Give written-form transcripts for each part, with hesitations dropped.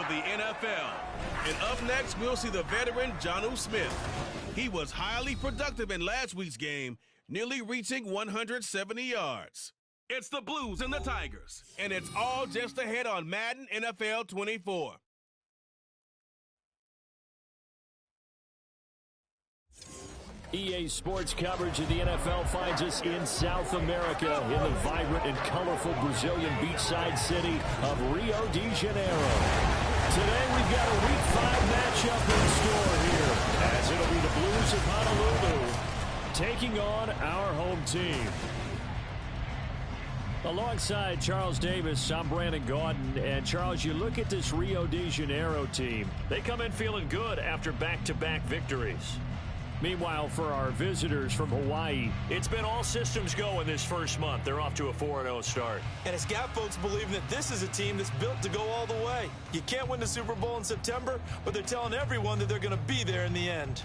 of the NFL. And up next, we'll see the veteran Jonnu Smith. He was highly productive in last week's game, nearly reaching 170 yards. It's the Blues and the Tigers, and it's all just ahead on Madden NFL 24. EA Sports coverage of the NFL finds us in South America in the vibrant and colorful Brazilian beachside city of Rio de Janeiro. Today we've got a Week 5 matchup in store here, as it'll be the Blues of Honolulu taking on our home team. Alongside Charles Davis, I'm Brandon Gaudin. And Charles, you look at this Rio de Janeiro team. They come in feeling good after back-to-back victories. Meanwhile, for our visitors from Hawaii, it's been all systems go in this first month. They're off to a 4-0 start. And it's got folks believing that this is a team that's built to go all the way. You can't win the Super Bowl in September, but they're telling everyone that they're going to be there in the end.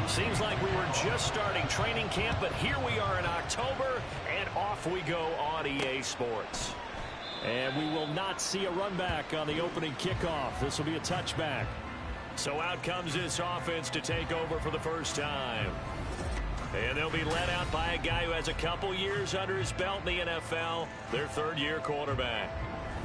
Seems like we were just starting training camp, but here we are in October, and off we go on EA Sports. And we will not see a run back on the opening kickoff. This will be a touchback. So out comes this offense to take over for the first time. And they'll be led out by a guy who has a couple years under his belt in the NFL, their third-year quarterback.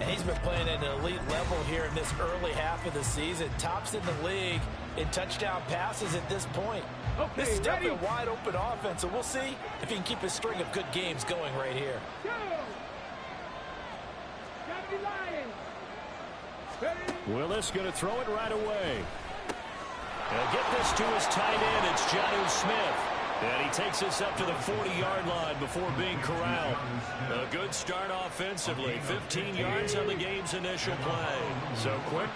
And he's been playing at an elite level here in this early half of the season. Tops in the league in touchdown passes at this point. Okay, this is definitely a wide-open offense, so we'll see if he can keep his string of good games going right here. Willis going to throw it right away. And get this to his tight end. It's Jonnu Smith. And he takes us up to the 40-yard line before being corralled. A good start offensively. 15 yards on the game's initial play. So quick.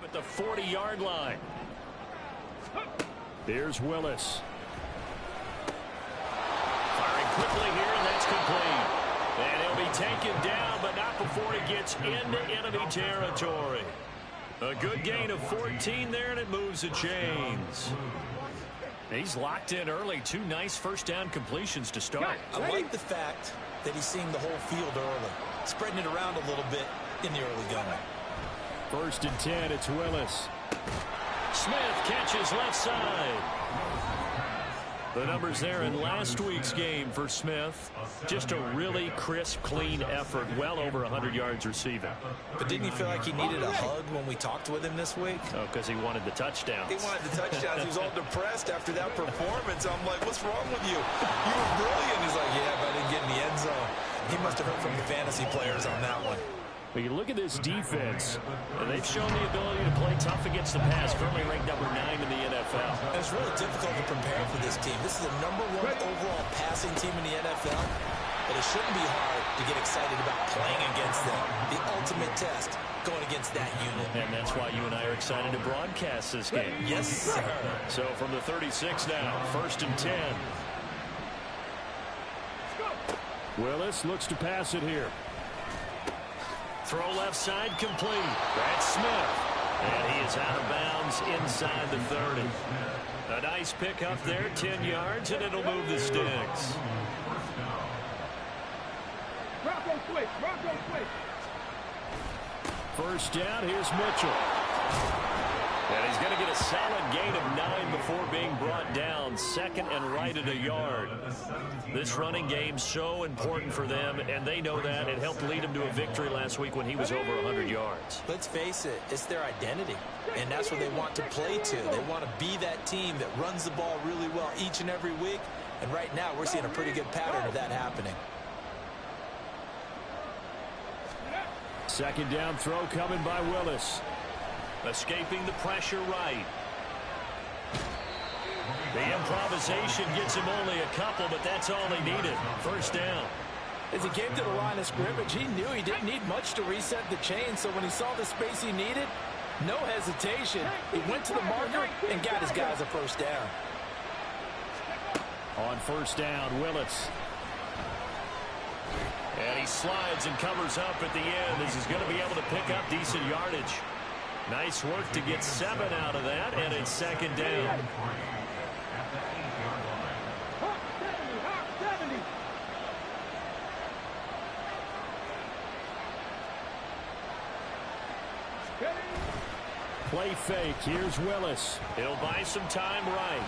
At the 40-yard line. Here's Willis. Firing quickly here, and that's complete. And he'll be taken down, but not before he gets into enemy territory. A good gain of 14 there, and it moves the chains. He's locked in early. Two nice first down completions to start. I like the fact that he's seeing the whole field early, spreading it around a little bit in the early going. First and 10, it's Willis. Smith catches left side. The numbers there in last week's game for Smith. Just a really crisp, clean effort. Well over 100 yards receiving. But didn't he feel like he needed a hug when we talked with him this week? Oh, because he wanted the touchdowns. He wanted the touchdowns. He was all depressed after that performance. I'm like, what's wrong with you? You were brilliant. He's like, yeah, but I didn't get in the end zone. He must have heard from the fantasy players on that one. But you look at this defense, and they've shown the ability to play tough against the pass, currently ranked number 9 in the NFL. And it's really difficult to prepare for this team. This is the #1 overall passing team in the NFL, but it shouldn't be hard to get excited about playing against them. The ultimate test, going against that unit. And that's why you and I are excited to broadcast this game. Yes, sir. So from the 36 now, 1st and 10. Willis looks to pass it here. Throw left side complete. That's Smith. And he is out of bounds inside the 30. A nice pick up there, 10 yards, and it'll move the sticks. First down, here's Mitchell. And he's going to get a solid gain of 9 before being brought down. 2nd and right at a yard. This running game so important for them, and they know that. It helped lead him to a victory last week when he was over 100 yards. Let's face it, it's their identity, and that's what they want to play to. They want to be that team that runs the ball really well each and every week, and right now we're seeing a pretty good pattern of that happening. 2nd down throw coming by Willis. Escaping the pressure right. The improvisation gets him only a couple, but that's all he needed. 1st down. As he came to the line of scrimmage, he knew he didn't need much to reset the chain, so when he saw the space he needed, no hesitation. He went to the marker and got his guys a 1st down. On 1st down, Willis. And he slides and covers up at the end as he's going to be able to pick up decent yardage. Nice work to get 7 out of that, and it's 2nd down. Play fake. Here's Willis. He'll buy some time right.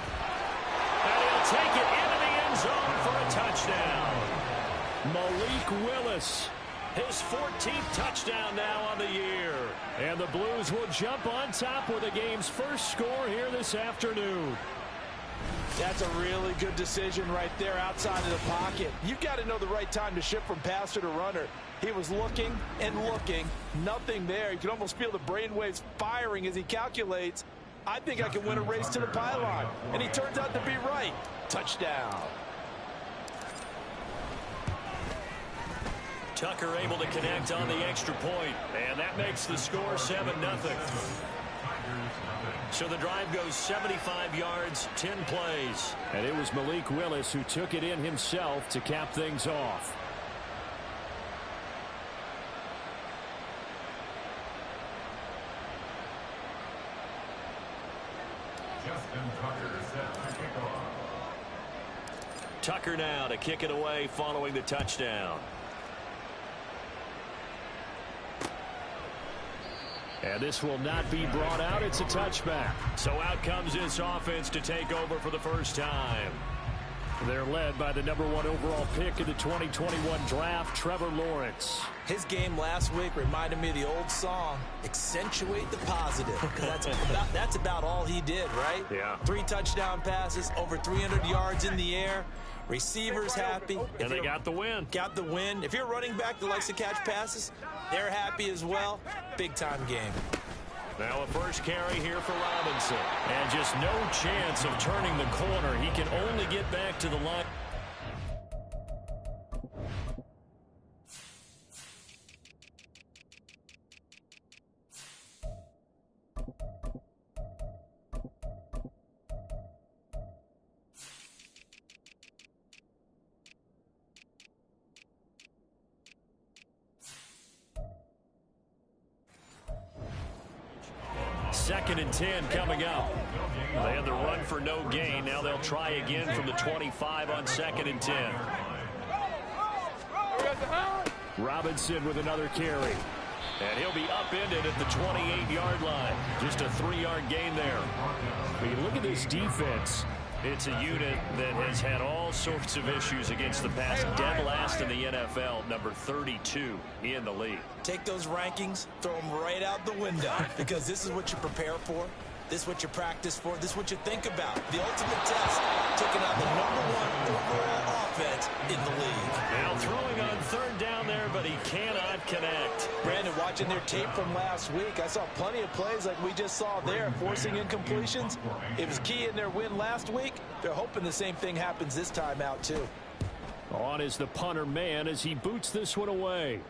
And he'll take it into the end zone for a touchdown. Malik Willis. His 14th touchdown now on the year. And the Blues will jump on top with the game's first score here this afternoon. That's a really good decision right there outside of the pocket. You've got to know the right time to shift from passer to runner. He was looking and looking. Nothing there. You can almost feel the brainwaves firing as he calculates, I think I can win a race to the pylon. And he turns out to be right. Touchdown. Tucker able to connect on the extra point, and that makes the score 7-0. So the drive goes 75 yards, 10 plays. And it was Malik Willis who took it in himself to cap things off. Tucker now to kick it away following the touchdown. And this will not be brought out. It's a touchback. So out comes this offense to take over for the first time. They're led by the #1 overall pick in the 2021 draft, Trevor Lawrence. His game last week reminded me of the old song, Accentuate the Positive. Because that's about all he did, right? Yeah. 3 touchdown passes, over 300 yards in the air. Receivers happy. And they got the win. Got the win. If you're a running back that likes to catch passes, they're happy as well. Big-time game. Now a first carry here for Robinson. And just no chance of turning the corner. He can only get back to the line. Second and 10 coming up. They had the run for no gain. Now they'll try again from the 25 on 2nd and 10. Robinson with another carry. And he'll be upended at the 28-yard line. Just a 3-yard gain there. But you look at this defense. It's a unit that has had all sorts of issues against the pass. Dead last in the NFL, number 32 in the league. Take those rankings, throw them right out the window, because this is what you prepare for. This is what you practice for. This is what you think about. The ultimate test, taking out the #1 overall offense in the league. Now throwing on third down there, but he cannot connect. Brandon, watching their tape from last week, I saw plenty of plays like we just saw there, forcing incompletions. It was key in their win last week. They're hoping the same thing happens this time out, too. On is the punter man as he boots this one away.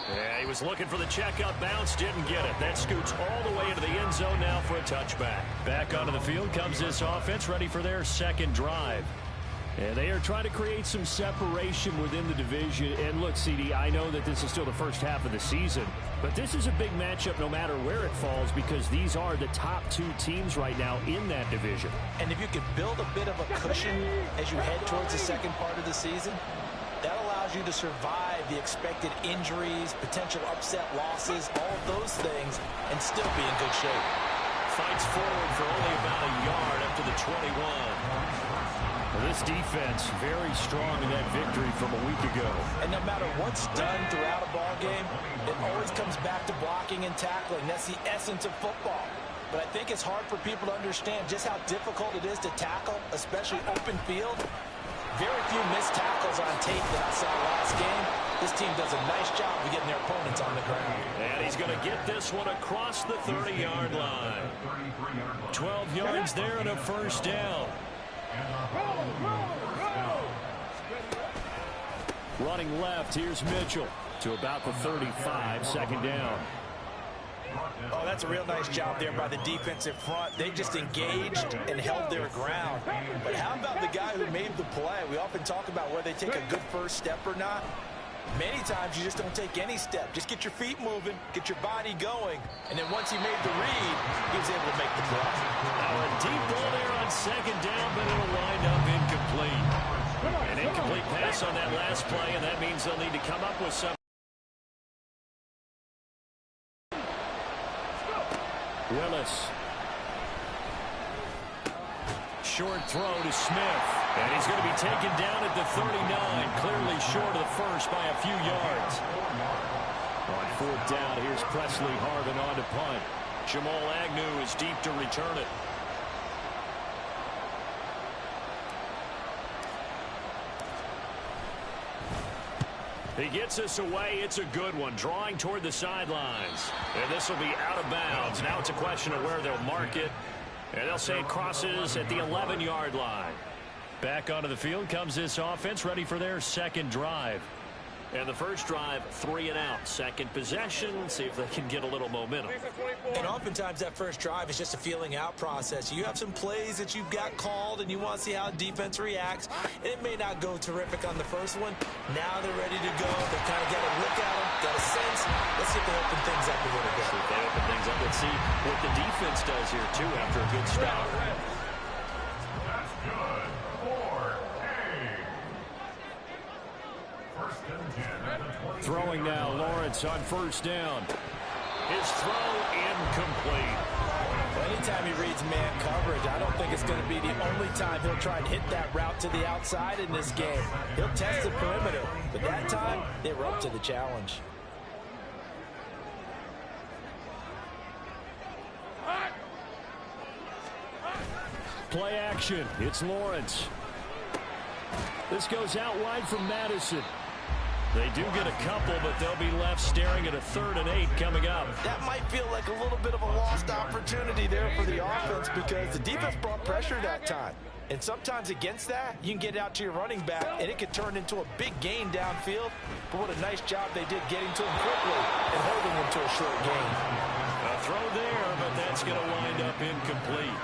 Yeah, he was looking for the checkup bounce, didn't get it. That scoots all the way into the end zone now for a touchback. Back onto the field comes this offense, ready for their second drive. And they are trying to create some separation within the division. And look, CD, I know that this is still the first half of the season, but this is a big matchup no matter where it falls, because these are the top 2 teams right now in that division. And if you could build a bit of a cushion as you head towards the second part of the season, that allows you to survive the expected injuries, potential upset losses, all of those things, and still be in good shape. Fights forward for only about a yard up to the 21. Well, this defense very strong in that victory from a week ago. And no matter what's done throughout a ball game, it always comes back to blocking and tackling. That's the essence of football. But I think it's hard for people to understand just how difficult it is to tackle, especially open field. Very few missed tackles on tape that I saw last game. This team does a nice job of getting their opponents on the ground. And he's going to get this one across the 30-yard line. 12 yards there and a first down. Running left, here's Mitchell to about the 35, second down. Oh, that's a real nice job there by the defensive front. They just engaged and held their ground. But how about the guy who made the play? We often talk about whether they take a good first step or not. Many times you just don't take any step. Just get your feet moving, get your body going, and then once he made the read, he was able to make the play. Now a deep ball there on second down, but it'll wind up incomplete. An incomplete pass on that last play, and that means they'll need to come up with some. Willis. Short throw to Smith. And he's going to be taken down at the 39, clearly short of the first by a few yards. On fourth down, here's Presley Harvin on to punt. Jamal Agnew is deep to return it. He gets us away. It's a good one. Drawing toward the sidelines. And this will be out of bounds. Now it's a question of where they'll mark it. And they'll say it crosses at the 11-yard line. Back onto the field comes this offense, ready for their second drive. And the first drive, 3 and out. Second possession, see if they can get a little momentum. And oftentimes that first drive is just a feeling out process. You have some plays that you've got called and you want to see how defense reacts. It may not go terrific on the first one. Now they're ready to go. They've kind of got a look at them, got a sense. Let's see if they open things up a little bit. See if they open things up. Let's see what the defense does here, too, after a good start. That's good. 4-8. First and 10 at the 20. Throwing now, Lawrence on first down. His throw incomplete. Well, anytime he reads man coverage, I don't think it's going to be the only time he'll try and hit that route to the outside in this game. He'll test the perimeter, but that time they were up to the challenge. Play action. It's Lawrence. This goes out wide from Madison. They do get a couple, but they'll be left staring at a 3rd and 8 coming up. That might feel like a little bit of a lost opportunity there for the offense because the defense brought pressure that time. And sometimes against that, you can get out to your running back, and it could turn into a big gain downfield. But what a nice job they did getting to him quickly and holding him to a short gain. A throw there, but that's going to wind up incomplete.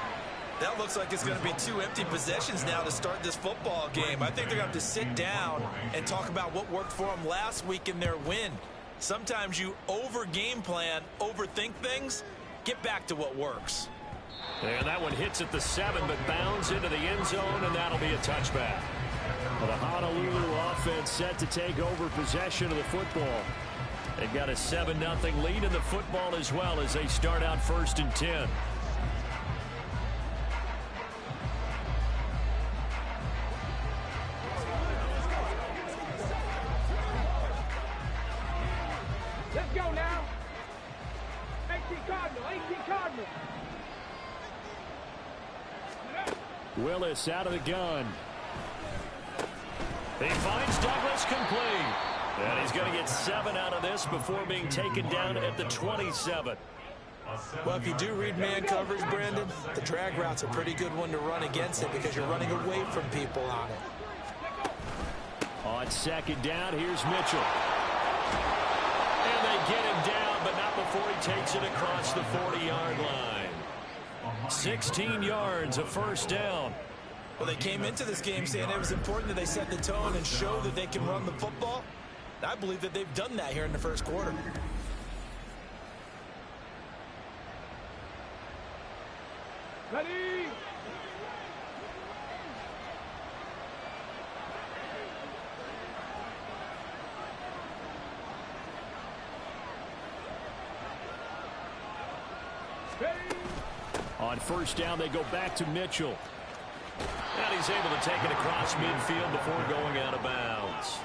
That looks like it's going to be 2 empty possessions now to start this football game. I think they're going to have to sit down and talk about what worked for them last week in their win. Sometimes you over-game plan, overthink things, get back to what works. And that one hits at the 7, but bounds into the end zone, and that'll be a touchback. Well, the Honolulu offense set to take over possession of the football. They've got a 7-0 lead in the football as well as they start out 1st and 10. Willis out of the gun. He finds Douglas complete. And he's going to get 7 out of this before being taken down at the 27. Well, if you do read man coverage, Brandon, the drag route's a pretty good one to run against it because you're running away from people on it. On second down, here's Mitchell. And they get him down, but not before he takes it across the 40-yard line. 16 yards, a first down. Well, they came into this game saying it was important that they set the tone and show that they can run the football. I believe that they've done that here in the first quarter. Ready? On first down, they go back to Mitchell. And he's able to take it across midfield before going out of bounds.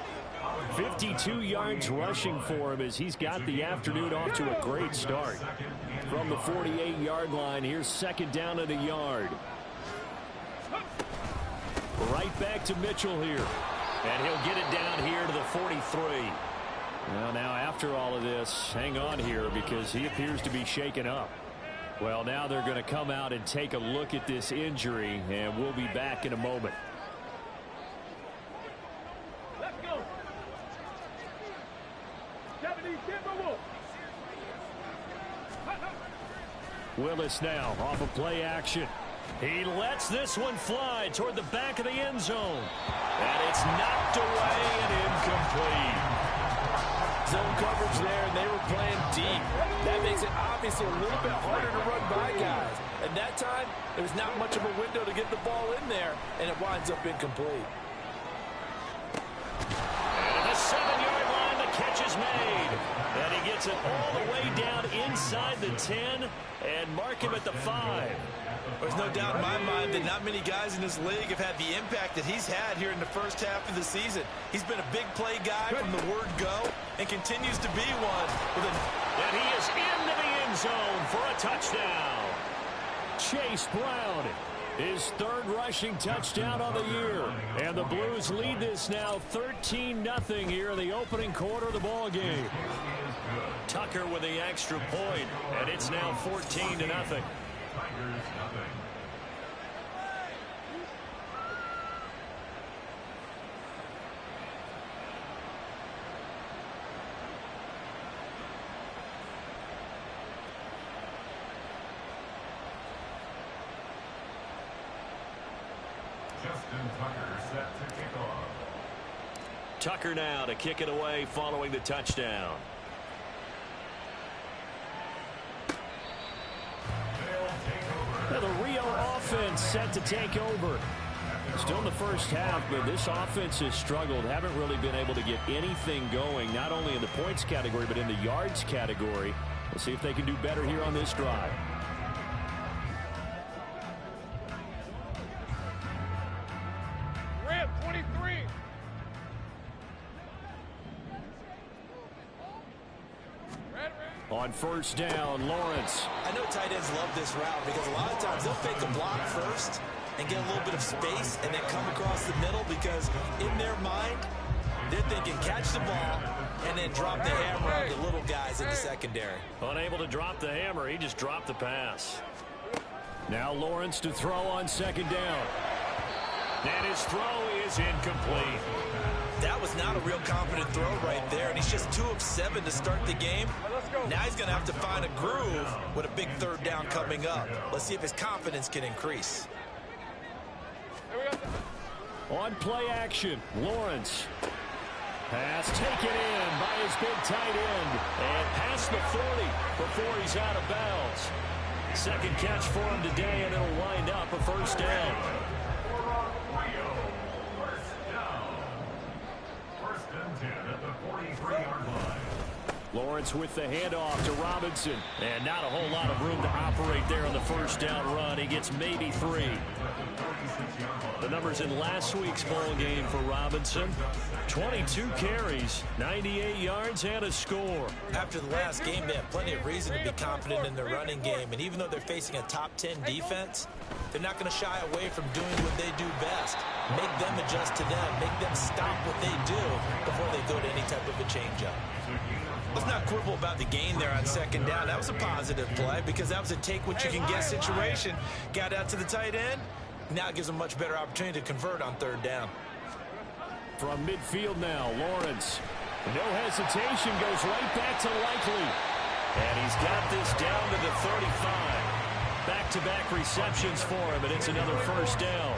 52 yards rushing for him as he's got the afternoon off to a great start. From the 48-yard line, here's second down at a yard. Right back to Mitchell here. And he'll get it down here to the 43. Well, now after all of this, hang on here because he appears to be shaken up. Well, now they're going to come out and take a look at this injury, and we'll be back in a moment. Let's go. Willis now off of play action. He lets this one fly toward the back of the end zone. And it's knocked away and incomplete. Zone coverage there, and they were playing deep. That makes it obviously a little bit harder to run by guys. And that time, there was not much of a window to get the ball in there, and it winds up incomplete. And at the 7-yard line, the catch is made. And he gets it all the way down inside the 10 and mark him at the 5. There's no doubt in my mind that not many guys in this league have had the impact that he's had here in the first half of the season. He's been a big play guy from the word go and continues to be one. And he is into the end zone for a touchdown. Chase Brown, his third rushing touchdown on the year. And the Blues lead this now 13-0 here in the opening quarter of the ball game. Tucker with the extra point, and it's now 14-0. Tucker now to kick it away following the touchdown. Now the Rio offense set to take over. Still in the first half, but this offense has struggled. Haven't really been able to get anything going, not only in the points category, but in the yards category. We'll see if they can do better here on this drive. Rip 23. On first down, Lawrence. I know tight ends love this route because a lot of times they'll fake a block first and get a little bit of space and then come across the middle because in their mind, they're thinking catch the ball and then drop the hammer on the little guys in the secondary. Unable to drop the hammer, he just dropped the pass. Now Lawrence to throw on second down. And his throw is incomplete. That was not a real confident throw right there, and he's just 2 of 7 to start the game. Now he's going to have to find a groove with a big third down coming up. Let's see if his confidence can increase. On play action, Lawrence. Pass taken in by his big tight end. And past the 40 before he's out of bounds. Second catch for him today, and it'll wind up a first down. Lawrence with the handoff to Robinson. And not a whole lot of room to operate there on the first down run. He gets maybe 3. The numbers in last week's bowl game for Robinson: 22 carries, 98 yards, and a score. After the last game, they have plenty of reason to be confident in their running game. And even though they're facing a top 10 defense, they're not going to shy away from doing what they do best. Make them adjust to them. Make them stop what they do before they go to any type of a changeup. Let's not quibble about the gain there on second down. That was a positive play because that was a take-what-you-can-get situation. Got out to the tight end. Now it gives them a much better opportunity to convert on third down. From midfield now, Lawrence. No hesitation, goes right back to Likely. And he's got this down to the 35. Back-to-back receptions for him, and it's another first down.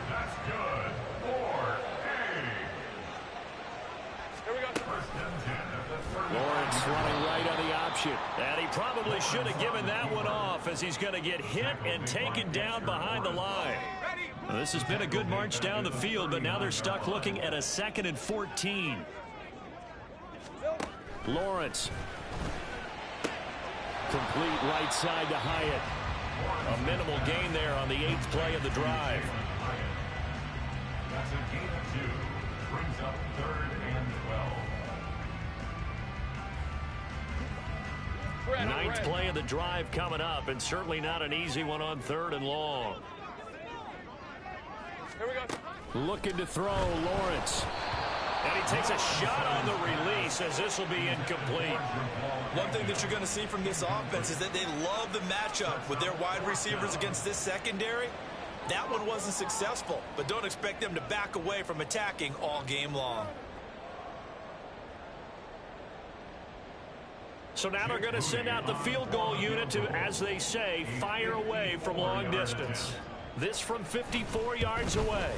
That's good. 4-8. Here we go. First and 10 at the 30. Lawrence running right on the option. And he probably should have given that one off as he's going to get hit and taken down behind the line. Now, this has been a good march down the field, but now they're stuck looking at a 2nd and 14. Lawrence. Complete right side to Hyatt. A minimal gain there on the 8th play of the drive. That's a gain of 2. Brings up 3rd and 12. 9th play of the drive coming up, and certainly not an easy one on 3rd and long. Here we go. Looking to throw, Lawrence. And he takes a shot on the release as this will be incomplete. One thing that you're going to see from this offense is that they love the matchup with their wide receivers against this secondary. That one wasn't successful, but don't expect them to back away from attacking all game long. So now they're going to send out the field goal unit to, as they say, fire away from long distance. This from 54 yards away.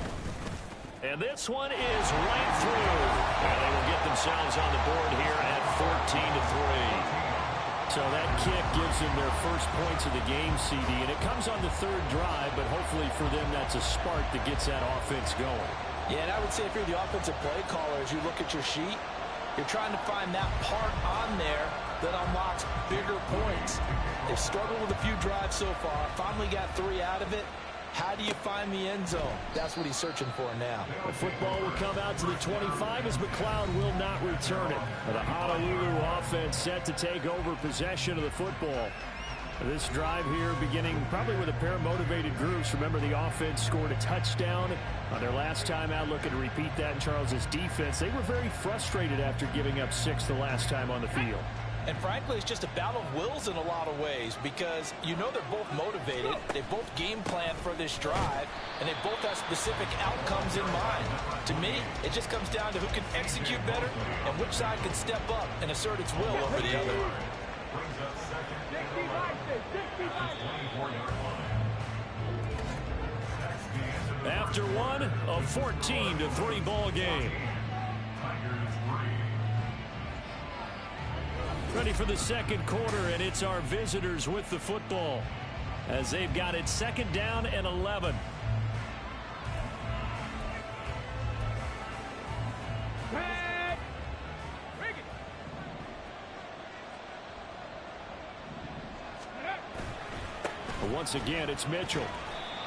And this one is right through. And they will get themselves on the board here at 14-3. So that kick gives them their first points of the game, CD. And it comes on the 3rd drive, but hopefully for them that's a spark that gets that offense going. Yeah, and I would say if you're the offensive play caller, as you look at your sheet, you're trying to find that part on there that unlocks bigger points. They've struggled with a few drives so far. Finally got 3 out of it. How do you find the end zone? That's what he's searching for now. The football will come out to the 25 as McLeod will not return it. The Honolulu offense set to take over possession of the football. This drive here beginning probably with a pair of motivated groups. Remember, the offense scored a touchdown on their last time out. Looking to repeat that in Charles's defense. They were very frustrated after giving up 6 the last time on the field. And frankly, it's just a battle of wills in a lot of ways because you know they're both motivated. They both game plan for this drive, and they both have specific outcomes in mind. To me, it just comes down to who can execute better and which side can step up and assert its will over the other. Brings up 2nd and 11. 24-yard line. After one, a 14-3 ball game. Tigers 3. Ready for the 2nd quarter, and it's our visitors with the football as they've got it 2nd down and 11. Once again, it's Mitchell.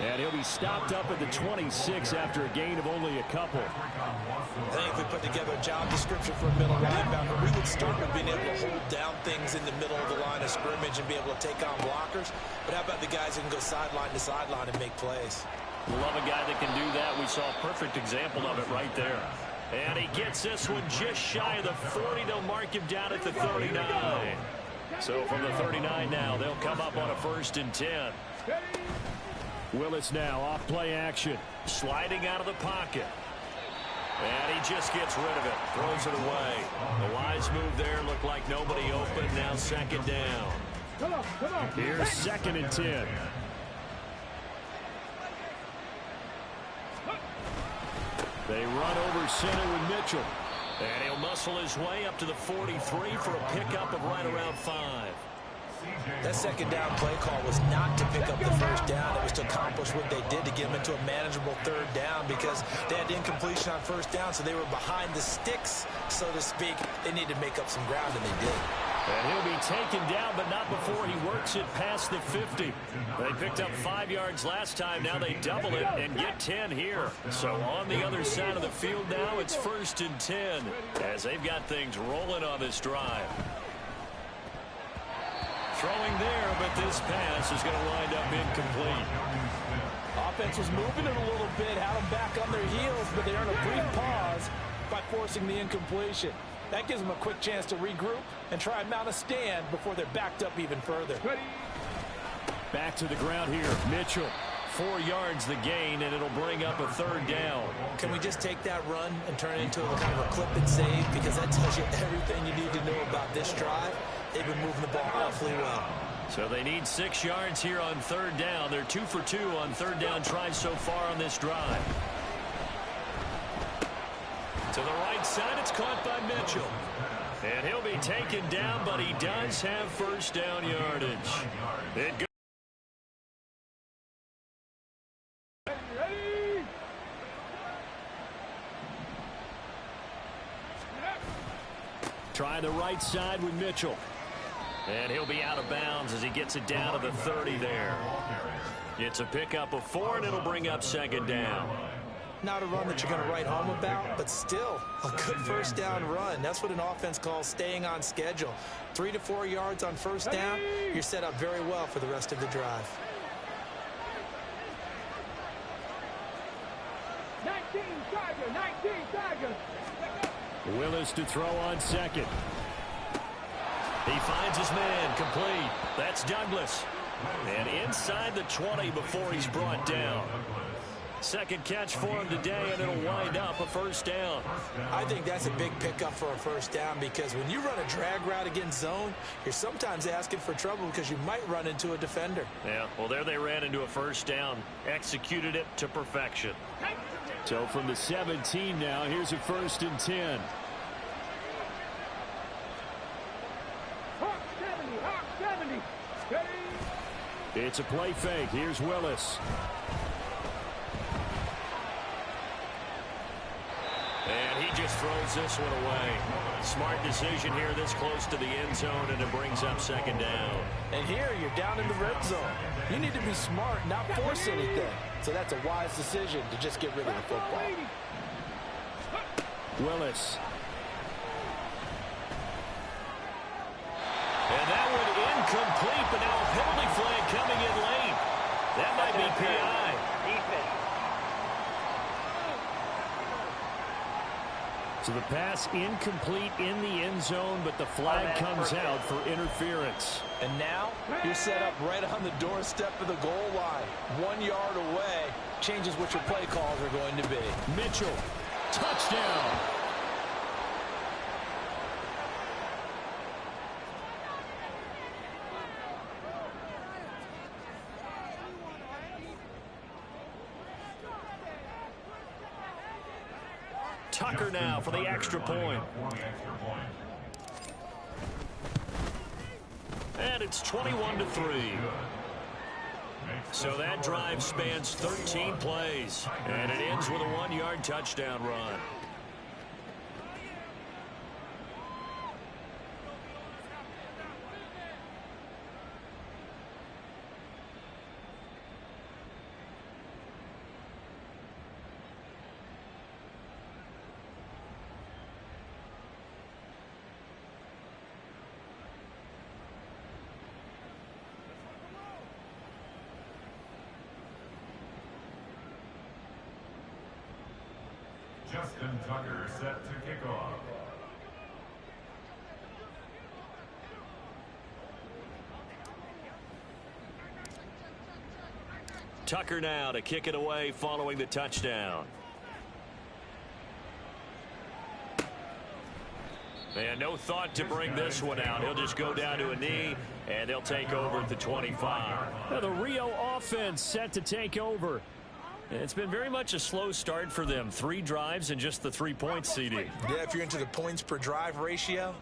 And he'll be stopped up at the 26 after a gain of only a couple. I think if we put together a job description for a middle linebacker, we would start with being able to hold down things in the middle of the line of scrimmage and be able to take on blockers. But how about the guys who can go sideline to sideline and make plays? Love a guy that can do that. We saw a perfect example of it right there. And he gets this one just shy of the 40. They'll mark him down at the 39. So from the 39 now, they'll come up on a 1st and 10. Willis now off play action. Sliding out of the pocket. And he just gets rid of it. Throws it away. The wise move there. Looked like nobody open. Now 2nd down. Come on. Here's 2nd and 10. They run over center with Mitchell. And he'll muscle his way up to the 43 for a pickup of right around 5. That 2nd down play call was not to pick up the 1st down. It was to accomplish what they did to get them into a manageable 3rd down because they had incompletion on 1st down, so they were behind the sticks, so to speak. They needed to make up some ground, and they did. And he'll be taken down, but not before he works it past the 50. They picked up 5 yards last time. Now they double it and get 10 here. So on the other side of the field now, it's 1st and 10 as they've got things rolling on this drive. Throwing there, but this pass is going to wind up incomplete. Offense was moving it a little bit, had them back on their heels, but they earned a brief pause by forcing the incompletion. That gives them a quick chance to regroup and try and mount a stand before they're backed up even further. Back to the ground here. Mitchell, 4 yards the gain, and it'll bring up a 3rd down. Can we just take that run and turn it into a kind of a clip and save? Because that tells you everything you need to know about this drive. They've been moving the ball awfully well. So they need 6 yards here on 3rd down. They're 2 for 2 on 3rd down tries so far on this drive. To the right side, it's caught by Mitchell. And he'll be taken down, but he does have 1st down yardage. It goes. Try the right side with Mitchell. And he'll be out of bounds as he gets it down to the 30 there. It's a pickup of 4, and it'll bring up 2nd down. Not a run that you're going to write home about, but still a good 1st down run. That's what an offense calls staying on schedule. 3 to 4 yards on 1st down, you're set up very well for the rest of the drive. 19 Tiger. Willis to throw on 2nd. He finds his man, complete. That's Douglas. And inside the 20 before he's brought down. 2nd catch for him today, and it'll wind up a 1st down. I think that's a big pickup for a 1st down, because when you run a drag route against zone, you're sometimes asking for trouble because you might run into a defender. Yeah, well, there they ran into a 1st down. Executed it to perfection. So from the 17 now, here's a 1st and 10. Hawk 70. It's a play fake. Here's Willis. And he just throws this one away. Smart decision here this close to the end zone, and it brings up 2nd down. And here you're down in the red zone. You need to be smart, not force anything. So that's a wise decision to just get rid of the football. Willis. And that one incomplete, but now a penalty flag coming in late. That might be PI. So the pass incomplete in the end zone, but the flag comes out for interference. And now you're set up right on the doorstep of the goal line. 1 yard away changes what your play calls are going to be. Mitchell, touchdown. Tucker now for the extra point. And it's 21-3. So that drive spans 13 plays, and it ends with a 1-yard touchdown run. Justin Tucker set to kick off. Tucker now to kick it away following the touchdown. And no thought to bring this one out. He'll just go down to a knee, and they'll take over at the 25. Now the Rio offense set to take over. It's been very much a slow start for them. 3 drives and just the 3 points, CD. Yeah, if you're into the points per drive ratio,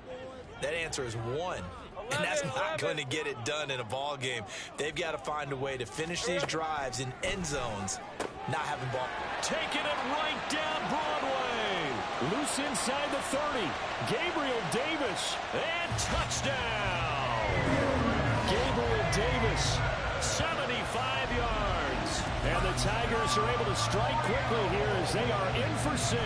that answer is 1. And that's not going to get it done in a ball game. They've got to find a way to finish these drives in end zones, not having ball. Taking it right down Broadway. Loose inside the 30. Gabriel Davis. And touchdown. Gabriel Davis, 75 yards. And the Tigers are able to strike quickly here as they are in for 6.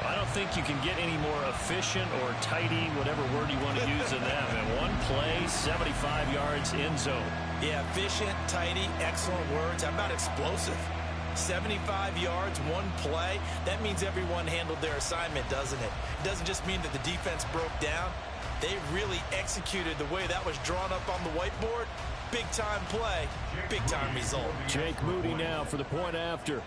I don't think you can get any more efficient or tidy, whatever word you want to use in that. And one play, 75 yards in zone. Yeah, efficient, tidy, excellent words. How about explosive? 75 yards, one play. That means everyone handled their assignment, doesn't it? It doesn't just mean that the defense broke down. They really executed the way that was drawn up on the whiteboard. Big-time play, big-time result. Jake Moody now for the point after.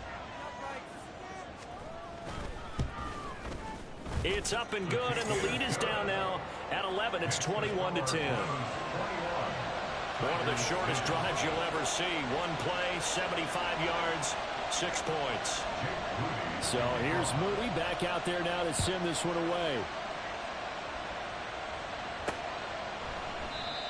It's up and good, and the lead is down now at 11. It's 21-10. One of the shortest drives you'll ever see. One play, 75 yards, 6 points. So here's Moody back out there now to send this one away.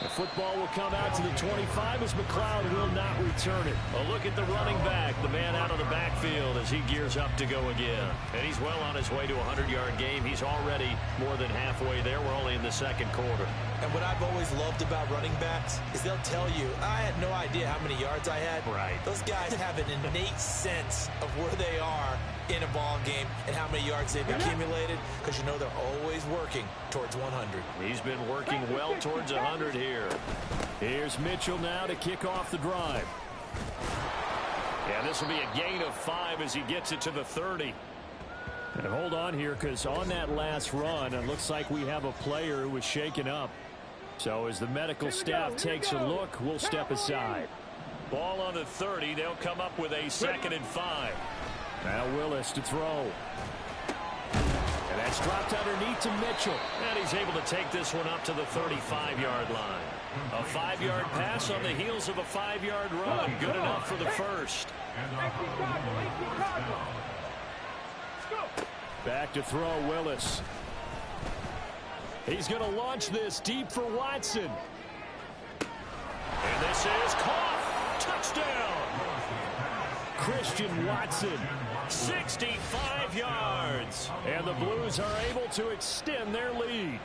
The football will come out to the 25 as McLeod will not return it. A look at the running back, the man out of the backfield as he gears up to go again. And he's well on his way to a 100-yard game. He's already more than halfway there. We're only in the second quarter. And what I've always loved about running backs is they'll tell you, I had no idea how many yards I had. Right. Those guys have an innate sense of where they are in a ball game and how many yards they've accumulated, because you know they're always working towards 100. He's been working well towards 100 here. Here's Mitchell now to kick off the drive. Yeah, this will be a gain of 5 as he gets it to the 30. And hold on here, because on that last run, it looks like we have a player who was shaken up. So as the medical staff takes a look, we'll step aside. Ball on the 30. They'll come up with a 2nd and 5. Now Willis to throw. And that's dropped underneath to Mitchell. And he's able to take this one up to the 35-yard line. A 5-yard pass on the heels of a 5-yard run. Good enough for the first. Back to throw Willis. He's going to launch this deep for Watson. And this is caught. Touchdown. Christian Watson, 65 yards. And the Blues are able to extend their lead.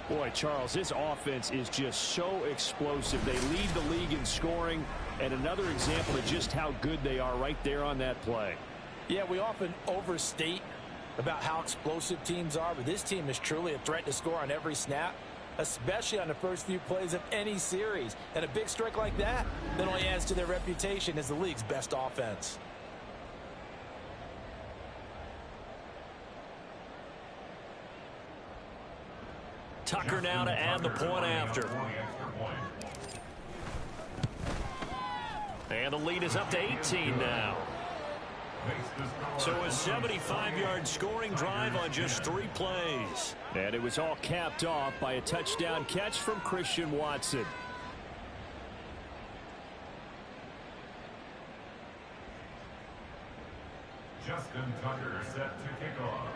Boy, Charles, this offense is just so explosive. They lead the league in scoring, and another example of just how good they are right there on that play. Yeah, we often overstate about how explosive teams are, but this team is truly a threat to score on every snap, especially on the first few plays of any series. And a big strike like that only adds to their reputation as the league's best offense. Tucker now to add the point after. And the lead is up to 18 now. So a 75-yard scoring drive on just 3 plays. And it was all capped off by a touchdown catch from Christian Watson. Justin Tucker set to kick off.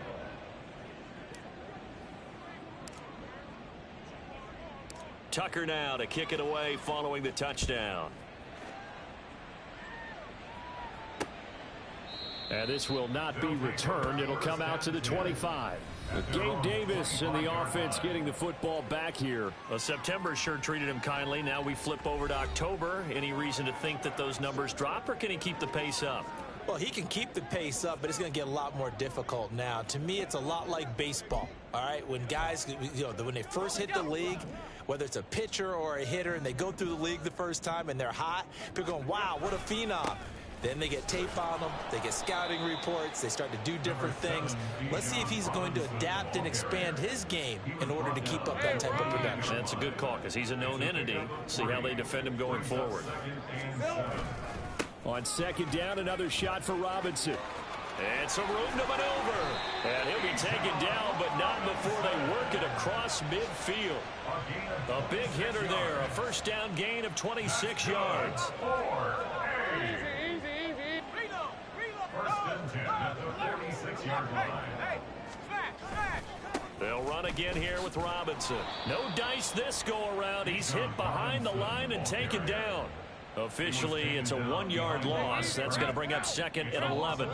Tucker now to kick it away following the touchdown. And this will not be returned. It'll come out to the 25. Gabe Davis and the offense getting the football back here. Well, September sure treated him kindly. Now we flip over to October. Any reason to think that those numbers drop, or can he keep the pace up? Well, he can keep the pace up, but it's going to get a lot more difficult now. To me, it's a lot like baseball, all right? When guys, when they first hit the league, whether it's a pitcher or a hitter, and they go through the league the first time and they're hot, people are going, wow, what a phenom. Then they get tape on them, they get scouting reports, they start to do different things. Let's see if he's going to adapt and expand his game in order to keep up that type of production. That's a good call, because he's a known entity. See how they defend him going forward. On 2nd down, another shot for Robinson. And some room to maneuver. And he'll be taken down, but not before they work it across midfield. A big hitter there, a first down gain of 26 yards. First and 10 at the 46-yard line. They'll run again here with Robinson. No dice this go around. He's hit behind the line and taken down. Officially, it's a 1-yard loss. That's going to bring up 2nd and 11.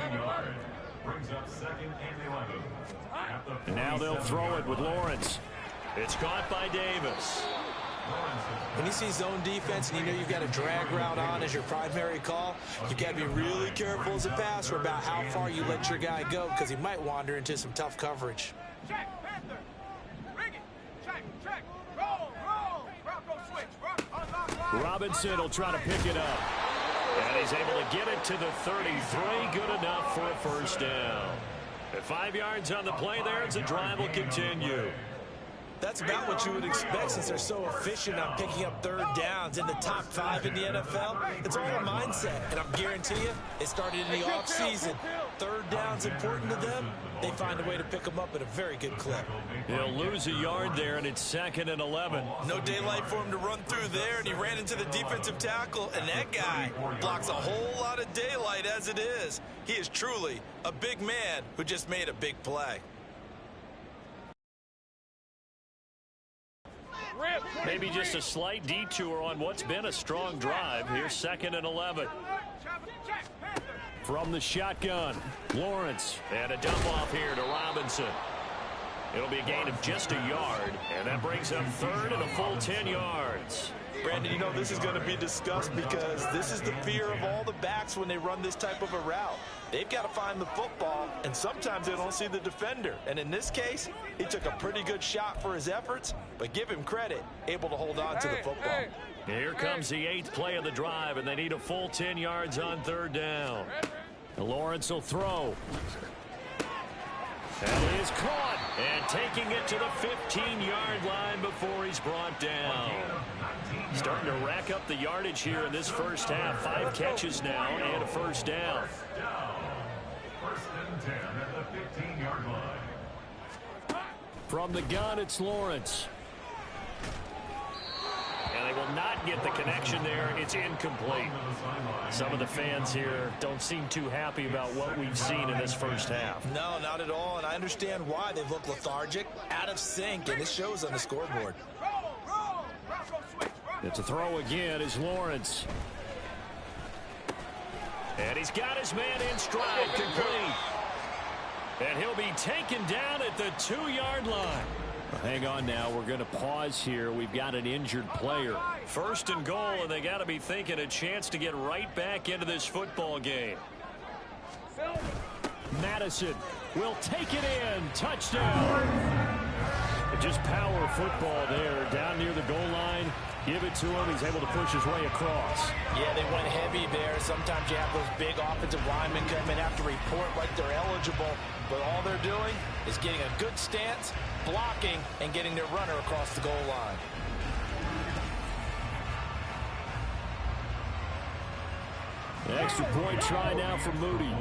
Brings up 2nd and 11. And now they'll throw it with Lawrence. It's caught by Davis. When you see zone defense and you know you've got a drag route on as your primary call, you've got to be really careful as a passer about how far you let your guy go because he might wander into some tough coverage. Check, Panther. Ring it. Check, check. Roll, roll. Bronco switch. Unlock line. Robinson will try to pick it up. And he's able to get it to the 33. Good enough for a first down. At 5 yards on the play there, the drive will continue. That's about what you would expect since they're so efficient on picking up 3rd downs in the top 5 in the NFL. It's all a mindset, and I'm guarantee you, it started in the offseason. 3rd down's important to them. They find a way to pick them up at a very good clip. He'll lose a yard there, and it's 2nd and 11. No daylight for him to run through there, and he ran into the defensive tackle, and that guy blocks a whole lot of daylight as it is. He is truly a big man who just made a big play. Maybe just a slight detour on what's been a strong drive. Here's 2nd and 11. From the shotgun, Lawrence. And a dump off here to Robinson. It'll be a gain of just a yard. And that brings up 3rd and a full 10 yards. Brandon, you know this is going to be discussed because this is the fear of all the backs when they run this type of a route. They've got to find the football, and sometimes they don't see the defender. And in this case, he took a pretty good shot for his efforts, but give him credit, able to hold on to the football. Here comes the 8th play of the drive, and they need a full 10 yards on 3rd down. Lawrence will throw. That is caught, and taking it to the 15-yard line before he's brought down. Starting to rack up the yardage here in this first half. 5 catches now and a first down. 1st and 10 at the 15-yard line. From the gun, it's Lawrence. And they will not get the connection there. It's incomplete. Some of the fans here don't seem too happy about what we've seen in this first half. No, not at all, and I understand why they look lethargic, out of sync, and it shows on the scoreboard. It's a throw again is Lawrence. And he's got his man in stride, complete. And he'll be taken down at the 2-yard line. Well, hang on now. We're going to pause here. We've got an injured player. 1st and goal, and they got to be thinking a chance to get right back into this football game. Madison will take it in. Touchdown. Just power football there. Down near the goal line. Give it to him. He's able to push his way across. Yeah, they went heavy there. Sometimes you have those big offensive linemen come in, have to report like they're eligible. But all they're doing is getting a good stance, blocking, and getting their runner across the goal line. The extra point try now for Moody.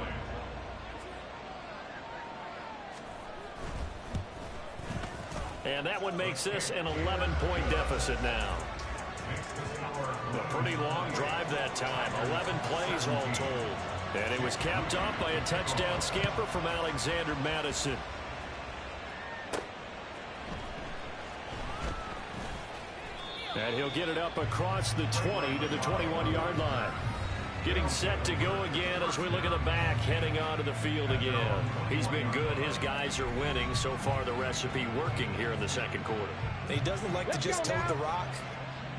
And that one makes this an 11-point deficit now. A pretty long drive that time. 11 plays all told. And it was capped off by a touchdown scamper from Alexander Madison. And he'll get it up across the 20 to the 21-yard line. Getting set to go again as we look at the back, heading onto the field again. He's been good. His guys are winning. So far, the recipe working here in the 2nd quarter. He doesn't like to just tote the rock.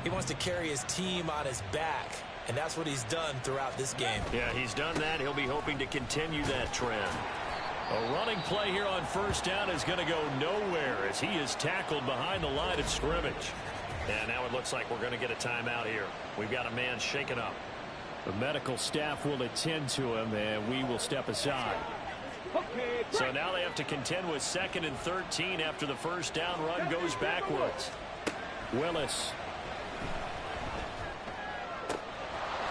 He wants to carry his team on his back, and that's what he's done throughout this game. Yeah, he's done that. He'll be hoping to continue that trend. A running play here on 1st down is going to go nowhere as he is tackled behind the line of scrimmage. And now it looks like we're going to get a timeout here. We've got a man shaken up. The medical staff will attend to him, and we will step aside. So now they have to contend with 2nd and 13 after the 1st down run goes backwards. Willis.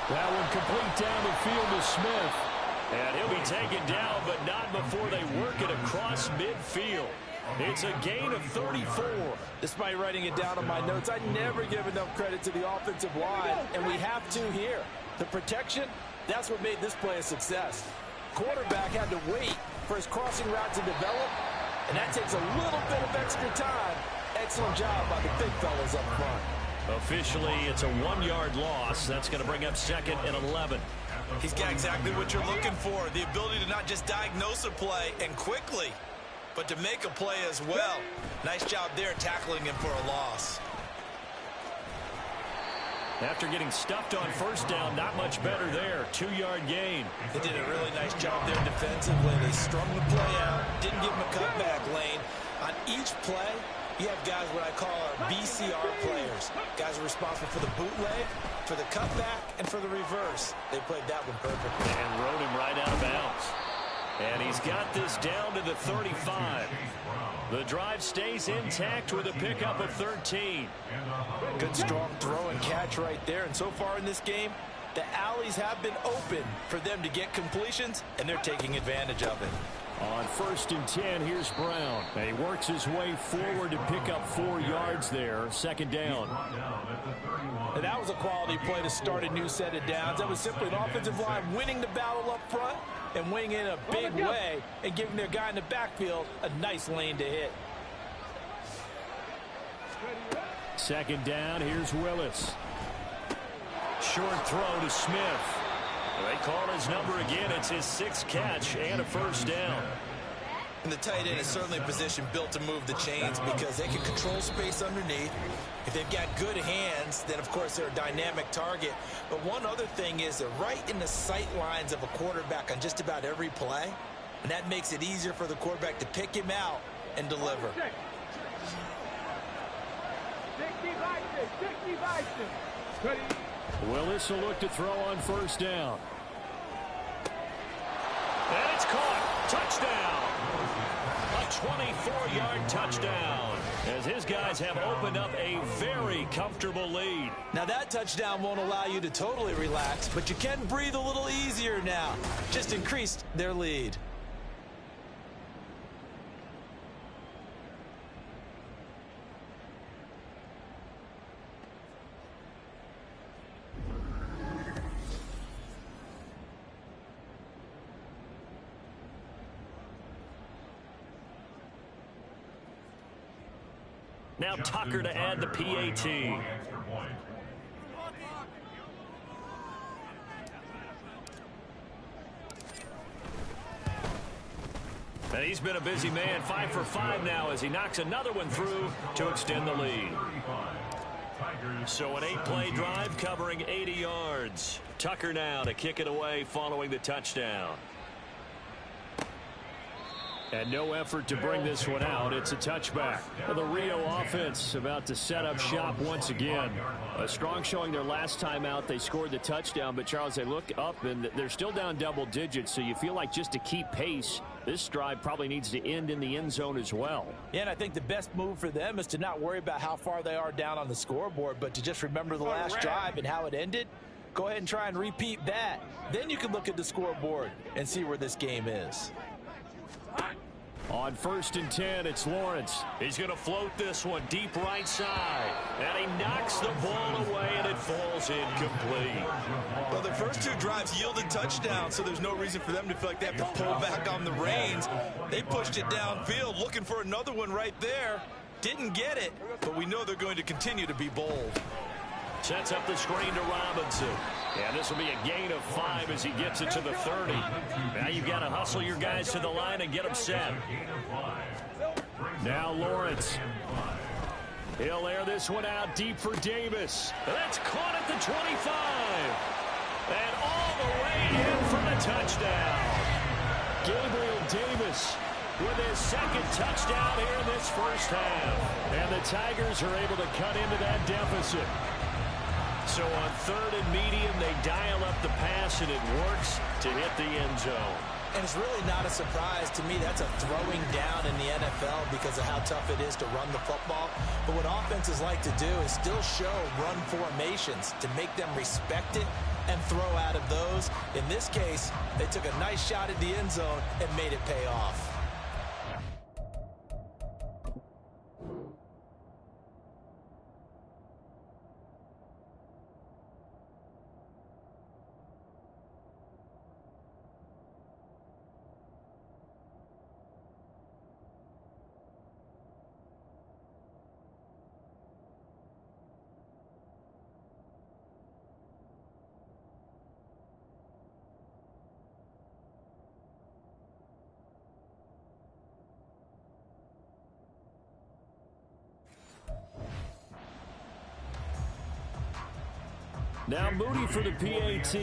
That one complete down the field to Smith. And he'll be taken down, but not before they work it across midfield. It's a gain of 34. Despite writing it down on my notes, I never give enough credit to the offensive line, and we have to here. The protection, that's what made this play a success. Quarterback had to wait for his crossing route to develop, and that takes a little bit of extra time. Excellent job by the big fellas up front. Officially, it's a 1-yard loss. That's going to bring up 2nd and 11. He's got exactly what you're looking for, the ability to not just diagnose a play and quickly, but to make a play as well. Nice job there tackling him for a loss. After getting stuffed on 1st down, not much better there. 2-yard gain. They did a really nice job there defensively. They strung the play out, didn't give him a cutback lane. On each play, you have guys what I call our BCR players. Guys are responsible for the bootleg, for the cutback, and for the reverse. They played that one perfectly. And rode him right out of bounds. And he's got this down to the 35. The drive stays intact with a pickup of 13. Good strong throw and catch right there. And so far in this game, the alleys have been open for them to get completions, and they're taking advantage of it. On 1st and 10, here's Brown. And he works his way forward to pick up 4 yards there. 2nd down. And that was a quality play to start a new set of downs. That was simply an offensive line winning the battle up front and winning in a big way and giving their guy in the backfield a nice lane to hit. 2nd down, here's Willis. Short throw to Smith. They call his number again. It's his 6th catch and a 1st down. And the tight end is certainly a position built to move the chains because they can control space underneath. If they've got good hands, then of course they're a dynamic target. But one other thing is they're right in the sight lines of a quarterback on just about every play. And that makes it easier for the quarterback to pick him out and deliver. Willis will look to throw on 1st down. And it's caught. Touchdown. A 24-yard touchdown. As his guys have opened up a very comfortable lead. Now that touchdown won't allow you to totally relax, but you can breathe a little easier now. Just increased their lead. Now Tucker to add the PAT. And he's been a busy man, 5 for 5 now as he knocks another one through to extend the lead. So an 8-play drive covering 80 yards. Tucker now to kick it away following the touchdown. And no effort to bring this one out. It's a touchback. Well, the Rio offense about to set up shop once again. A strong showing their last time out. They scored the touchdown, but Charles, they look up and they're still down double digits, so you feel like just to keep pace, this drive probably needs to end in the end zone as well. Yeah, and I think the best move for them is to not worry about how far they are down on the scoreboard, but to just remember the last drive and how it ended. Go ahead and try and repeat that. Then you can look at the scoreboard and see where this game is. On 1st and 10, it's Lawrence. He's going to float this one deep right side. And he knocks the ball away, and it falls incomplete. Well, their first 2 drives yielded touchdowns, so there's no reason for them to feel like they have to pull back on the reins. They pushed it downfield, looking for another one right there. Didn't get it, but we know they're going to continue to be bold. Sets up the screen to Robinson. Yeah, this will be a gain of 5 as he gets it to the 30. Now you've got to hustle your guys to the line and get them set. Now Lawrence. He'll air this one out deep for Davis. That's caught at the 25. And all the way in for the touchdown. Gabriel Davis with his 2nd touchdown here in this first half. And the Tigers are able to cut into that deficit. So on 3rd and medium, they dial up the pass, and it works to hit the end zone. And it's really not a surprise to me. That's a throwing down in the NFL because of how tough it is to run the football. But what offenses like to do is still show run formations to make them respect it and throw out of those. In this case, they took a nice shot at the end zone and made it pay off. Now Moody for the PAT.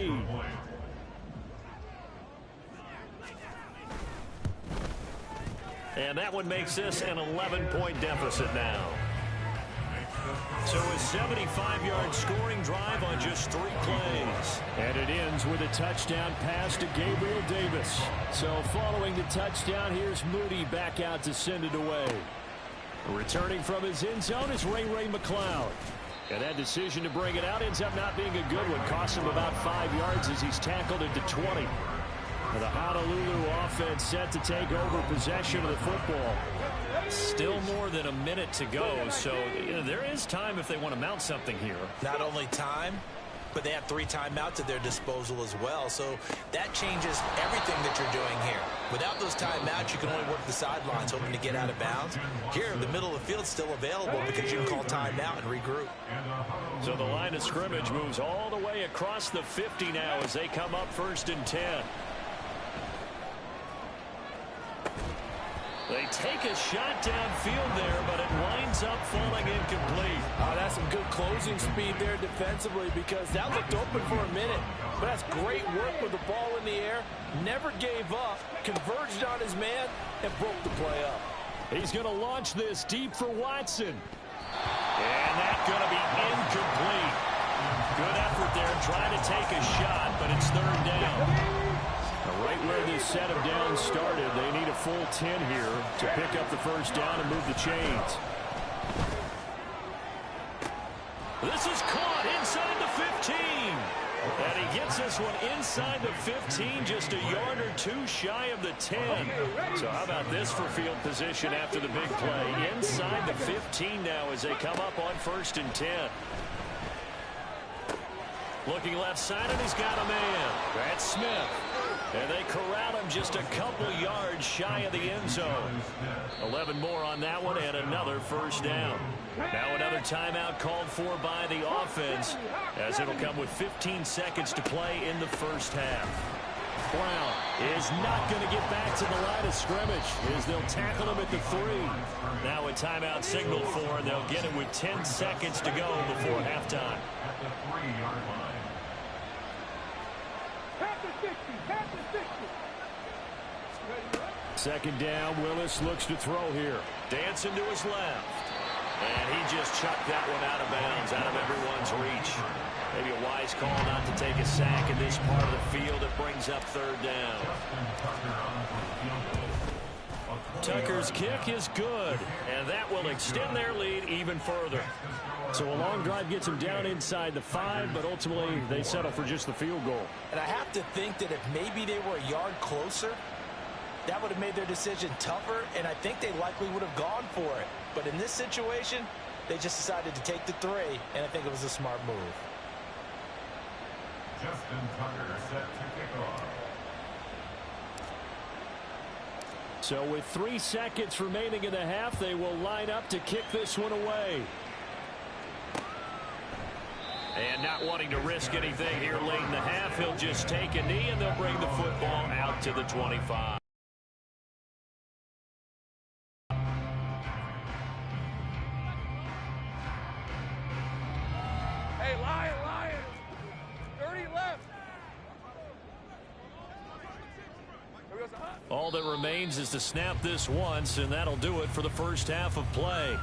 And that one makes this an 11-point deficit now. So a 75-yard scoring drive on just 3 plays. And it ends with a touchdown pass to Gabriel Davis. So following the touchdown, here's Moody back out to send it away. Returning from his end zone is Ray McLeod. And that decision to bring it out ends up not being a good one. Costs him about 5 yards as he's tackled into 20. The Honolulu offense set to take over possession of the football. Still more than a minute to go, so there is time if they want to mount something here. Not only time, but they have 3 timeouts at their disposal as well, so that changes everything that you're doing here. Without those timeouts, you can only work the sidelines, hoping to get out of bounds. Here, the middle of the field is still available because you can call timeout and regroup. So the line of scrimmage moves all the way across the 50 now as they come up 1st and 10. They take a shot downfield there, but it winds up falling incomplete. That's some good closing speed there defensively because that looked open for a minute. But that's great work with the ball in the air. Never gave up, converged on his man, and broke the play up. He's going to launch this deep for Watson. And that's going to be incomplete. Good effort there trying to take a shot, but it's 3rd down. Right where this set of downs started, they need a full 10 here to pick up the 1st down and move the chains. This is caught inside the 15. And he gets this one inside the 15, just a yard or 2 shy of the 10. So how about this for field position after the big play? Inside the 15 now as they come up on 1st and 10. Looking left side, and he's got a man. That's Smith. And they corral him just a couple yards shy of the end zone. 11 more on that one, and another 1st down. Now another timeout called for by the offense, as it'll come with 15 seconds to play in the 1st half. Brown is not going to get back to the line of scrimmage as they'll tackle him at the 3. Now a timeout signaled for, and they'll get it with 10 seconds to go before halftime. At the 3-yard line. Second down, Willis looks to throw here. Dancing to his left. And he just chucked that one out of bounds, out of everyone's reach. Maybe a wise call not to take a sack in this part of the field. It brings up 3rd down. Tucker's kick is good, and that will extend their lead even further. So a long drive gets them down inside the 5, but ultimately they settle for just the field goal. And I have to think that if maybe they were a yard closer, that would have made their decision tougher, and I think they likely would have gone for it. But in this situation, they just decided to take the 3, and I think it was a smart move. Justin Tucker set to kick off. So with 3 seconds remaining in the half, they will line up to kick this one away. And not wanting to risk anything here late in the half, he'll just take a knee, and they'll bring the football out to the 25. Hey, Lion! 30 left. All that remains is to snap this once, and that'll do it for the 1st half of play.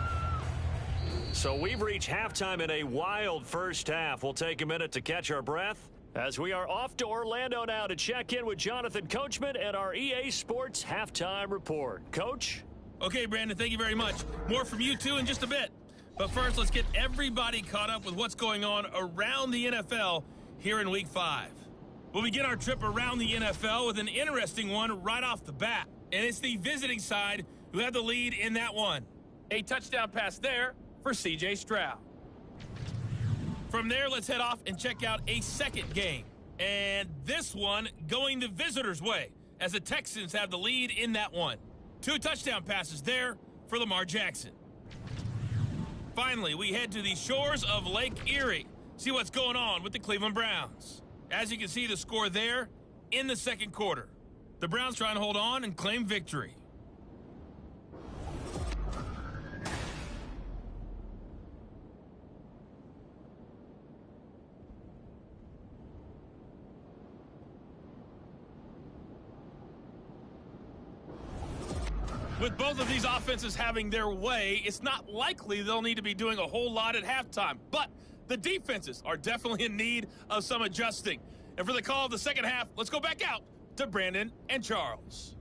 So we've reached halftime in a wild 1st half. We'll take a minute to catch our breath as we are off to Orlando now to check in with Jonathan Coachman and our EA Sports halftime report. Coach? Okay, Brandon, thank you very much. More from you two in just a bit. But first, let's get everybody caught up with what's going on around the NFL here in Week 5. We'll begin our trip around the NFL with an interesting one right off the bat. And it's the visiting side who have the lead in that one. A touchdown pass there for C.J. Stroud. From there, let's head off and check out a second game. And this one going the visitors' way, as the Texans have the lead in that one. 2 touchdown passes there for Lamar Jackson. Finally, we head to the shores of Lake Erie, see what's going on with the Cleveland Browns. As you can see, the score there in the second quarter. The Browns trying to hold on and claim victory. With both of these offenses having their way, it's not likely they'll need to be doing a whole lot at halftime. But the defenses are definitely in need of some adjusting. And for the call of the second half, let's go back out to Brandon and Charles.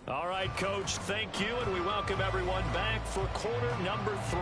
All right, Coach, thank you, and we welcome everyone back for quarter number 3.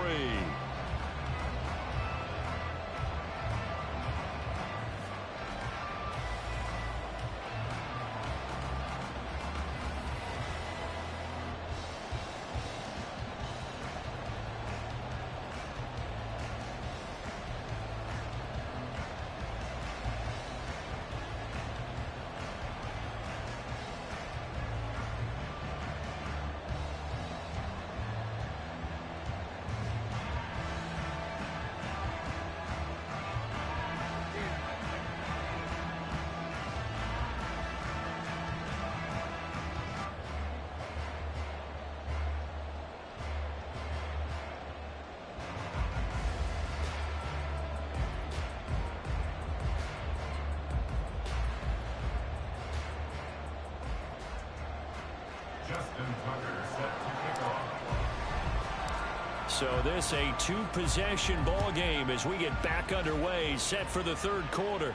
So this a 2-possession ball game as we get back underway, set for the third quarter.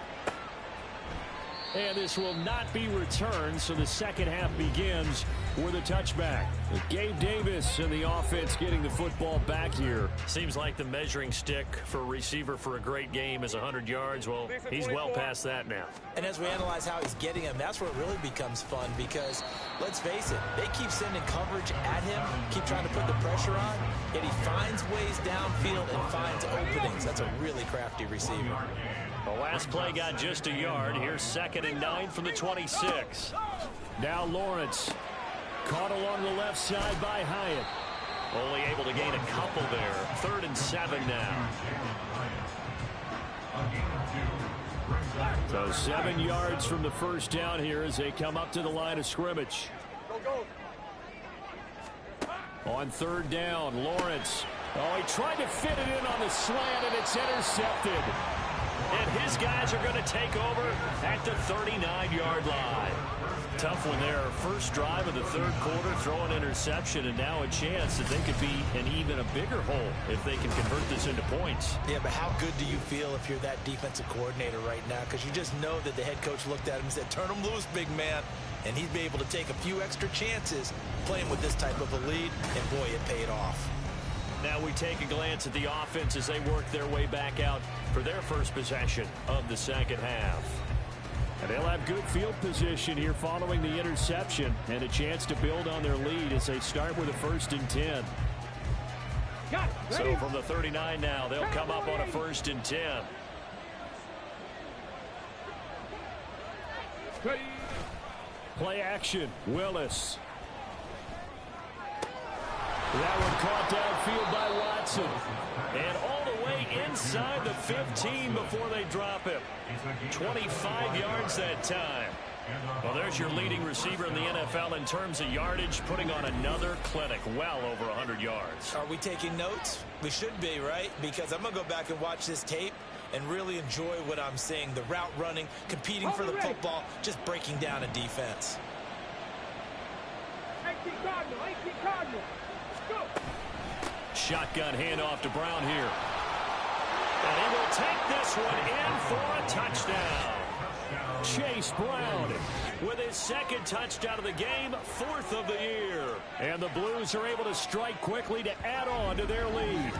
And this will not be returned, so the second half begins with a touchback. Gabe Davis and the offense getting the football back here. Seems like the measuring stick for a receiver for a great game is 100 yards. Well, he's well past that now. And as we analyze how he's getting them, that's where it really becomes fun because, let's face it, they keep sending coverage at him, keep trying to put the pressure on, yet he finds ways downfield and finds openings. That's a really crafty receiver. The last play got just a yard. Here's 2nd and 9 from the 26. Now Lawrence. Caught along the left side by Hyatt. Only able to gain a couple there. 3rd and 7 now. So 7 yards from the first down here as they come up to the line of scrimmage. On 3rd down, Lawrence. Oh, he tried to fit it in on the slant, and it's intercepted. And his guys are going to take over at the 39-yard line. Tough one there. First drive of the third quarter, throw an interception, and now a chance that they could be in even a bigger hole if they can convert this into points. Yeah, but how good do you feel if you're that defensive coordinator right now? Because you just know that the head coach looked at him and said, turn him loose, big man. And he'd be able to take a few extra chances playing with this type of a lead, and boy, it paid off. Now we take a glance at the offense as they work their way back out for their first possession of the second half. And they'll have good field position here following the interception and a chance to build on their lead as they start with a 1st and 10. So from the 39 now, they'll come up on a 1st and 10. Play action, Willis. That one caught downfield by Watson. And all the way inside the 15 before they drop him. 25 yards that time. Well, there's your leading receiver in the NFL in terms of yardage, putting on another clinic, well over 100 yards. Are we taking notes? We should be, right? Because I'm going to go back and watch this tape and really enjoy what I'm seeing. The route running, competing for the football, just breaking down a defense. Shotgun handoff to Brown here. And he will take this one in for a touchdown. Chase Brown with his 2nd touchdown of the game, 4th of the year. And the Blues are able to strike quickly to add on to their lead.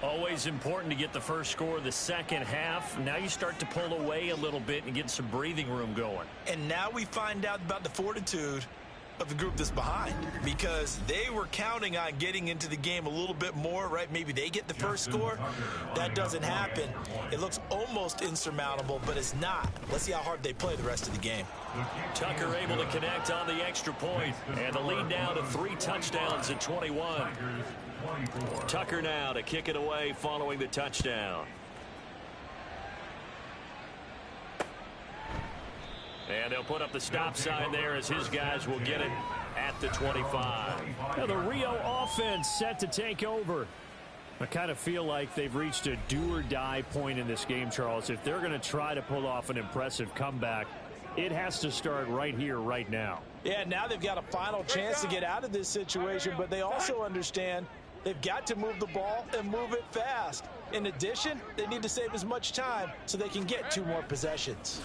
Always important to get the first score of the second half. Now you start to pull away a little bit and get some breathing room going. And now we find out about the fortitude of the group that's behind, because they were counting on getting into the game a little bit more, right? Maybe they get the first score. That doesn't happen. It looks almost insurmountable, but it's not. Let's see how hard they play the rest of the game. Tucker able to connect on the extra point, and the lead now to 3 touchdowns at 21. Tucker now to kick it away following the touchdown. And they'll put up the stop sign there as his guys will get it at the 25. Now the Rio offense set to take over. I kind of feel like they've reached a do-or-die point in this game, Charles. If they're going to try to pull off an impressive comeback, it has to start right here, right now. Yeah, now they've got a final chance to get out of this situation, but they also understand they've got to move the ball and move it fast. In addition, they need to save as much time so they can get 2 more possessions.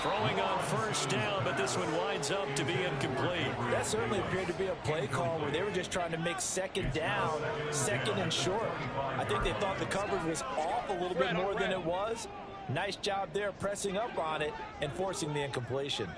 Throwing on first down, but this one winds up to be incomplete. That certainly appeared to be a play call where they were just trying to make second down, second and short. I think they thought the coverage was off a little bit more than it was. Nice job there pressing up on it and forcing the incompletion.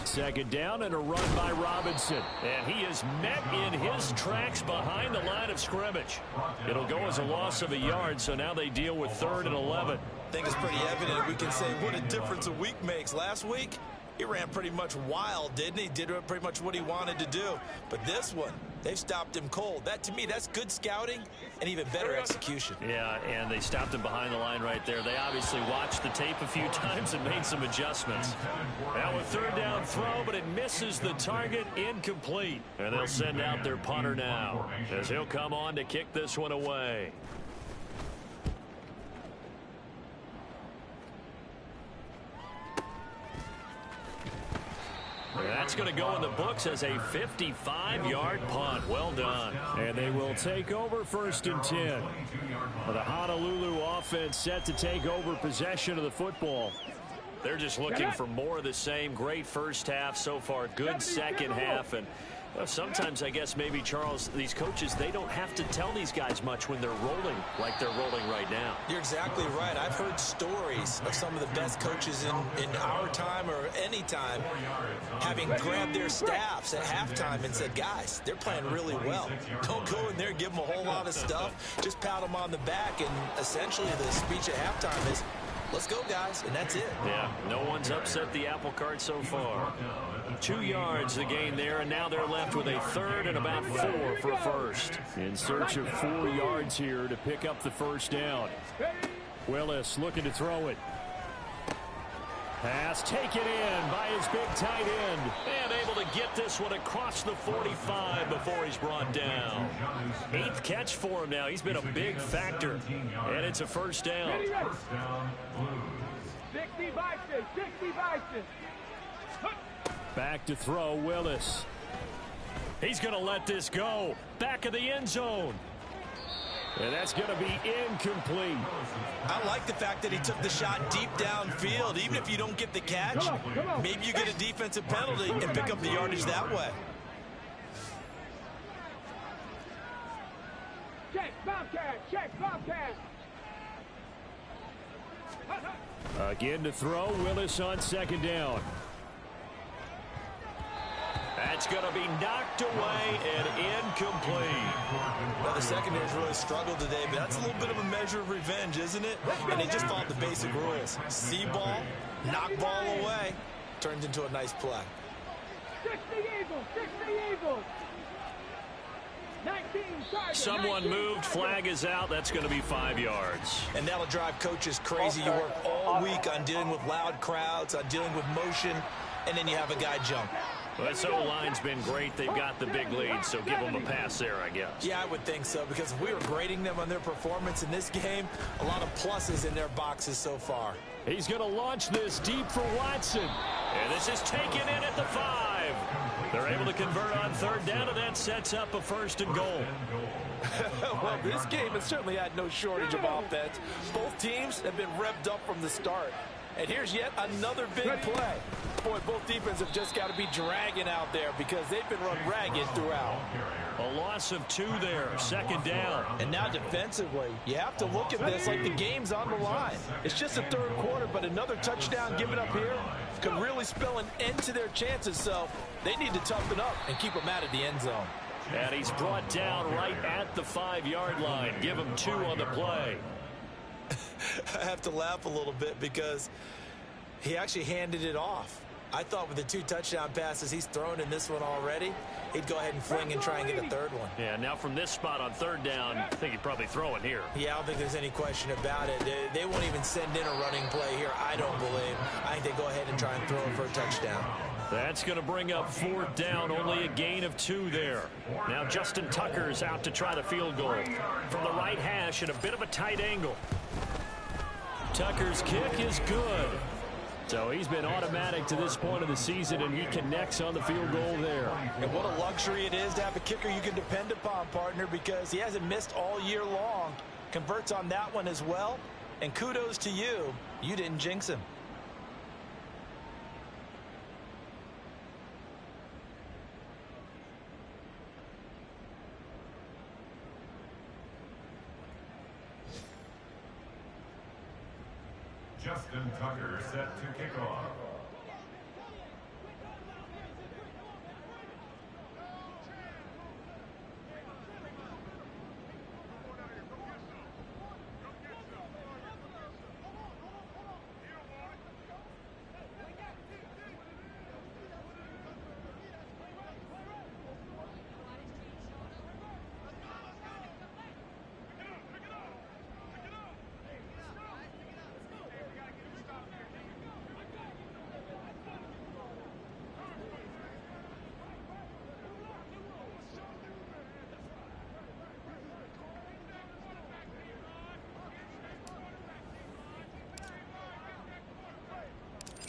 Second down and a run by Robinson. And he is met in his tracks behind the line of scrimmage. It'll go as a loss of a yard, so now they deal with 3rd and 11. I think it's pretty evident. We can say what a difference a week makes. Last week, he ran pretty much wild, didn't he? Did pretty much what he wanted to do. But this one, they stopped him cold. That, to me, that's good scouting and even better execution. Yeah, and they stopped him behind the line right there. They obviously watched the tape a few times and made some adjustments. Now a 3rd down throw, but it misses the target, incomplete. And they'll send out their punter now as he'll come on to kick this one away. That's going to go in the books as a 55-yard punt. Well done. And they will take over 1st and 10. The Honolulu offense set to take over possession of the football. They're just looking for more of the same. Great first half so far. Good second half. And sometimes, I guess, maybe, Charles, these coaches, they don't have to tell these guys much when they're rolling like they're rolling right now. You're exactly right. I've heard stories of some of the best coaches in our time or any time having grabbed their staffs at halftime and said, guys, they're playing really well. Don't go in there and give them a whole lot of stuff. Just pat them on the back. And essentially the speech at halftime is, let's go, guys, and that's it. Yeah, no one's upset the apple cart so far. 2 yards the gain there, and now they're left with a 3rd and about 4 for 1st. In search of 4 yards here to pick up the 1st down. Willis looking to throw it. Pass taken in by his big tight end. And able to get this one across the 45 before he's brought down. 8th catch for him now. He's been a big factor. And it's a 1st down. 60 Bison, 60 Bison. Back to throw, Willis. He's going to let this go. Back of the end zone. And that's going to be incomplete. I like the fact that he took the shot deep downfield. Even if you don't get the catch, maybe you get a defensive penalty and pick up the yardage that way. Check, Bobcat, check, Bobcat. Again to throw, Willis on 2nd down. That's going to be knocked away and incomplete. Well, the secondary's really struggled today, but that's a little bit of a measure of revenge, isn't it? And they just followed the basic rules. See ball, knock ball away, turns into a nice play. 60 Eagles, 60 Eagles. 19 target, Someone 19 moved, target. flag is out. That's going to be 5 yards. And that'll drive coaches crazy. You work all week on dealing with loud crowds, on dealing with motion, and then you have a guy jump. Well, this O-line's been great. They've got the big lead, so give them a pass there, I guess. Yeah, I would think so, because if we were grading them on their performance in this game, a lot of pluses in their boxes so far. He's going to launch this deep for Watson. And this is taken in at the 5. They're able to convert on 3rd down, and that sets up a 1st and goal. Well, this game has certainly had no shortage of offense. Both teams have been revved up from the start. And here's yet another big play. Boy, both defenses have just got to be dragging out there because they've been run ragged throughout. A loss of 2 there, 2nd down. And now defensively, you have to look at this like the game's on the line. It's just the 3rd quarter, but another touchdown given up here could really spell an end to their chances. So they need to toughen up and keep them out of the end zone. And he's brought down right at the 5-yard line. Give him 2 on the play. I have to laugh a little bit because he actually handed it off. I thought with the 2 touchdown passes he's thrown in this one already, he'd go ahead and fling and try and get a 3rd one. Yeah, now from this spot on 3rd down, I think he'd probably throw it here. Yeah, I don't think there's any question about it. They won't even send in a running play here, I don't believe. I think they go ahead and try and throw it for a touchdown. That's going to bring up 4th down, only a gain of 2 there. Now Justin Tucker's out to try the field goal. From the right hash at a bit of a tight angle. Tucker's kick is good. So he's been automatic to this point of the season, and he connects on the field goal there. And what a luxury it is to have a kicker you can depend upon, partner, because he hasn't missed all year long. Converts on that one as well. And kudos to you. You didn't jinx him. Justin Tucker set to kick off.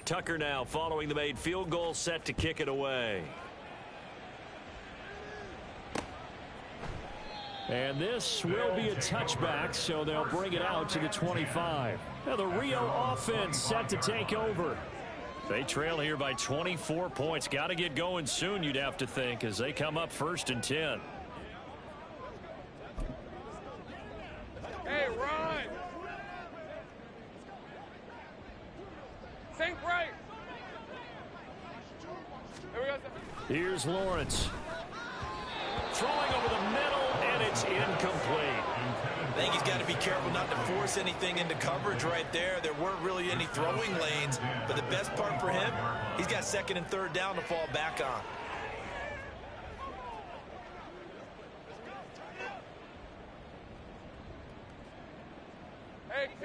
Tucker now following the made field goal, set to kick it away. And this will be a touchback, so they'll bring it out to the 25. Now the Rio offense set to take over. They trail here by 24 points. Got to get going soon, you'd have to think, as they come up 1st and 10. Hey, run! Think right! Here we go. Here's Lawrence. Throwing over the middle, and it's incomplete. I think he's got to be careful not to force anything into coverage right there. There weren't really any throwing lanes, but the best part for him, he's got 2nd and 3rd down to fall back on.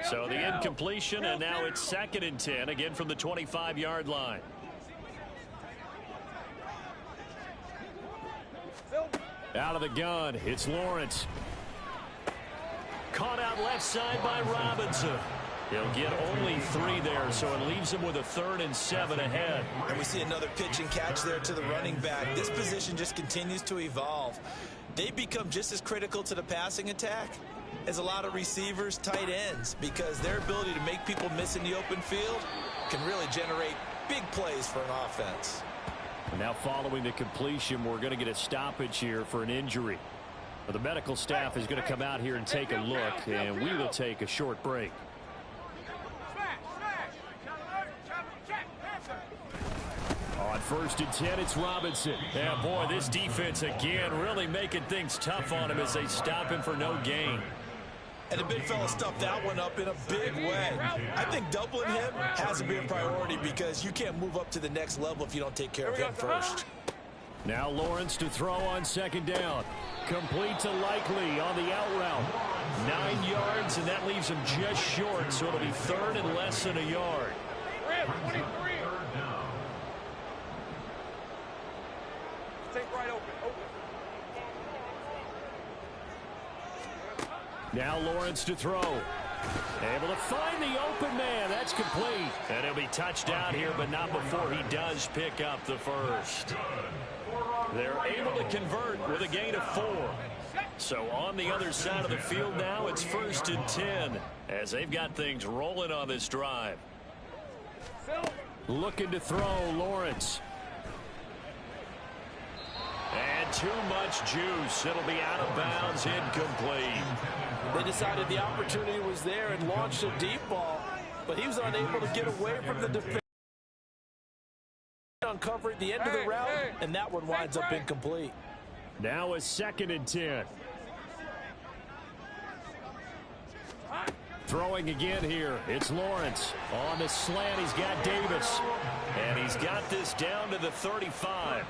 So the incompletion, and now it's 2nd and 10, again from the 25-yard line. Out of the gun, it's Lawrence. Caught out left side by Robinson. He'll get only 3 there, so it leaves him with a 3rd and 7 ahead. And we see another pitch and catch there to the running back. This position just continues to evolve. They become just as critical to the passing attack as a lot of receivers, tight ends, because their ability to make people miss in the open field can really generate big plays for an offense. Now following the completion, we're going to get a stoppage here for an injury. The medical staff is going to come out here and take a look, and we will take a short break. On 1st and 10, it's Robinson. Yeah, boy, this defense again really making things tough on him as they stop him for no gain. And the big fella stuffed that one up in a big way. I think doubling him has to be a priority because you can't move up to the next level if you don't take care of him first. Now Lawrence to throw on 2nd down. Complete to Likely on the out route. 9 yards, and that leaves him just short, so it'll be 3rd and less than a yard. Take right open. Now Lawrence to throw. Able to find the open man. That's complete. And he'll be touched out here, but not before he does pick up the 1st. They're able to convert with a gain of 4. So on the other side of the field now, it's 1st and 10 as they've got things rolling on this drive. Looking to throw, Lawrence. And too much juice. It'll be out of bounds, incomplete. They decided the opportunity was there and launched a deep ball, but he was unable to get away from the defense. Uncovered the end of the route, and that one winds up incomplete. Now a 2nd and 10. Throwing again here. It's Lawrence. On the slant, he's got Davis. And he's got this down to the 35.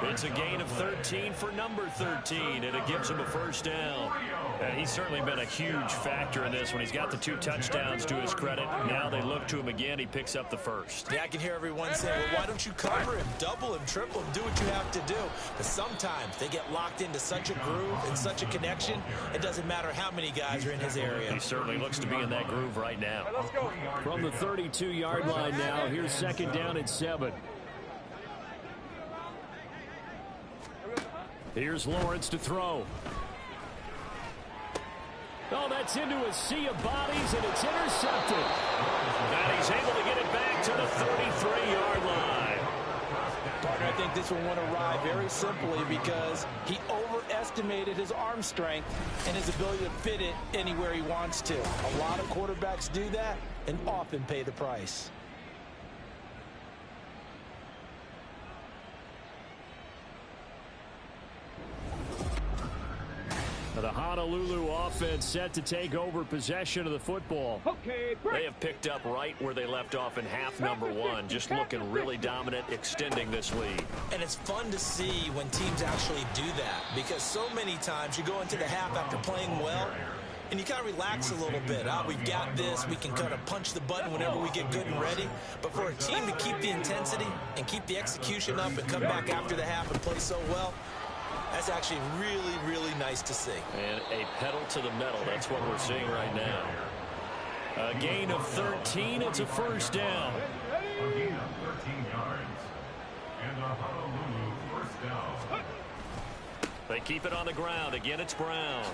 It's a gain of 13 for number 13, and it gives him a first down. And he's certainly been a huge factor in this when he's got the 2 touchdowns to his credit. Now they look to him again. He picks up the first. Yeah, I can hear everyone saying, well, why don't you cover him, double him, triple him, do what you have to do. But sometimes they get locked into such a groove and such a connection, it doesn't matter how many guys are in his area. He certainly looks to be in that groove right now. Let's go. From the 32-yard line now, here's second down and 7. Here's Lawrence to throw. Oh, that's into a sea of bodies, and it's intercepted. And he's able to get it back to the 33-yard line. Partner, I think this one went awry very simply because he overestimated his arm strength and his ability to fit it anywhere he wants to. A lot of quarterbacks do that and often pay the price. The Honolulu offense set to take over possession of the football. Okay, break. They have picked up right where they left off in half number 1, just looking really dominant, extending this lead. And it's fun to see when teams actually do that, because so many times you go into the half after playing well, and you kind of relax a little bit. We've got this. We can kind of punch the button whenever we get good and ready. But for a team to keep the intensity and keep the execution up and come back after the half and play so well, that's actually really, really nice to see. And a pedal to the metal. That's what we're seeing right now. A gain of 13. It's a first down. A gain of 13 yards. And a Honolulu first down. They keep it on the ground. Again, it's Brown.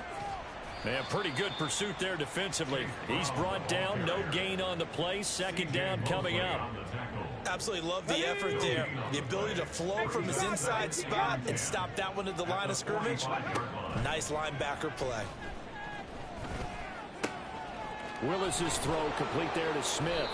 Man, pretty good pursuit there defensively. He's brought down. No gain on the play. Second down coming up. Absolutely love the effort there. The ability to flow from his inside spot and stop that one at the line of scrimmage. Nice linebacker play. Willis's throw complete there to Smith.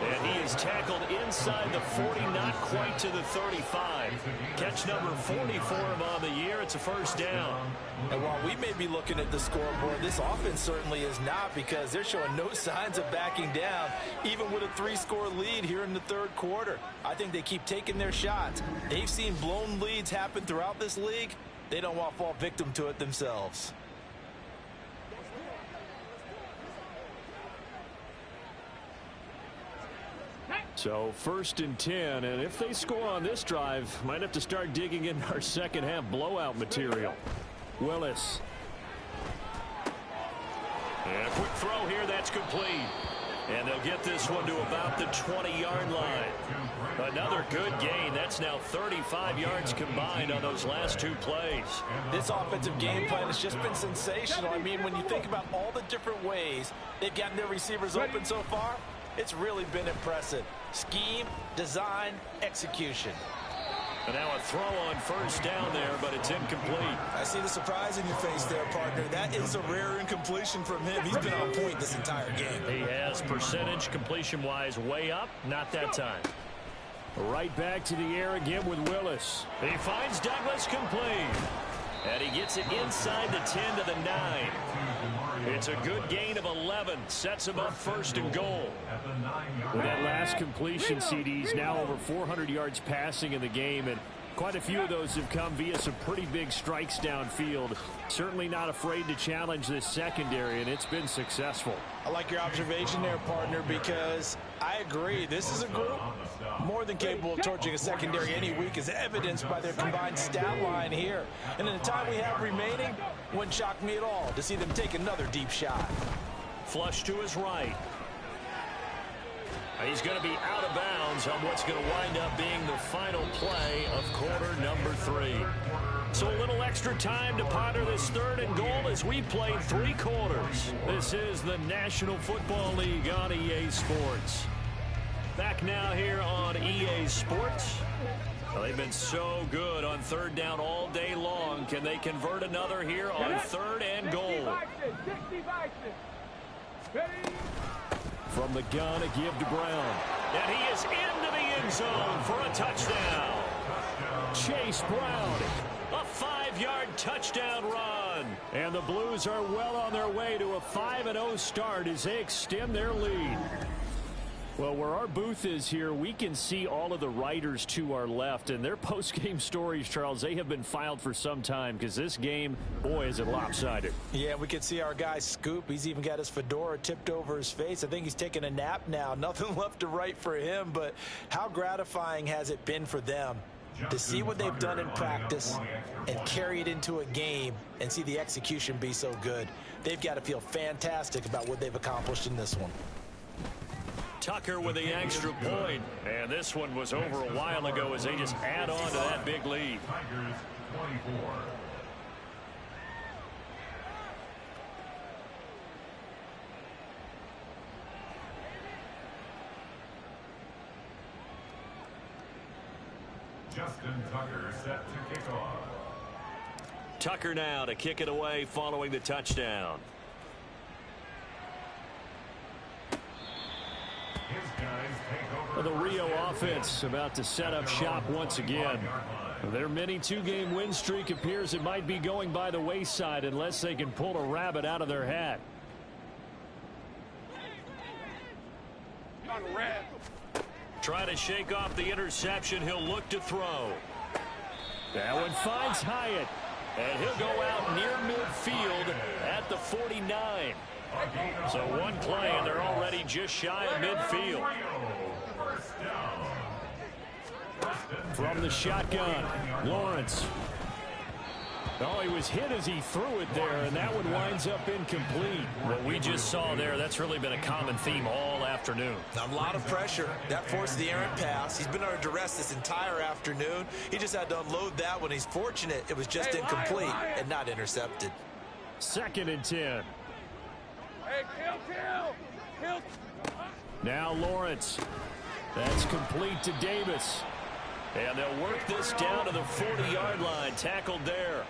And he is tackled inside the 40, not quite to the 35. Catch number 40 for him on the year. It's a first down. And while we may be looking at the scoreboard, this offense certainly is not, because they're showing no signs of backing down, even with a 3-score lead here in the third quarter. I think they keep taking their shots. They've seen blown leads happen throughout this league. They don't want to fall victim to it themselves. So first and 10, and if they score on this drive, might have to start digging in our second half blowout material. Willis. And a quick throw here, that's complete. And they'll get this one to about the 20-yard line. Another good gain. That's now 35 yards combined on those last 2 plays. This offensive game plan has just been sensational. I mean, when you think about all the different ways they've gotten their receivers open so far, it's really been impressive. Scheme, design, execution. And now a throw on first down there, but it's incomplete. I see the surprise in your face there, partner. That is a rare incompletion from him. He's been on point this entire game. He has percentage completion-wise way up. Not that time. Right back to the air again with Willis. He finds Douglas complete. And he gets it inside the 10 to the 9. It's a good gain of 11. Sets him up first and goal. With that last completion, CD's now over 400 yards passing in the game, and quite a few of those have come via some pretty big strikes downfield. Certainly not afraid to challenge this secondary, and it's been successful. I like your observation there, partner, because I agree. This is a group more than capable of torching a secondary any week, as evidenced by their combined stat line here. And in the time we have remaining, wouldn't shock me at all to see them take another deep shot. Flush to his right. He's going to be out of bounds on what's going to wind up being the final play of quarter number 3. So a little extra time to ponder this third and goal as we played 3 quarters. This is the National Football League on EA Sports. Back now here on EA Sports. Well, they've been so good on third down all day long. Can they convert another here on third and goal? From the gun, a give to Brown. And he is into the end zone for a touchdown. Chase Brown. A 5-yard touchdown run. And the Blues are well on their way to a 5-0 start as they extend their lead. Well, where our booth is here, we can see all of the writers to our left, and their post-game stories, Charles, they have been filed for some time because this game, boy, is it lopsided. Yeah, we can see our guy Scoop. He's even got his fedora tipped over his face. I think he's taking a nap now. Nothing left to write for him, but how gratifying has it been for them to see what they've done in practice and carry it into a game and see the execution be so good. They've got to feel fantastic about what they've accomplished in this one. Tucker with the extra point. And this one was over a while ago as they just add on to that big lead. Tigers 24. Justin Tucker set to kick off. Tucker now to kick it away following the touchdown. The Rio offense about to set up shop once again. Their mini two-game win streak appears it might be going by the wayside unless they can pull a rabbit out of their hat. Try to shake off the interception. He'll look to throw. That one finds Hyatt. And he'll go out near midfield at the 49. So one play, and they're already just shy of midfield. From the shotgun, Lawrence. Oh, he was hit as he threw it there, and that one winds up incomplete. What we just saw there, that's really been a common theme all afternoon. A lot of pressure. That forced the errant pass. He's been under duress this entire afternoon. He just had to unload that one. He's fortunate it was just incomplete and not intercepted. 2nd and 10. Hey, kill. Now Lawrence. That's complete to Davis. And they'll work this down to the 40-yard line. Tackled there.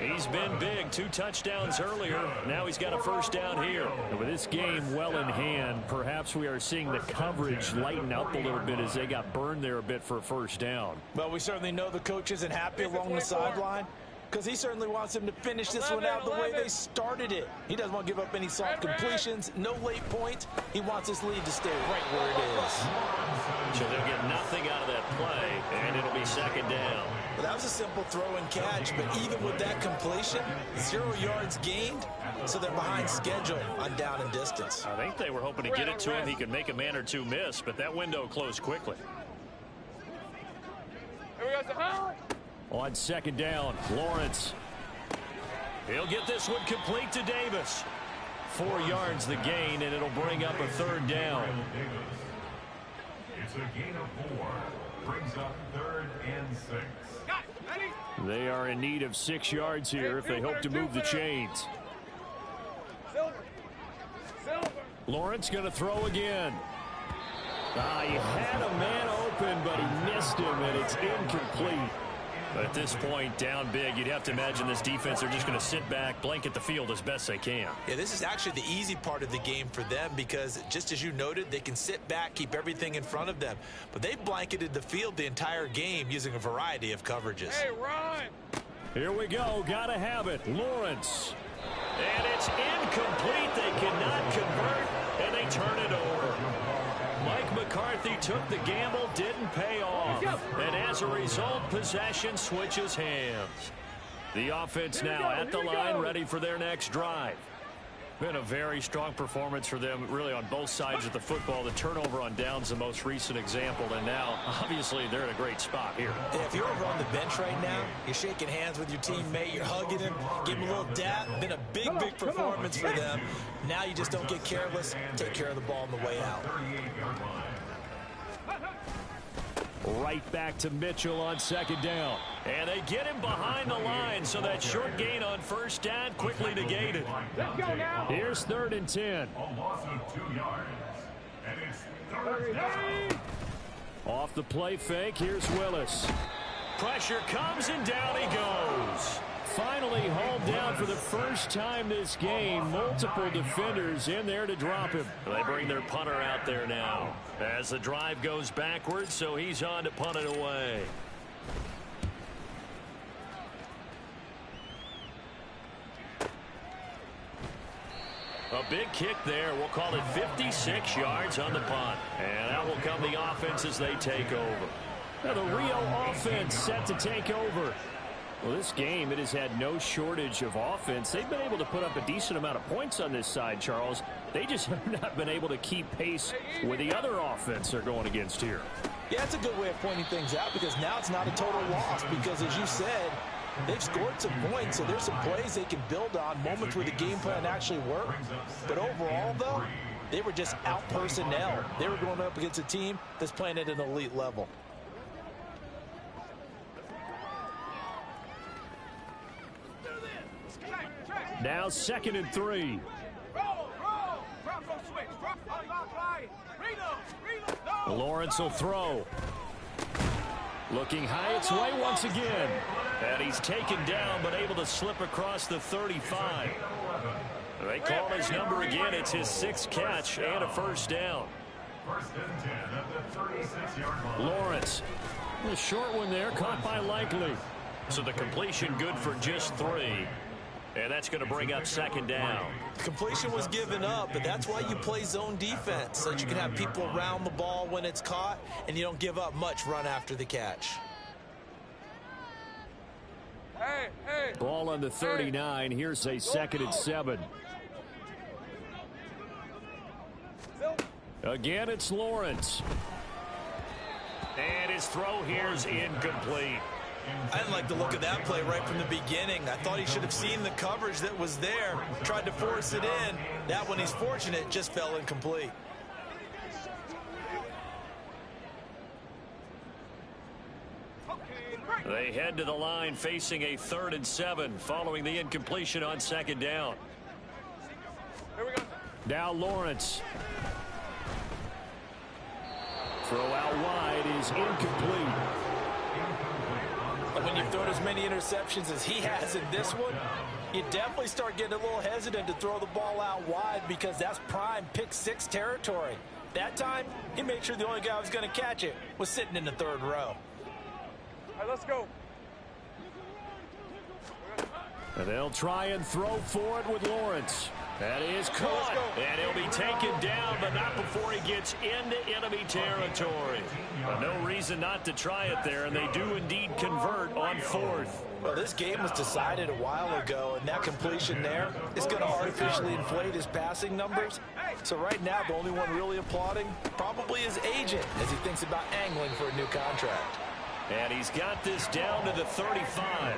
He's been big. 2 touchdowns earlier. Now he's got a first down here. And with this game well in hand, perhaps we are seeing the coverage lighten up a little bit as they got burned there a bit for a first down. Well, we certainly know the coach isn't happy along the sideline because he certainly wants them to finish this one out the way they started it. He doesn't want to give up any soft completions, no late points. He wants this lead to stay right where it is. So they'll get nothing out of that play, and it'll be 2nd down. Well, that was a simple throw and catch, but even with that completion, 0 yards gained, so they're behind schedule on down and distance. I think they were hoping to get it to him. He could make a man or two miss, but that window closed quickly. Here we go, On 2nd down, Lawrence. He'll get this one complete to Davis. 4 yards the gain, and it'll bring up a 3rd down. It's a gain of 4. Brings up 3rd and 6. They are in need of 6 yards here if they hope to move the chains. Lawrence going to throw again. He had a man open, but he missed him, and it's incomplete. But at this point, down big, you'd have to imagine this defense are just going to sit back, blanket the field as best they can. Yeah, this is actually the easy part of the game for them because, just as you noted, they can sit back, keep everything in front of them. But they've blanketed the field the entire game using a variety of coverages. Hey, Ron! Here we go. Got to have it. Lawrence. And it's incomplete. They cannot convert, and they turn it over. Mike McCarthy took the gamble, didn't pay off. And as a result, possession switches hands. The offense now at the line, ready for their next drive. Been a very strong performance for them, really, on both sides of the football. The turnover on downs, the most recent example, and now, obviously, they're in a great spot here. Yeah, if you're over on the bench right now, you're shaking hands with your teammate, you're hugging him, give him a little dap. Been a big performance for them. Now you just don't get careless, take care of the ball on the way out. Right back to Mitchell on 2nd down. And they get him behind the line, so that short gain on 1st down quickly negated. Here's 3rd and 10. A loss of 2 yards. And it's 3rd down. Off the play fake, here's Willis. Pressure comes, and down he goes. Finally hauled down for the first time this game. Multiple defenders in there to drop him. They bring their punter out there now as the drive goes backwards, so he's on to punt it away. A A big kick there. We'll call it 56 yards on the punt. And out will come the offense as they take over. Now the Rio offense set to take over. Well, this game, it has had no shortage of offense. They've been able to put up a decent amount of points on this side, Charles. They just have not been able to keep pace with the other offense they're going against here. Yeah, that's a good way of pointing things out because now it's not a total loss because, as you said, they've scored some points, so there's some plays they can build on, moments where the game plan actually worked. But overall, though, they were just out-personnel. They were going up against a team that's playing at an elite level. Now 2nd and 3. Lawrence will throw. Looking high its way once again. And he's taken down but able to slip across the 35. They call his number again. It's his 6th catch and a first down. First and 10 at the 36-yard line. Lawrence. The short one there, caught by Likely. So the completion good for just 3. And that's going to bring up 2nd down. Completion was given up, but that's why you play zone defense, so that you can have people around the ball when it's caught, and you don't give up much run after the catch. Ball on the 39. Here's a 2nd and 7. Again, it's Lawrence. And his throw here's incomplete. I didn't like the look of that play right from the beginning. I thought he should have seen the coverage that was there, tried to force it in. That one, he's fortunate, just fell incomplete. They head to the line facing a 3rd and 7 following the incompletion on 2nd down. Here we go. Now Lawrence. Throw out wide is incomplete. But when you've thrown as many interceptions as he has in this one, you definitely start getting a little hesitant to throw the ball out wide because that's prime pick-6 territory. That time, he made sure the only guy who was going to catch it was sitting in the 3rd row. All right, let's go. And they'll try and throw for it with Lawrence. That is caught. And he'll be taken down, but not before he gets into enemy territory. No reason not to try it there, and they do indeed convert on 4th. Well, this game was decided a while ago, and that completion there is going to artificially inflate his passing numbers. So right now, the only one really applauding probably his agent as he thinks about angling for a new contract. And he's got this down to the 35.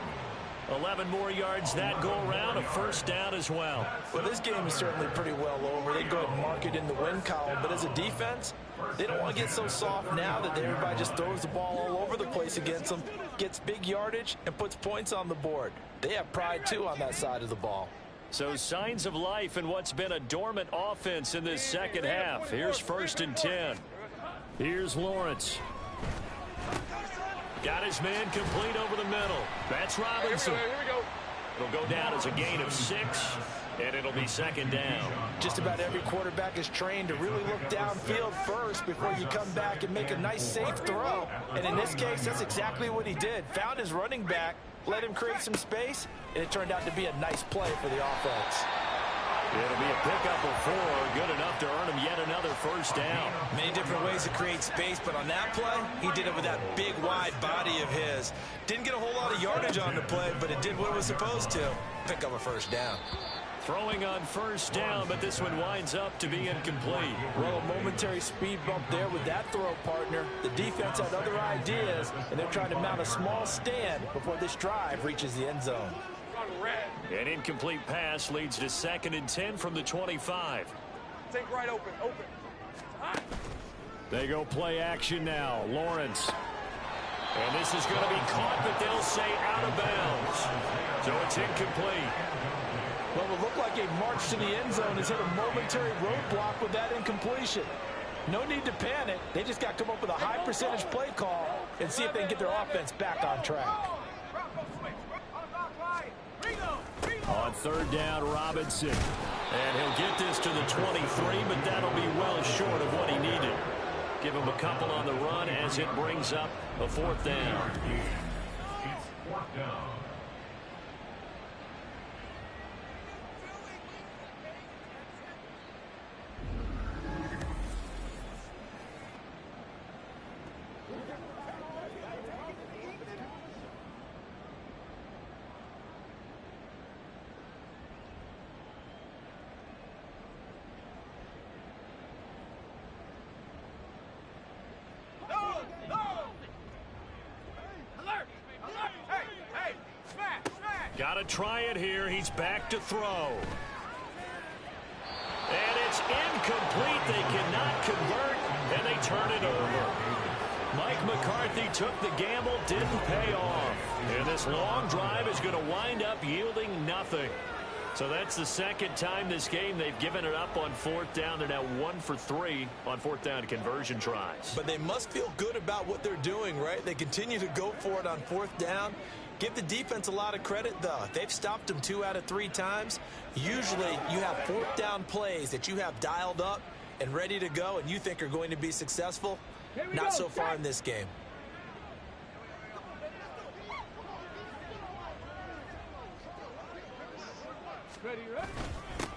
11 more yards that go around, a first down as well. Well, this game is certainly pretty well over. They go ahead and mark it in the win column, but as a defense, they don't want to get so soft now that everybody just throws the ball all over the place against them, gets big yardage, and puts points on the board. They have pride, too, on that side of the ball. So signs of life in what's been a dormant offense in this 2nd half. Here's 1st and 10. Here's Lawrence. Got his man complete over the middle. That's Robinson. Here we go. It'll go down as a gain of 6, and it'll be 2nd down. Just about every quarterback is trained to really look downfield first before you come back and make a nice, safe throw. And in this case, that's exactly what he did. Found his running back, let him create some space, and it turned out to be a nice play for the offense. It'll be a pickup of 4, good enough to earn him yet another first down. Many different ways to create space, but on that play, he did it with that big, wide body of his. Didn't get a whole lot of yardage on the play, but it did what it was supposed to. Pick up a first down. Throwing on first down, but this one winds up to be incomplete. Well, a momentary speed bump there with that throw, partner. The defense had other ideas, and they're trying to mount a small stand before this drive reaches the end zone. An incomplete pass leads to 2nd and 10 from the 25. Take right open. They go play action now. Lawrence. And this is going to be caught, but they'll say out of bounds. So it's incomplete. Well, it looked like a march to the end zone has hit a momentary roadblock with that incompletion. No need to panic. They just got to come up with a high percentage play call and see if they can get their offense back on track. On 3rd down, Robinson. And he'll get this to the 23, but that'll be well short of what he needed. Give him a couple on the run as it brings up a 4th down. It's 4th down. Got to try it here. He's back to throw. And it's incomplete. They cannot convert, and they turn it over. Mike McCarthy took the gamble, didn't pay off. And this long drive is going to wind up yielding nothing. So that's the second time this game they've given it up on fourth down. They're now 1 for 3 on fourth down conversion tries. But they must feel good about what they're doing, right? They continue to go for it on fourth down. Give the defense a lot of credit, though. They've stopped them 2 out of 3 times. Usually you have fourth down plays that you have dialed up and ready to go and you think are going to be successful. Not so far in this game.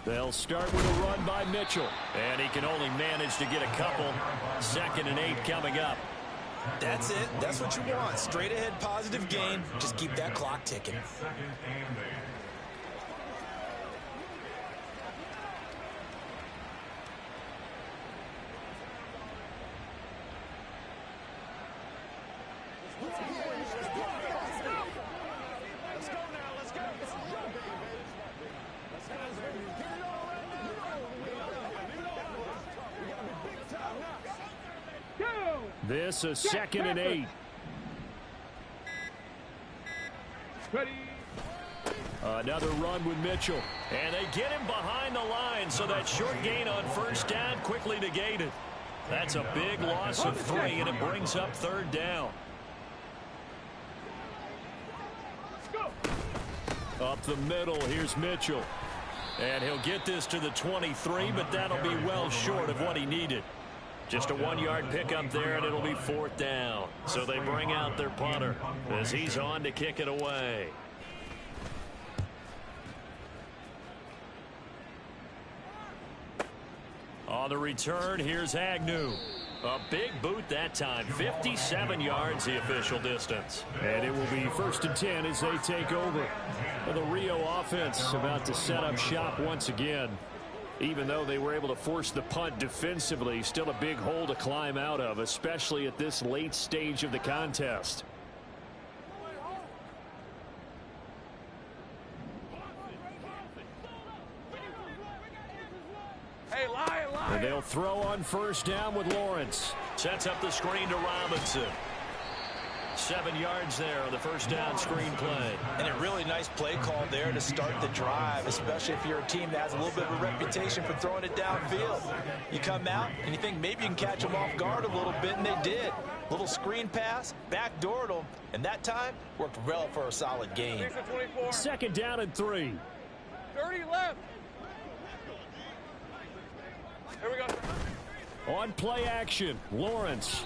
They'll start with a run by Mitchell. And he can only manage to get a couple. 2nd and 8 coming up. That's it. That's what you want. Straight ahead positive gain. Just keep that clock ticking. This is 2nd and 8. Another run with Mitchell. And they get him behind the line, so that short gain on first down quickly negated. That's a big loss of 3, and it brings up 3rd down. Up the middle, here's Mitchell. And he'll get this to the 23, but that'll be well short of what he needed. Just a 1-yard pickup there, and it'll be 4th down. So they bring out their punter as he's on to kick it away. On the return, here's Agnew. A big boot that time. 57 yards the official distance. And it will be 1st and 10 as they take over. Well, the Rio offense about to set up shop once again. Even though they were able to force the punt defensively, still a big hole to climb out of, especially at this late stage of the contest. Hey, Lion. And they'll throw on 1st down with Lawrence. Sets up the screen to Robinson. 7 yards there on the 1st down screen play. And a really nice play call there to start the drive, especially if you're a team that has a little bit of a reputation for throwing it downfield. You come out and you think maybe you can catch them off guard a little bit, and they did. Little screen pass, backdoored them, and that time worked well for a solid gain. 2nd down and 3. 30 left. Here we go. On play action, Lawrence.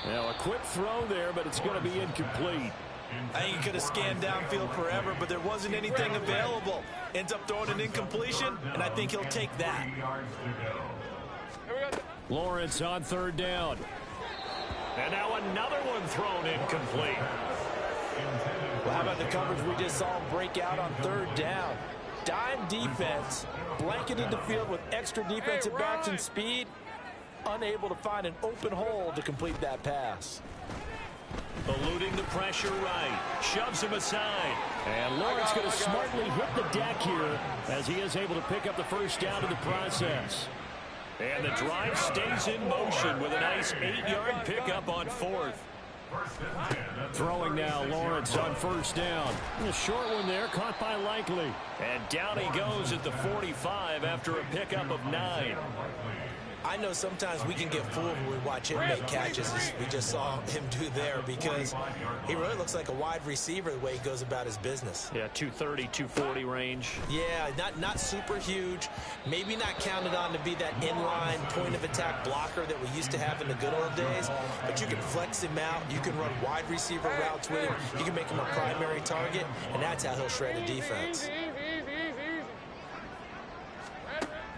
Now a quick throw there, but it's going to be incomplete. I think he could have scanned downfield forever, but there wasn't anything available. Ends up throwing an incompletion, and I think he'll take that. Lawrence on 3rd down. And now another one thrown incomplete. Well, how about the coverage we just saw break out on 3rd down? Dime defense, blanketed the field with extra defensive backs and speed. Unable to find an open hole to complete that pass. Eluding the pressure right. Shoves him aside. And Lawrence going to smartly hit the deck here as he is able to pick up the 1st down in the process. And the drive stays in motion with a nice 8-yard pickup on 4th. Throwing now, Lawrence on 1st down. A short one there, caught by Likely. And down he goes at the 45 after a pickup of 9. I know sometimes we can get fooled when we watch him make catches, as we just saw him do there, because he really looks like a wide receiver the way he goes about his business. Yeah, 230, 240 range. Yeah, not super huge. Maybe not counted on to be that inline point-of-attack blocker that we used to have in the good old days, but you can flex him out. You can run wide receiver routes with him. You can make him a primary target, and that's how he'll shred a defense.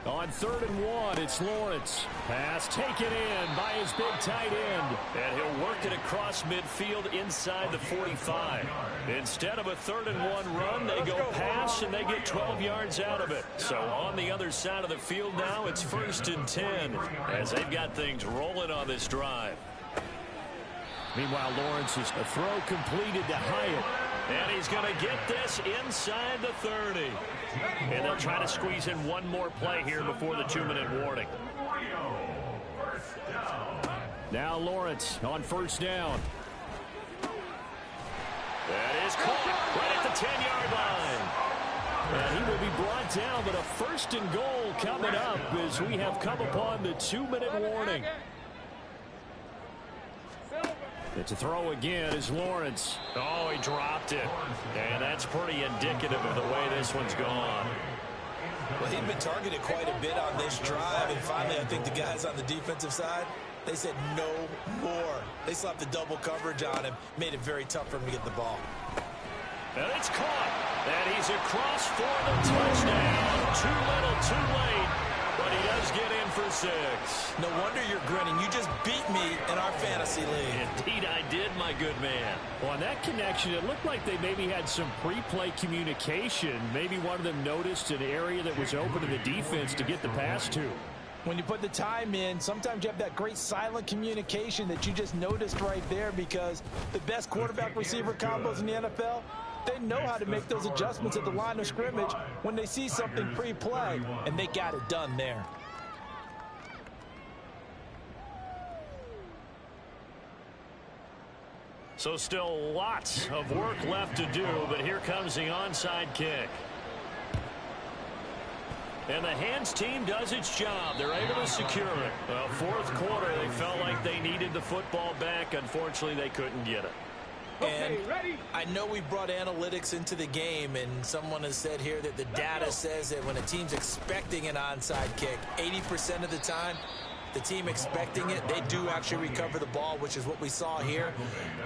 On 3rd and 1, it's Lawrence. Pass taken in by his big tight end. And he'll work it across midfield inside the 45. Instead of a 3rd and 1 run, they go pass, and they get 12 yards out of it. So on the other side of the field now, it's 1st and 10 as they've got things rolling on this drive. Meanwhile, Lawrence is a throw completed to Hyatt. And he's going to get this inside the 30. And they'll try to squeeze in one more play here before the 2-minute warning. Now Lawrence on first down. That is caught right at the 10-yard line. And he will be brought down, but a first and goal coming up as we have come upon the 2-minute warning. And to throw again is Lawrence. Oh, he dropped it. And that's pretty indicative of the way this one's gone. Well, he'd been targeted quite a bit on this drive, and finally I think the guys on the defensive side, they said no more. They slapped the double coverage on him, made it very tough for him to get the ball. And it's caught. And he's across for the touchdown. Too little, too late. But he does get in for 6. No wonder you're grinning. You just beat me in our fantasy league. Indeed I did, my good man. Well, on that connection, it looked like they maybe had some pre-play communication. Maybe one of them noticed an area that was open to the defense to get the pass to. When you put the time in, sometimes you have that great silent communication that you just noticed right there, because the best quarterback-receiver combos in the NFL, they know how to make those adjustments at the line of scrimmage when they see something pre-play, and they got it done there. So still lots of work left to do, but here comes the onside kick. And the hands team does its job. They're able to secure it. Well, fourth quarter, they felt like they needed the football back. Unfortunately, they couldn't get it. And I know we brought analytics into the game, and someone has said here that the data says that when a team's expecting an onside kick, 80% of the time, the team expecting it, they do actually recover the ball, which is what we saw here.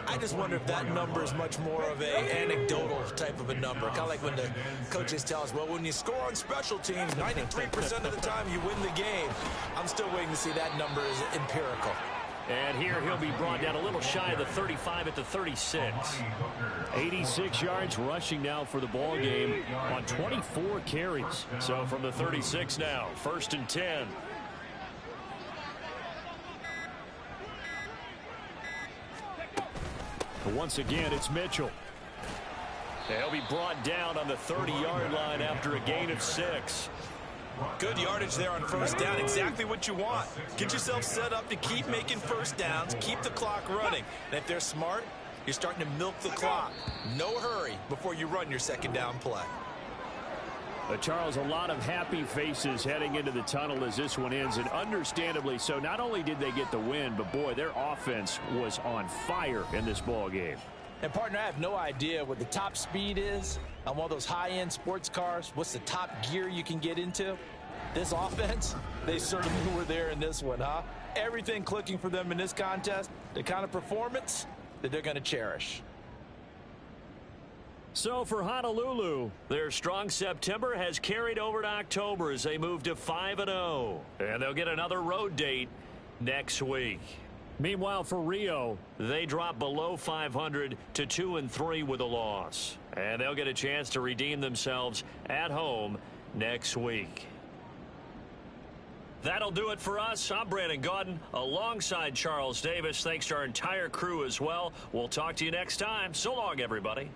I just wonder if that number is much more of an anecdotal type of a number. Kind of like when the coaches tell us, well, when you score on special teams, 93% of the time you win the game. I'm still waiting to see that number is empirical. And here he'll be brought down a little shy of the 35 at the 36. 86 yards rushing now for the ball game on 24 carries. So from the 36 now, 1st and 10. But once again, it's Mitchell. He'll be brought down on the 30-yard line after a gain of 6. Good yardage there on first down. Exactly what you want. Get yourself set up to keep making first downs, keep the clock running. And if they're smart, you're starting to milk the clock. No hurry before you run your second down play. Charles, a lot of happy faces heading into the tunnel as this one ends, and understandably so. Not only did they get the win, but boy, their offense was on fire in this ball game. And partner, I have no idea what the top speed is on one of those high-end sports cars. What's the top gear you can get into? This offense, they certainly were there in this one, huh? Everything clicking for them in this contest, the kind of performance that they're going to cherish. So for Honolulu, their strong September has carried over to October as they move to 5-0. And they'll get another road date next week. Meanwhile, for Rio, they drop below 500 to 2-3 with a loss. And they'll get a chance to redeem themselves at home next week. That'll do it for us. I'm Brandon Gaudin alongside Charles Davis. Thanks to our entire crew as well. We'll talk to you next time. So long, everybody.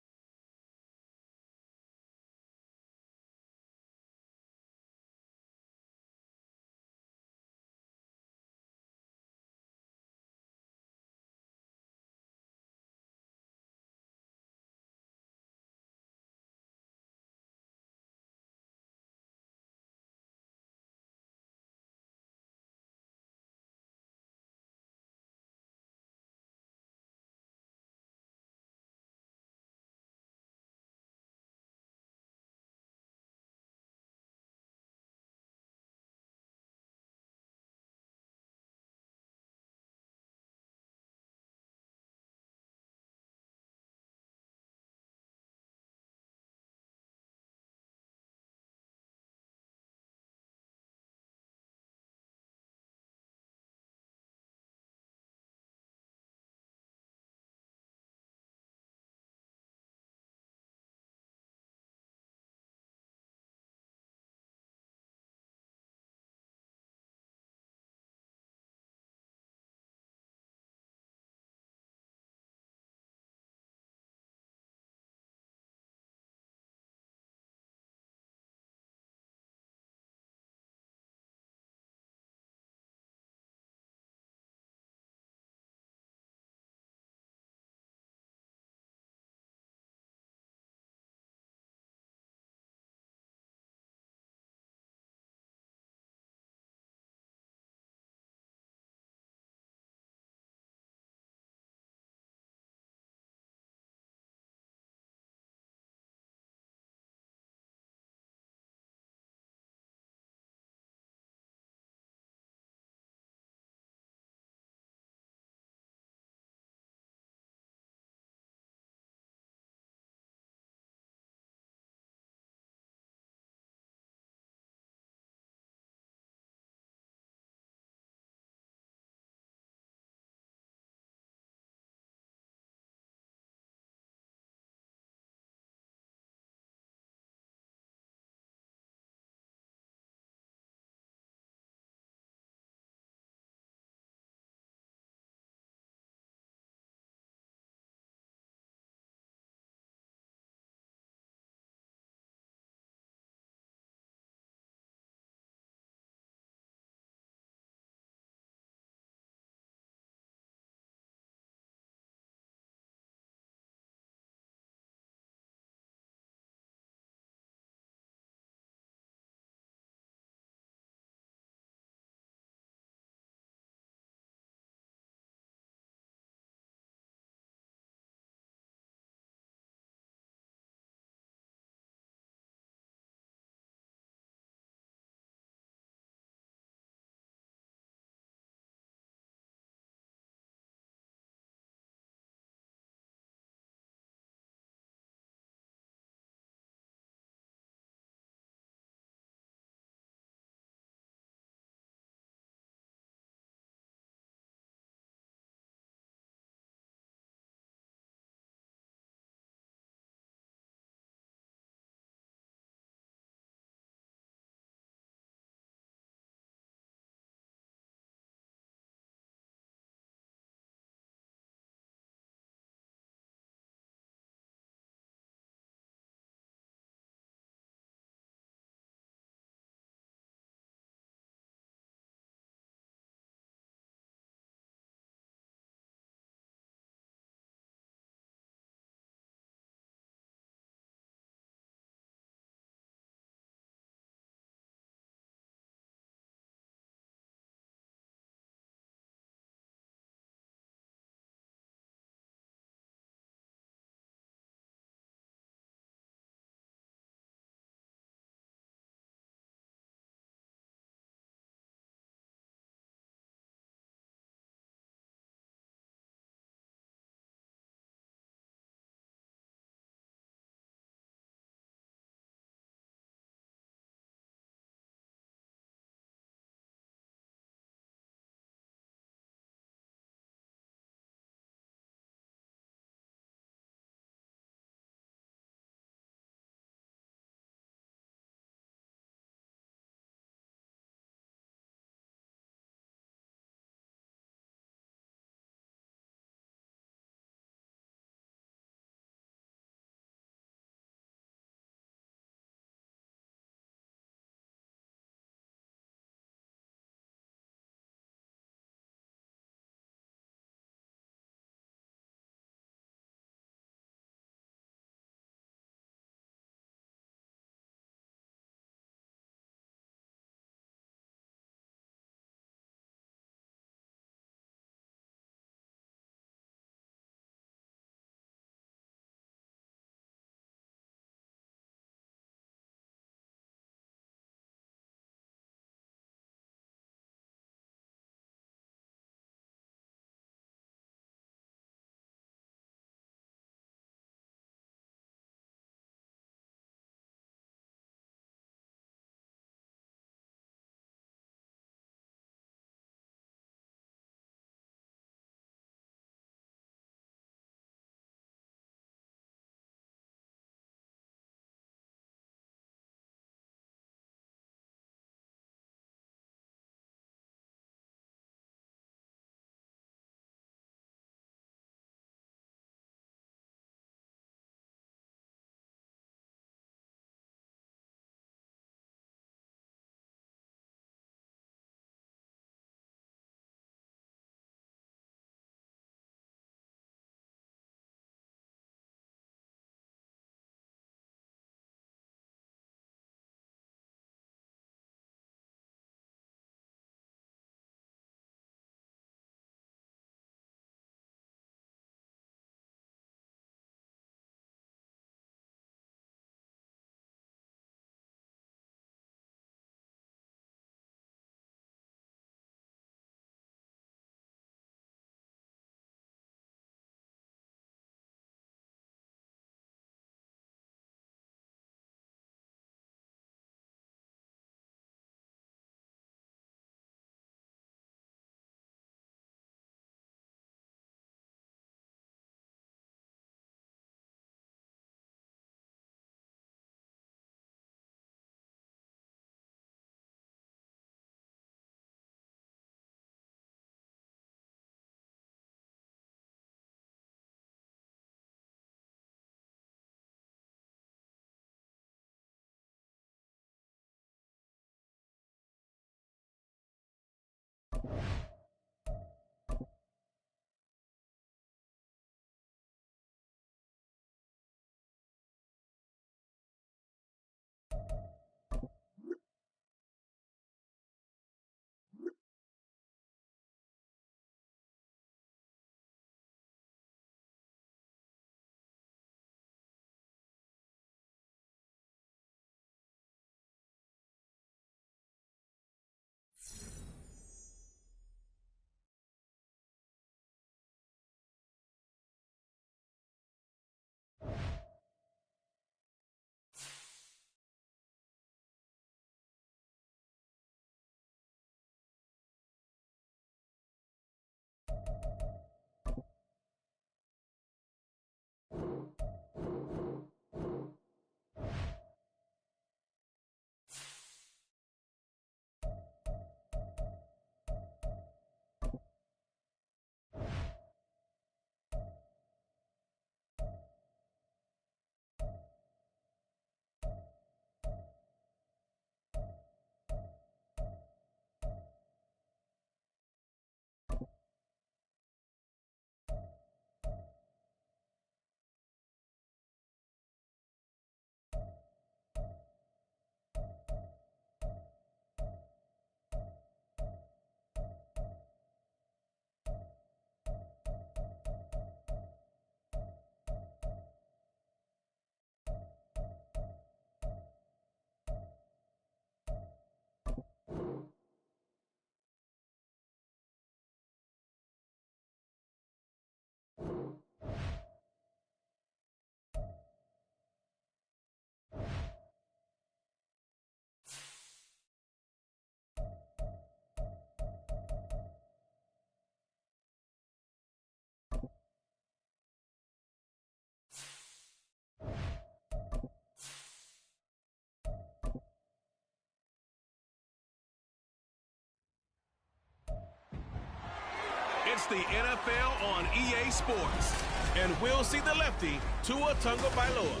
the NFL on EA Sports. And we'll see the lefty, Tua Tagovailoa.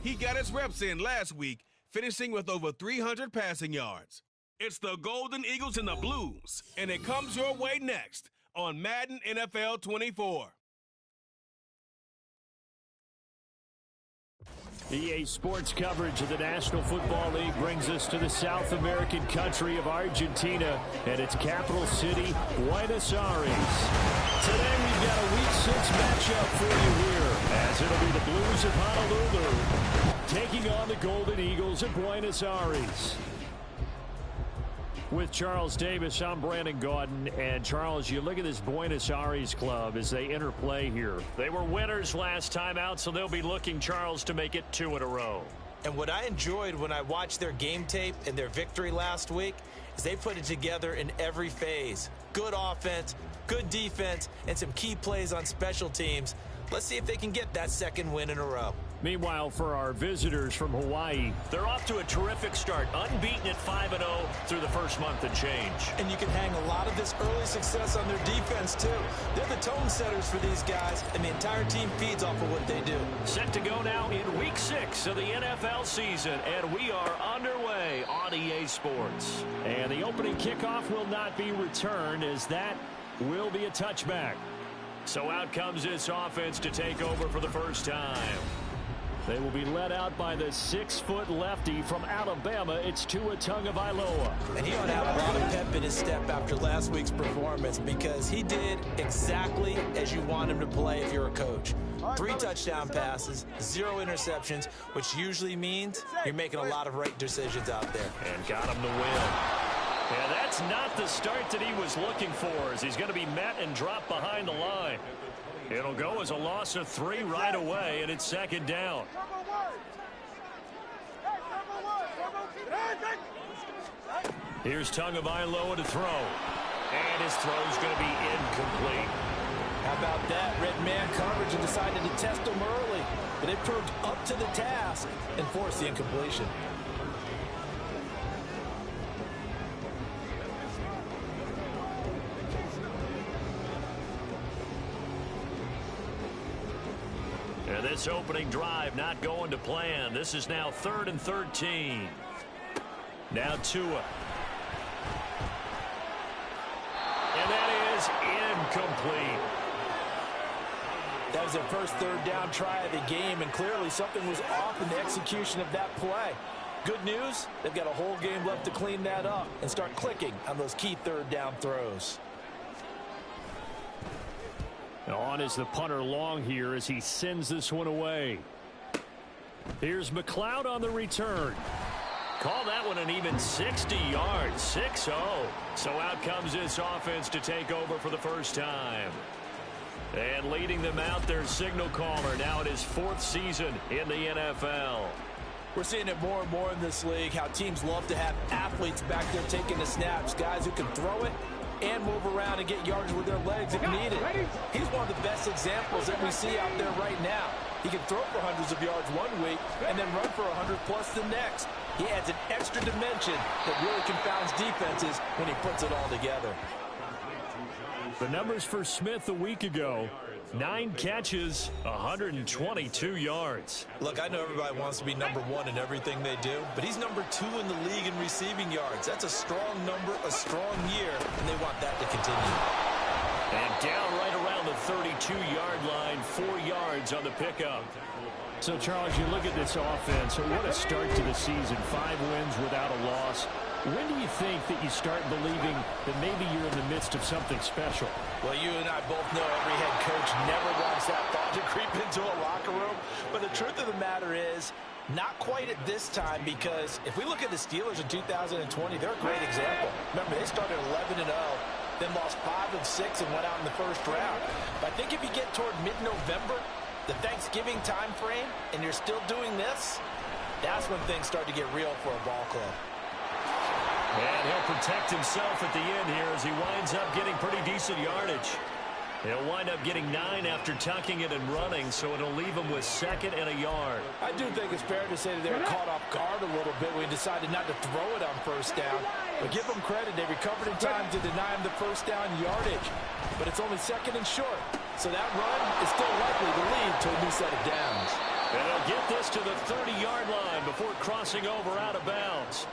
He got his reps in last week, finishing with over 300 passing yards. It's the Golden Eagles and the Blues, and it comes your way next on Madden NFL 24. EA Sports coverage of the National Football League brings us to the South American country of Argentina and its capital city, Buenos Aires. Today we've got a Week 6 matchup for you here, as it'll be the Blues of Honolulu taking on the Golden Eagles of Buenos Aires. With Charles Davis, I'm Brandon Gaudin. And Charles, you look at this Buenos Aires club as they enter play here. They were winners last time out, so they'll be looking, Charles, to make it 2 in a row. And what I enjoyed when I watched their game tape and their victory last week is they put it together in every phase. Good offense, good defense, and some key plays on special teams. Let's see if they can get that 2nd win in a row. Meanwhile, for our visitors from Hawaii, they're off to a terrific start, unbeaten at 5-0 through the first month and change. And you can hang a lot of this early success on their defense, too. They're the tone setters for these guys, and the entire team feeds off of what they do. Set to go now in Week 6 of the NFL season, and we are underway on EA Sports. And the opening kickoff will not be returned, as that will be a touchback. So out comes this offense to take over for the first time. They will be led out by the 6-foot lefty from Alabama. It's Tua Tagovailoa. And he ought to have a lot of pep in his step after last week's performance, because he did exactly as you want him to play if you're a coach. 3 touchdown passes, 0 interceptions, which usually means you're making a lot of right decisions out there. And got him to win. And that's not the start that he was looking for, as he's going to be met and dropped behind the line. It'll go as a loss of 3 right away, and it's 2nd down. Here's Tagovailoa to throw. And his throw's going to be incomplete. How about that? Red man coverage and decided to test him early. But it proved up to the task and forced the incompletion. And this opening drive not going to plan. This is now 3rd and 13. Now Tua. And that is incomplete. That was their first 3rd down try of the game, and clearly something was off in the execution of that play. Good news, they've got a whole game left to clean that up and start clicking on those key 3rd down throws. On is the punter long here as he sends this one away. Here's McLeod on the return. Call that one an even 60 yards, 6-0. So out comes this offense to take over for the first time. And leading them out, their signal caller, now in his 4th season in the NFL. We're seeing it more and more in this league, how teams love to have athletes back there taking the snaps, guys who can throw it and move around and get yards with their legs if needed. He's one of the best examples that we see out there right now. He can throw for hundreds of yards one week and then run for 100+ the next. He adds an extra dimension that really confounds defenses when he puts it all together. The numbers for Smith a week ago: 9 catches, 122 yards. Look, I know everybody wants to be number 1 in everything they do, but he's number 2 in the league in receiving yards. That's a strong number, a strong year, and they want that to continue. And down right around the 32-yard line, 4 yards on the pickup. So, Charles, you look at this offense, what a start to the season. 5 wins without a loss. When do you think that you start believing that maybe you're in the midst of something special? Well, you and I both know every head coach never wants that thought to creep into a locker room. But the truth of the matter is, not quite at this time, because if we look at the Steelers in 2020, they're a great example. Remember, they started 11-0, then lost 5 of 6 and went out in the first round. But I think if you get toward mid-November, the Thanksgiving time frame, and you're still doing this, that's when things start to get real for a ball club. And he'll protect himself at the end here as he winds up getting pretty decent yardage. He'll wind up getting 9 after tucking it and running, so it'll leave him with 2nd and a yard. I do think it's fair to say that they were caught off guard a little bit when he decided not to throw it on 1st down. But give them credit, they recovered in time to deny him the 1st down yardage. But it's only 2nd and short, so that run is still likely to lead to a new set of downs. And they'll get this to the 30-yard line before crossing over out of bounds.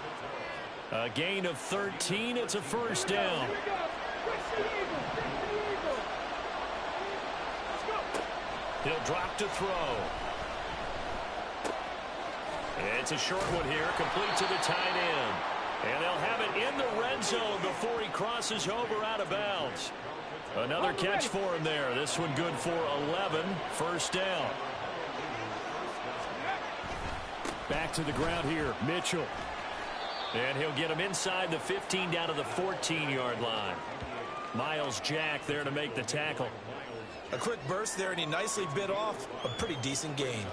A gain of 13, it's a 1st down. He'll drop to throw. It's a short one here, complete to the tight end. And they'll have it in the red zone before he crosses over out of bounds. Another catch for him there. This one good for 11, 1st down. Back to the ground here, Mitchell. And he'll get him inside the 15 down to the 14-yard line. Miles Jack there to make the tackle. A quick burst there, and he nicely bit off a pretty decent gain.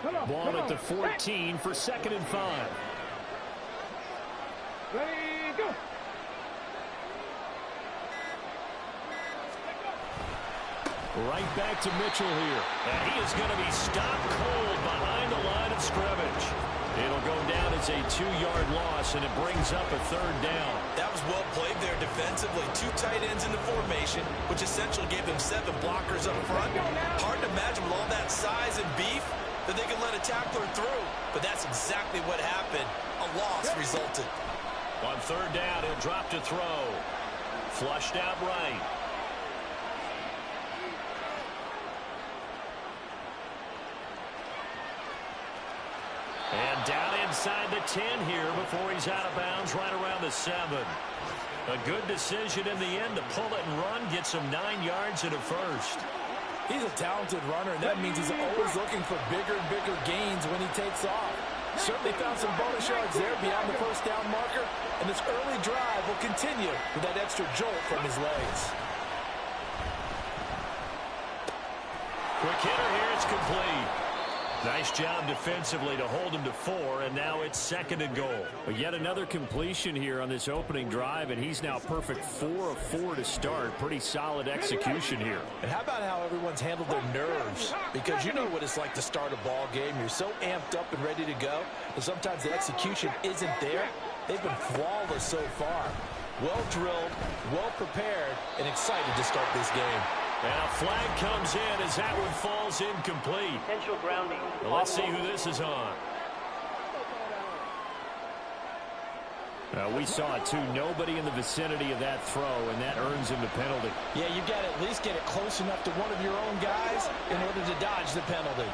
Ball at the 14 for 2nd and 5. Ready, go. Right back to Mitchell here. And he is going to be stopped cold behind the line of scrimmage. It'll go down as a 2-yard loss, and it brings up a 3rd down. That was well played there defensively. 2 tight ends in the formation, which essentially gave them 7 blockers up front. Hard to imagine with all that size and beef that they could let a tackler through. But that's exactly what happened. A loss resulted. On 3rd down, he'll drop to throw. Flushed out right. And down inside the 10 here before he's out of bounds right around the 7. A good decision in the end to pull it and run, gets him 9 yards and a 1st. He's a talented runner, and that means he's always looking for bigger and bigger gains when he takes off. Certainly found some bonus yards there beyond the 1st down marker, and this early drive will continue with that extra jolt from his legs. Quick hitter here, it's complete. Nice job defensively to hold him to 4, and now it's 2nd and goal. But yet another completion here on this opening drive, and he's now perfect 4 of 4 to start. Pretty solid execution here. And how about how everyone's handled their nerves? Because you know what it's like to start a ball game. You're so amped up and ready to go, and sometimes the execution isn't there. They've been flawless so far. Well drilled, well prepared, and excited to start this game. And a flag comes in as that one falls incomplete. Potential grounding. Well, let's see who this is on. We saw it, too. Nobody in the vicinity of that throw, and that earns him the penalty. Yeah, you've got to at least get it close enough to one of your own guys in order to dodge the penalty.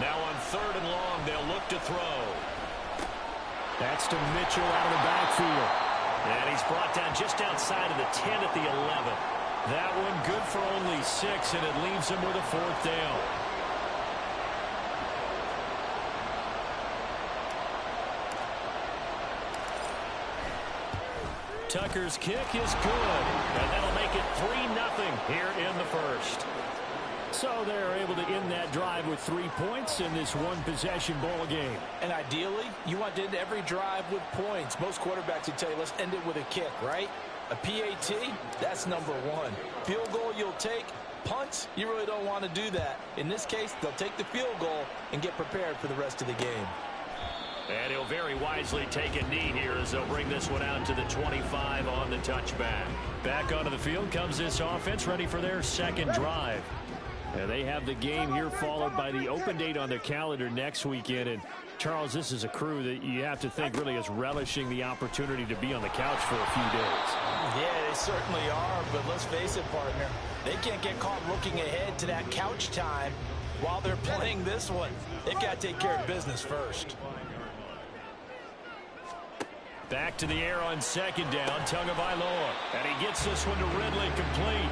Now on 3rd and long, they'll look to throw. That's to Mitchell out of the backfield. And he's brought down just outside of the 10 at the 11. That one good for only 6, and it leaves him with a 4th down. Tucker's kick is good, and that'll make it 3-0 here in the 1st. So they're able to end that drive with 3 points in this one-possession ball game. And ideally, you want to end every drive with points. Most quarterbacks would tell you, let's end it with a kick, right? A PAT, that's number 1. Field goal you'll take. Punts, you really don't want to do that. In this case, they'll take the field goal and get prepared for the rest of the game. And he'll very wisely take a knee here as they'll bring this one out to the 25 on the touchback. Back onto the field comes this offense, ready for their 2nd drive. And they have the game here followed by the open date on their calendar next weekend. And, Charles, this is a crew that you have to think really is relishing the opportunity to be on the couch for a few days. Yeah, they certainly are, but let's face it, partner. They can't get caught looking ahead to that couch time while they're playing this one. They've got to take care of business first. Back to the air on 2nd down, Tagovailoa. And he gets this one to Ridley, complete.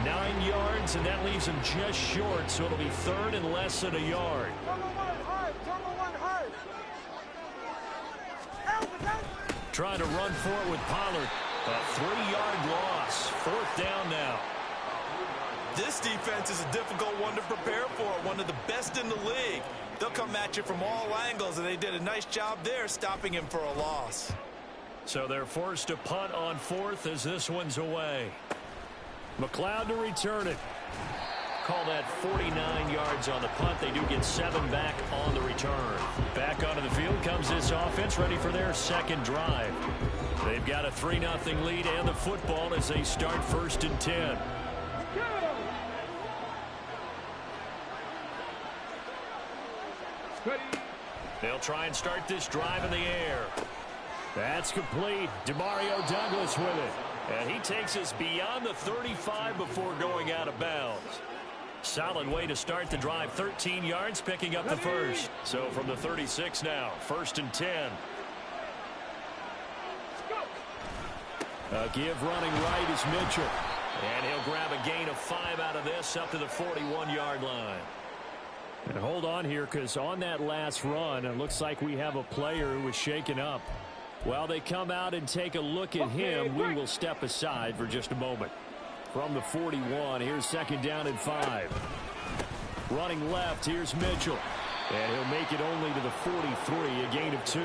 9 yards, and that leaves him just short, so it'll be 3rd and less than a yard. Trying to run for it with Pollard. A 3-yard loss. 4th down now. This defense is a difficult one to prepare for, one of the best in the league. They'll come at you from all angles, and they did a nice job there stopping him for a loss. So they're forced to punt on 4th as this one's away. McLeod to return it. Call that 49 yards on the punt. They do get 7 back on the return. Back onto the field comes this offense, ready for their second drive. They've got a 3-0 lead and the football as they start 1st and 10. They'll try and start this drive in the air. That's complete. Demario Douglas with it. And he takes us beyond the 35 before going out of bounds. Solid way to start the drive. 13 yards, picking up the first. So from the 36 now, 1st and 10. A give running right is Mitchell. And he'll grab a gain of 5 out of this up to the 41-yard line. And hold on here, because on that last run, it looks like we have a player who was shaken up. While they come out and take a look at him, we will step aside for just a moment. From the 41, here's 2nd down and 5. Running left, here's Mitchell. And he'll make it only to the 43, a gain of 2.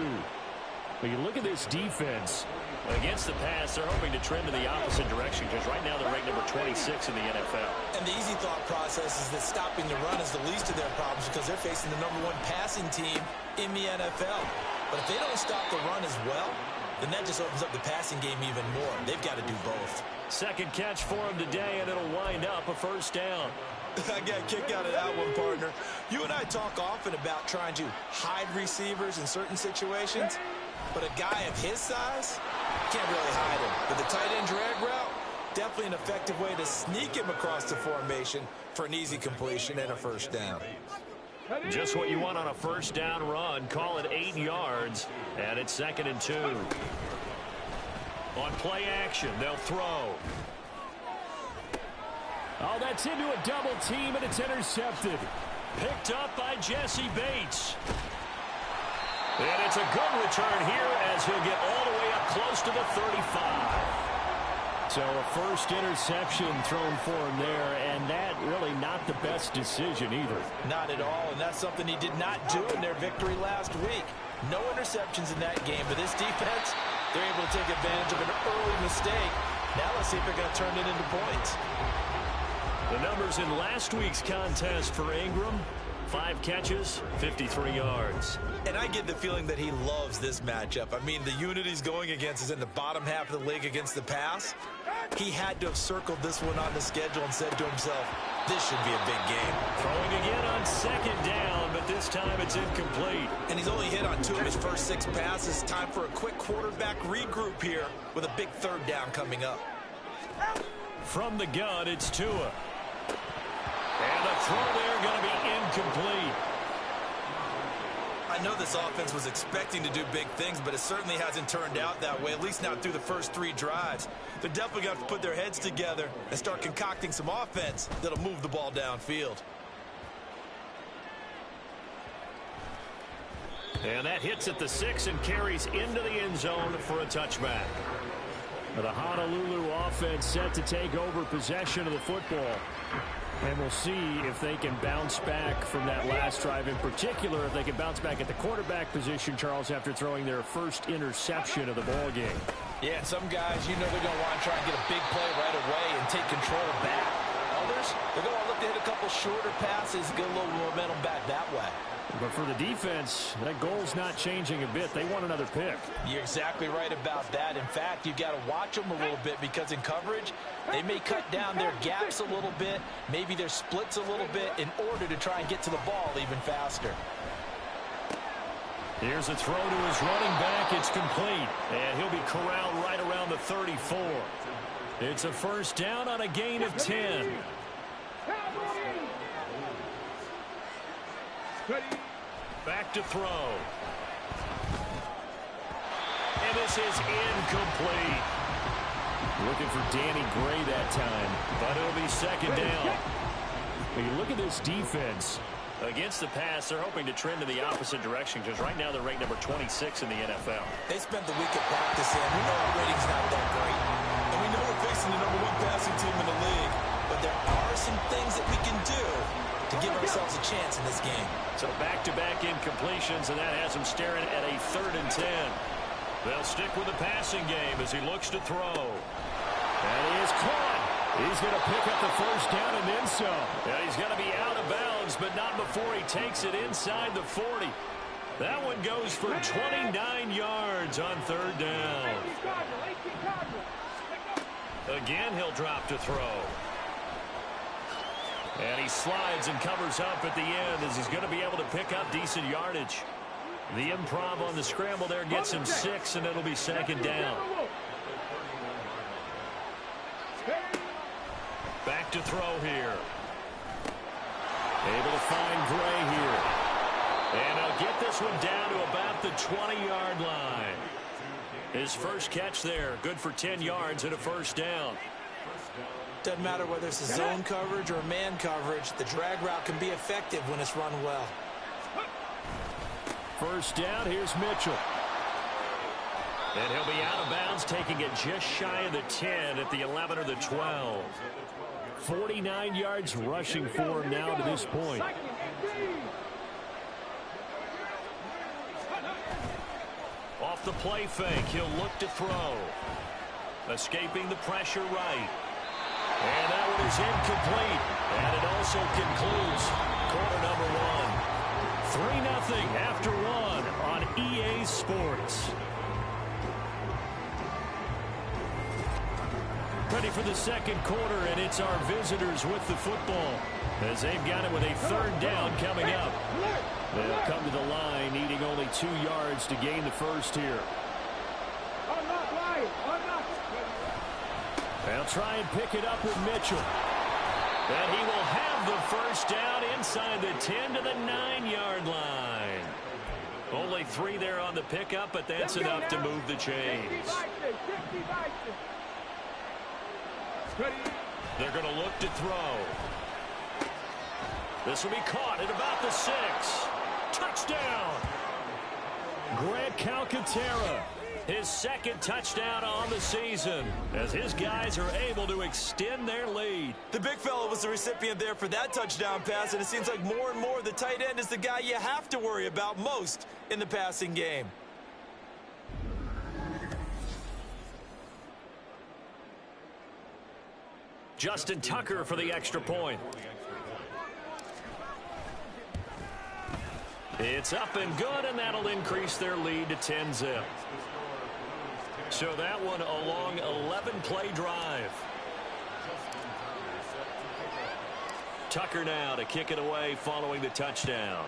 But you look at this defense. Against the pass, they're hoping to trend in the opposite direction because right now they're ranked number 26 in the NFL. And the easy thought process is that stopping the run is the least of their problems because they're facing the #1 passing team in the NFL. But if they don't stop the run as well, then that just opens up the passing game even more. They've got to do both. Second catch for him today, and it'll wind up a 1st down. I got a kick out of that one, partner. You and I talk often about trying to hide receivers in certain situations, but a guy of his size can't really hide him. But the tight end drag route, definitely an effective way to sneak him across the formation for an easy completion and a 1st down. Just what you want on a 1st down run. Call it 8 yards, and it's 2nd and 2. On play action, they'll throw. Oh, that's into a double team, and it's intercepted. Picked up by Jesse Bates. And it's a good return here as he'll get all the way up close to the 35. So a 1st interception thrown for him there, and that really not the best decision either. Not at all, and that's something he did not do in their victory last week. No interceptions in that game, but this defense, they're able to take advantage of an early mistake. Now let's see if they're going to turn it into points. The numbers in last week's contest for Ingram: 5 catches, 53 yards. And I get the feeling that he loves this matchup. I mean, the unit he's going against is in the bottom half of the league against the pass. He had to have circled this one on the schedule and said to himself, this should be a big game. Throwing again on 2nd down, but this time it's incomplete. And he's only hit on 2 of his first 6 passes. Time for a quick quarterback regroup here with a big 3rd down coming up. From the gun, it's Tua. And the throw there going to be incomplete. I know this offense was expecting to do big things, but it certainly hasn't turned out that way, at least not through the first 3 drives. They're definitely going to have to put their heads together and start concocting some offense that'll move the ball downfield. And that hits at the 6 and carries into the end zone for a touchback. The Honolulu offense set to take over possession of the football. And we'll see if they can bounce back from that last drive, in particular if they can bounce back at the quarterback position, Charles, after throwing their first interception of the ball game. Yeah, and some guys, you know, they're going to want to try and get a big play right away and take control back. Others, they're going to look to hit a couple shorter passes, get a little momentum back that way. But for the defense, that goal's not changing a bit. They want another pick. You're exactly right about that. In fact, you've got to watch them a little bit because in coverage, they may cut down their gaps a little bit, maybe their splits a little bit in order to try and get to the ball even faster. Here's a throw to his running back. It's complete. And he'll be corralled right around the 34. It's a 1st down on a gain of 10. Back to throw. And this is incomplete. Looking for Danny Gray that time. But it'll be 2nd down. When you look at this defense. Against the pass, they're hoping to trend in the opposite direction because right now they're ranked number 26 in the NFL. They spent the week at practice in. We know our rating's not that great. And we know we're facing the #1 passing team in the league. But there are some things that we can do to give ourselves a chance in this game. So back-to-back incompletions, and that has him staring at a 3rd and 10. They'll stick with the passing game as he looks to throw. And he is caught. He's going to pick up the first down and then some. Yeah, he's going to be out of bounds, but not before he takes it inside the 40. That one goes for 29 yards on third down. Again, he'll drop to throw. And he slides and covers up at the end as he's going to be able to pick up decent yardage. The improv on the scramble there gets him 6, and it'll be second down. Back to throw here. Able to find Gray here. And he'll get this one down to about the 20-yard line. His first catch there, good for 10 yards and a first down. Doesn't matter whether it's a zone coverage or man coverage, the drag route can be effective when it's run well. First down, here's Mitchell. And he'll be out of bounds, taking it just shy of the 10 at the 11 or the 12. 49 yards rushing for him now to this point. Off the play fake, he'll look to throw. Escaping the pressure right. And that one is incomplete. And it also concludes quarter number 1. 3-0 after 1 on EA Sports. Ready for the second quarter, and it's our visitors with the football as they've got it with a third down coming up. They'll come to the line, needing only 2 yards to gain the first here. They'll try and pick it up with Mitchell. And he will have the first down inside the 10 to the 9-yard line. Only 3 there on the pickup, but that's enough to move the chains. They're going to look to throw. This will be caught at about the 6. Touchdown! Grant Calcaterra, his second touchdown on the season, as his guys are able to extend their lead. The big fella was the recipient there for that touchdown pass, and it seems like more and more the tight end is the guy you have to worry about most in the passing game. Justin Tucker for the extra point. It's up and good, and that'll increase their lead to 10-0. So that one a long 11-play drive. Tucker now to kick it away following the touchdown.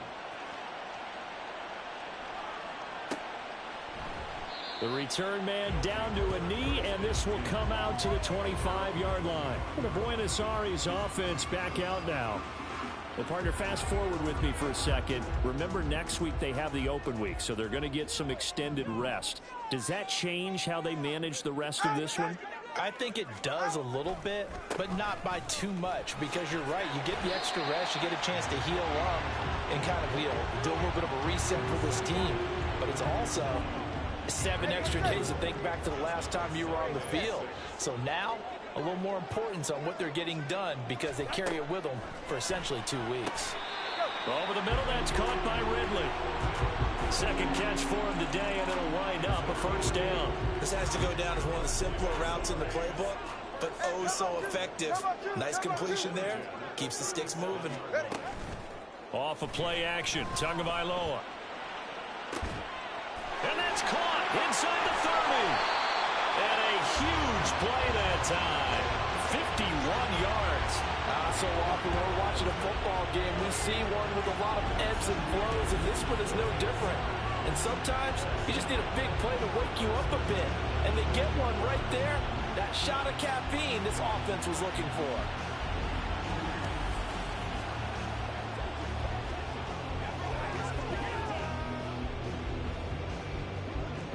The return man down to a knee, and this will come out to the 25-yard line. The Buenos Aires offense back out now. Well, partner, fast forward with me for a second. Remember, next week they have the open week, so they're going to get some extended rest. Does that change how they manage the rest of this one? I think it does a little bit, but not by too much, because you're right. You get the extra rest, you get a chance to heal up and kind of, do a little bit of a reset for this team. But it's also 7 extra days to think back to the last time you were on the field. So now, a little more importance on what they're getting done because they carry it with them for essentially 2 weeks. Over the middle, that's caught by Ridley. Second catch for him today, and it'll wind up a first down. This has to go down as one of the simpler routes in the playbook, but oh so effective. Nice completion there. Keeps the sticks moving. Off of play action, Tagovailoa. And that's caught inside the 30. And a huge play that time. 51 yards. So often when we're watching a football game, we see one with a lot of ebbs and flows, and this one is no different. And sometimes you just need a big play to wake you up a bit. And they get one right there. That shot of caffeine this offense was looking for.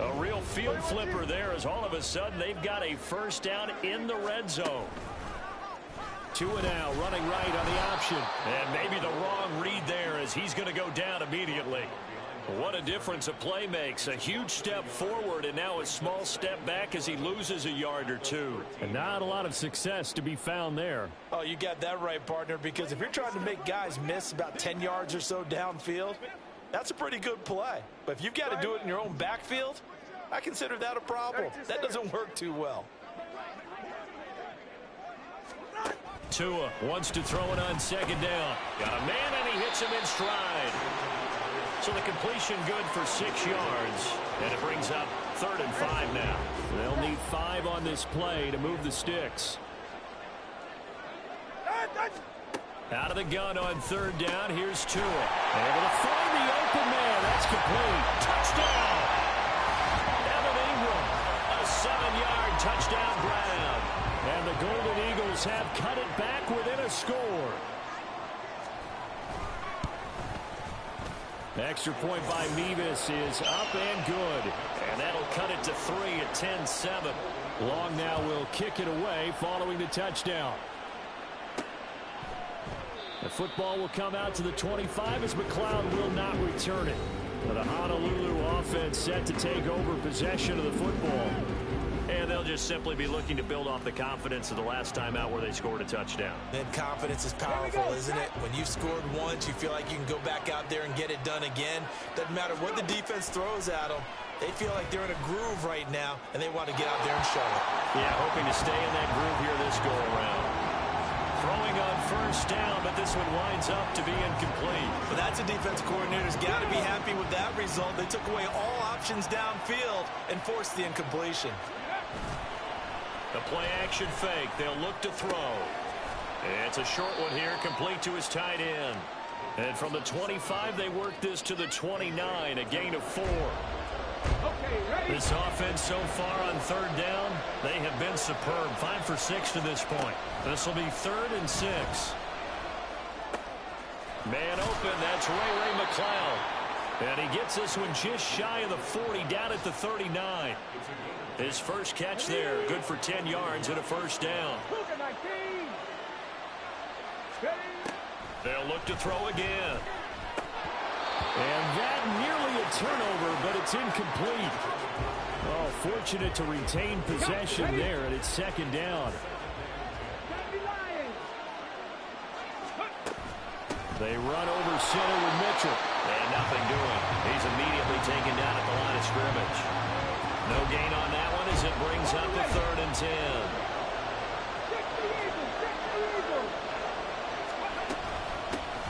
A real field flipper there as all of a sudden they've got a first down in the red zone. 2 now, running right on the option. And maybe the wrong read there as he's going to go down immediately. What a difference a play makes. A huge step forward and now a small step back as he loses a yard or 2. And not a lot of success to be found there. Oh, you got that right, partner, because if you're trying to make guys miss about 10 yards or so downfield, that's a pretty good play. But if you've got to do it in your own backfield, I consider that a problem. That doesn't work too well. Tua wants to throw it on second down. Got a man, and he hits him in stride. So the completion good for 6 yards, and it brings up 3rd and 5 now. They'll need 5 on this play to move the sticks. Out of the gun on 3rd down. Here's Tua. Able to find the open man. That's complete. Touchdown. Evan Ingram. A 7-yard touchdown grab. And the Golden Eagles have cut it back within a score. Extra point by Mevis is up and good. And that'll cut it to 3 at 10-7. Long now will kick it away following the touchdown. The football will come out to the 25 as McLeod will not return it. The Honolulu offense set to take over possession of the football. And they'll just simply be looking to build off the confidence of the last time out where they scored a touchdown. Then confidence is powerful, isn't it? When you've scored once, you feel like you can go back out there and get it done again. Doesn't matter what the defense throws at them. They feel like they're in a groove right now, and they want to get out there and show it. Yeah, hoping to stay in that groove here this go-around. Throwing on 1st down, but this one winds up to be incomplete. But that's a defense coordinator's got to be happy with that result. They took away all options downfield and forced the incompletion. The play-action fake. They'll look to throw. It's a short one here, complete to his tight end. And from the 25, they work this to the 29, a gain of 4. This offense so far on 3rd down, they have been superb. 5 for 6 to this point. This will be 3rd and 6. Man open, that's Ray McLeod. And he gets this one just shy of the 40, down at the 39. His first catch there, good for 10 yards and a 1st down. They'll look to throw again. And that nearly a turnover, but it's incomplete. Oh, fortunate to retain possession there, and it's 2nd down. They run over center with Mitchell. And nothing doing. He's immediately taken down at the line of scrimmage. No gain on that one as it brings up the 3rd and 10.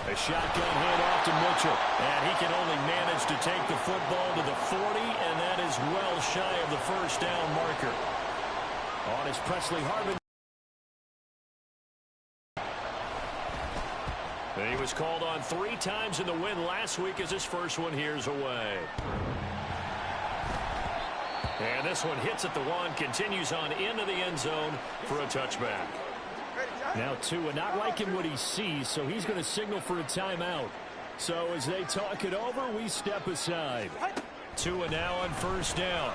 A shotgun handoff to Mitchell. And he can only manage to take the football to the 40, and that is well shy of the 1st down marker. On is Presley Harvin. He was called on 3 times in the win last week as his first one here's away. And this one hits at the 1, continues on into the end zone for a touchback. Now Tua not liking what he sees, so he's going to signal for a timeout. So as they talk it over, we step aside. Tua now on 1st down.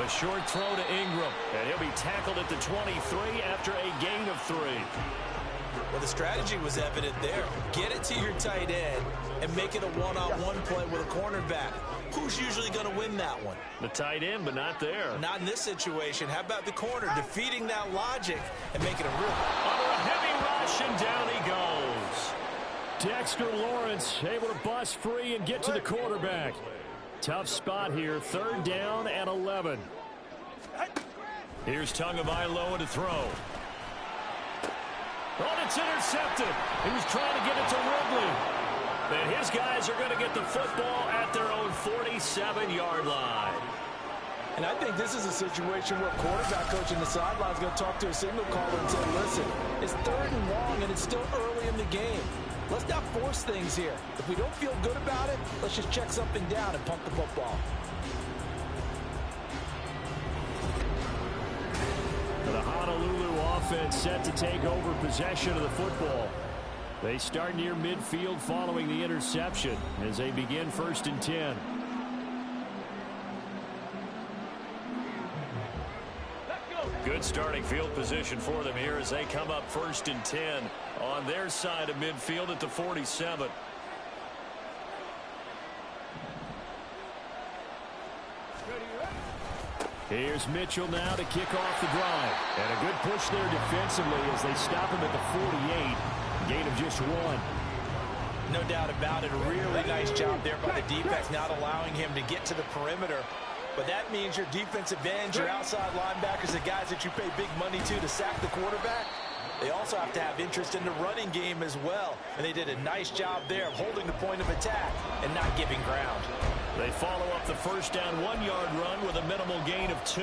A short throw to Ingram, and he'll be tackled at the 23 after a gain of 3. Well, the strategy was evident there. Get it to your tight end and make it a one-on-one play with a cornerback. Who's usually going to win that one? The tight end, but not there. Not in this situation. How about the corner defeating that logic and making a real... Under a heavy rush, and down he goes. Dexter Lawrence able to bust free and get to the quarterback. Tough spot here. 3rd down and 11. Here's Tagovailoa to throw. Oh, it's intercepted. He was trying to get it to Ridley. And his guys are going to get the football at their own 47-yard line. And I think this is a situation where quarterback coach in the sideline is going to talk to a signal caller and say, listen, it's 3rd and long and it's still early in the game. Let's not force things here. If we don't feel good about it, let's just check something down and pump the football. The Honolulu offense set to take over possession of the football. They start near midfield following the interception as they begin 1st and 10. Good starting field position for them here as they come up 1st and 10 on their side of midfield at the 47. Here's Mitchell now to kick off the drive. And a good push there defensively as they stop him at the 48. Gain of just 1. No doubt about it. A really nice job there by the defense, not allowing him to get to the perimeter. But that means your defensive ends, your outside linebackers, the guys that you pay big money to sack the quarterback, They also have to have interest in the running game as well. And they did a nice job there of holding the point of attack and not giving ground. They follow up the first down 1-yard run with a minimal gain of 2.